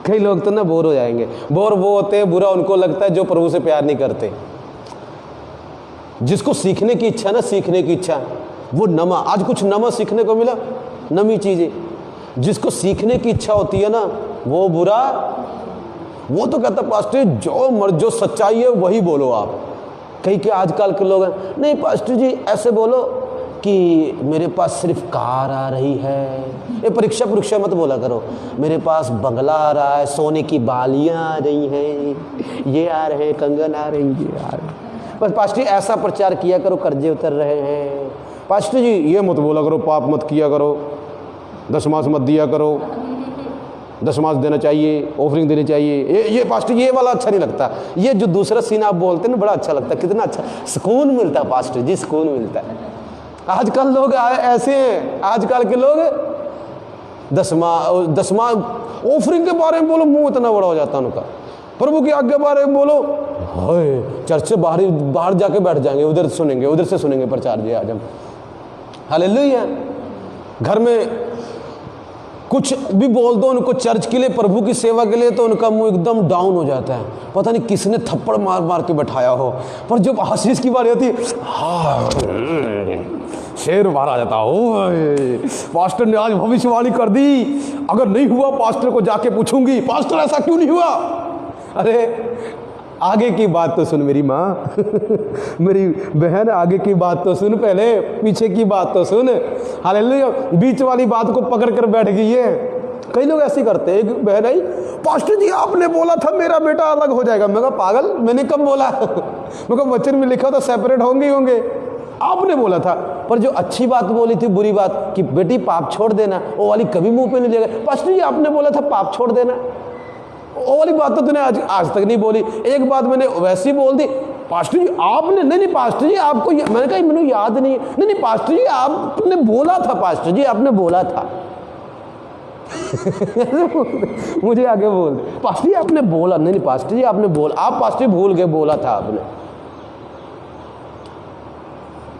कई लोग तो ना बोर हो जाएंगे। बोर वो होते हैं, बुरा उनको लगता है जो प्रभु से प्यार नहीं करते। जिसको सीखने की इच्छा ना, सीखने की इच्छा, वो नमा, आज कुछ नमा सीखने को मिला, नमी चीजें। जिसको सीखने की इच्छा होती है ना, वो बुरा, वो तो कहता पास्टर जो सच्चाई है वही बोलो आप। कहीं के आजकल के लोग हैं, नहीं पास्टर जी ऐसे बोलो कि मेरे पास सिर्फ कार आ रही है, ये परीक्षा मत बोला करो, मेरे पास बंगला आ रहा है, सोने की बालियां आ रही हैं, ये आ रहे हैं, कंगन आ रही है, यार बस पास्टर जी ऐसा प्रचार किया करो, कर्जे उतर रहे हैं। पास्टर जी ये मत बोला करो, पाप मत किया करो, दशमांश मत दिया करो, दशमांश देना चाहिए, ऑफरिंग देनी चाहिए। ये पास्टर ये वाला अच्छा नहीं लगता। ये जो दूसरा सीन आप बोलते हैं ना बड़ा अच्छा लगता है, कितना अच्छा सुकून मिलता है पास्टर जी, सुकून मिलता है। आजकल लोग ऐसे हैं, आजकल के लोग दशमांश ऑफरिंग के बारे में बोलो मुंह इतना बड़ा हो जाता है उनका, प्रभु की आज्ञा के बारे में बोलो हाय चर्च से बाहर जाके बैठ जाएंगे, उधर सुनेंगे, उधर से सुनेंगे प्रचार जी आज हम। हालेलुया। घर में कुछ भी बोल दो उनको चर्च के लिए, प्रभु की सेवा के लिए, तो उनका मुंह एकदम डाउन हो जाता है, पता नहीं किसने थप्पड़ मार मार के बैठाया हो। पर जब आशीष की बारी होती है शेर बाहर आ जाता हो, पास्टर ने आज भविष्यवाणी कर दी, अगर नहीं हुआ पास्टर को जाके पूछूंगी पास्टर ऐसा क्यों नहीं हुआ। अरे आगे की बात तो सुन मेरी माँ मेरी बहन, आगे की बात तो सुन, पहले पीछे की बात तो सुन। हालेलुया। बीच वाली बात को पकड़ कर बैठ गई है। कई लोग ऐसे करते हैं। एक बहन आई, पास्टर जी आपने बोला था मेरा बेटा अलग हो जाएगा। मैं कहा पागल, मैंने कब बोला मैं कहा वचन में लिखा था सेपरेट होंगे ही होंगे, आपने बोला था। पर जो अच्छी बात बोली थी, बुरी बात कि बेटी पाप छोड़ देना, वो वाली कभी मुंह पे नहीं लेगा। पास्टर जी आपने बोला था पाप छोड़ देना, वो वाली बात तो तूने आज तक नहीं बोली। एक बात मैंने वैसी बोल दी, पास्टर जी आपने, नहीं पास्टर जी आपको, मैंने कहा मैंने याद नहीं है। नहीं पास्टर जी आपने बोला था, पास्टर जी आपने बोला था मुझे आगे बोल दे, पास्टर जी आपने बोला, नहीं पास्टर जी आपने बोला, आप पास्टर जी भूल गए, बोला था आपने।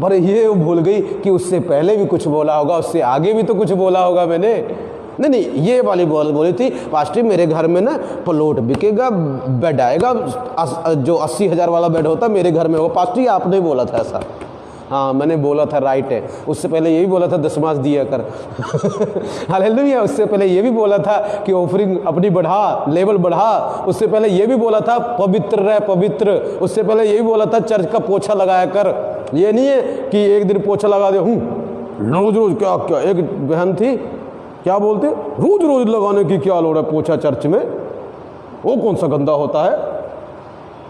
पर ये भूल गई कि उससे पहले भी कुछ बोला होगा, उससे आगे भी तो कुछ बोला होगा मैंने। नहीं ये वाली बोली थी, पास्टर मेरे घर में ना प्लॉट बिकेगा, बेड आएगा, जो 80,000 वाला बेड होता मेरे घर में होगा। पास्टर आपने बोला था ऐसा। हाँ मैंने बोला था, राइट है। उससे पहले ये भी बोला था दशमांश दिया कर हालेलुया। उससे पहले ये भी बोला था कि ऑफरिंग अपनी बढ़ा, लेवल बढ़ा। उससे पहले ये भी बोला था पवित्र रह, पवित्र। उससे पहले ये भी बोला था चर्च का पोछा लगाया कर। ये नहीं है कि एक दिन पोछा लगा दे, रोज रोज क्या क्या। एक बहन थी, क्या बोलते, रोज रोज लगाने की क्या लोड़ है पोछा चर्च में, वो कौन सा गंदा होता है।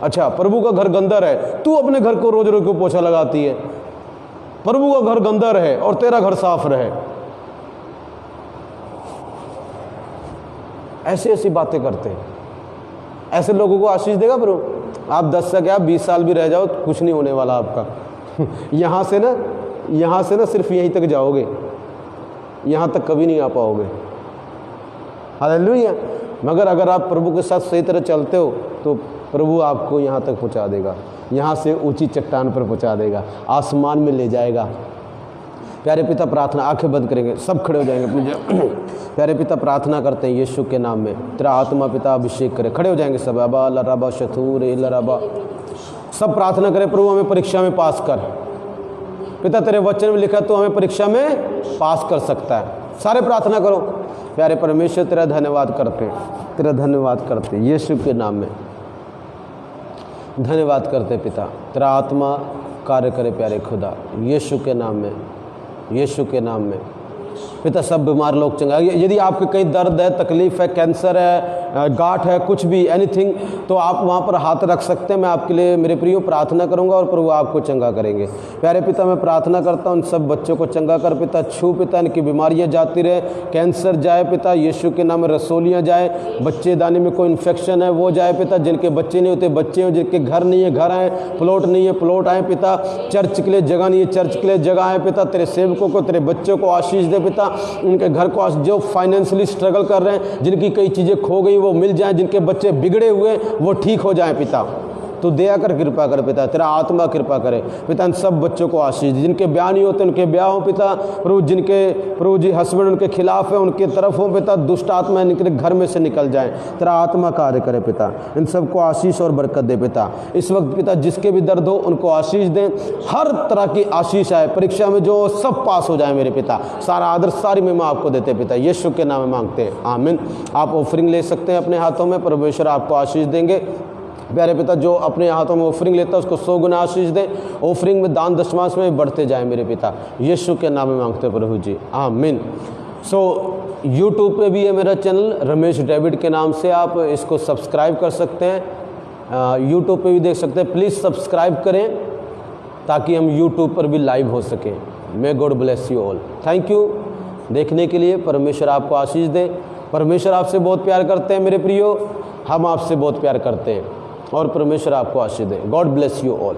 अच्छा प्रभु का घर गंदा रहे, तू अपने घर को रोज रोज को पोछा लगाती है। प्रभु का घर गंदा रहे और तेरा घर साफ रहे। ऐसी ऐसी बातें करते हैं। ऐसे लोगों को आशीष देगा प्रभु। आप 10 से क्या 20 साल भी रह जाओ कुछ नहीं होने वाला आपका यहाँ से ना सिर्फ यहीं तक जाओगे, यहाँ तक कभी नहीं आ पाओगे। हालेलुया। मगर अगर आप प्रभु के साथ सही तरह चलते हो तो प्रभु आपको यहाँ तक पहुँचा देगा, यहाँ से ऊंची चट्टान पर पहुँचा देगा, आसमान में ले जाएगा। प्यारे पिता प्रार्थना, आंखें बंद करेंगे, सब खड़े हो जाएंगे अपनी प्यारे पिता प्रार्थना करते हैं यीशु के नाम में, तेरा आत्मा पिता अभिषेक करे। खड़े हो जाएंगे सब। अबा लराबा शथूर लराबा, सब प्रार्थना करें प्रभु हमें परीक्षा में पास कर। पिता तेरे वचन में लिखा तो हमें परीक्षा में पास कर सकता है। सारे प्रार्थना करो। प्यारे परमेश्वर तेरा धन्यवाद करते हैं, तेरा धन्यवाद करते हैं यीशु के नाम में, धन्यवाद करते पिता। तेरा आत्मा कार्य करे प्यारे खुदा, यीशु के नाम में, यीशु के नाम में। पिता सब बीमार लोग चंगा, यदि आपके कहीं दर्द है, तकलीफ़ है, कैंसर है, गांठ है, कुछ भी एनीथिंग, तो आप वहाँ पर हाथ रख सकते हैं। मैं आपके लिए मेरे प्रियो प्रार्थना करूँगा और प्रभु आपको चंगा करेंगे। प्यारे पिता मैं प्रार्थना करता हूँ उन सब बच्चों को चंगा कर पिता, छू पिता, इनकी बीमारियाँ जाती रहे, कैंसर जाए पिता यीशु के नाम में, रसोलियाँ जाए, बच्चेदानी में कोई इन्फेक्शन है वो जाए पिता, जिनके बच्चे नहीं होते बच्चे हो, जिनके घर नहीं है घर आए, प्लॉट नहीं है प्लॉट आए पिता, चर्च के लिए जगह नहीं है चर्च के लिए जगह आए पिता। तेरे सेवकों को, तेरे बच्चों को आशीष दे पिता, उनके घर को जो फाइनेंशियली स्ट्रगल कर रहे हैं, जिनकी कई चीज़ें खो गई वो मिल जाएं, जिनके बच्चे बिगड़े हुए वो ठीक हो जाएं पिता। तो दया कर कृपा कर पिता, तेरा आत्मा कृपा करे पिता। इन सब बच्चों को आशीष, जिनके ब्याह नहीं होते उनके ब्याह हो पिता प्रभु, जिनके प्रभु जी हस्बैंड उनके खिलाफ है उनके तरफ हो पिता, दुष्ट आत्मा इनके घर में से निकल जाए, तेरा आत्मा कार्य करे पिता। इन सबको आशीष और बरकत दे पिता। इस वक्त पिता जिसके भी दर्द हो उनको आशीष दें, हर तरह की आशीष आए, परीक्षा में जो सब पास हो जाए मेरे पिता। सारा आदर सारी महिमा आपको देते पिता, यीशु के नाम में मांगते हैं, आमीन। आप ऑफरिंग ले सकते हैं अपने हाथों में, परमेश्वर आपको आशीष देंगे। प्यारे पिता जो अपने हाथों में ऑफरिंग लेता है उसको 100 गुना आशीष दें, ऑफरिंग में दान दशमांश में बढ़ते जाए मेरे पिता, यीशु के नाम में मांगते हैं प्रभु जी, आमीन। सो यूट्यूब पे भी है मेरा चैनल रमेश डेविड के नाम से, आप इसको सब्सक्राइब कर सकते हैं, यूट्यूब पे भी देख सकते हैं। प्लीज़ सब्सक्राइब करें ताकि हम यूट्यूब पर भी लाइव हो सकें। May God bless you all. Thank you देखने के लिए, परमेश्वर आपको आशीष दे। परमेश्वर आपसे बहुत प्यार करते हैं मेरे प्रियो, हम आपसे बहुत प्यार करते हैं और परमेश्वर आपको आशीष दे। God bless you all.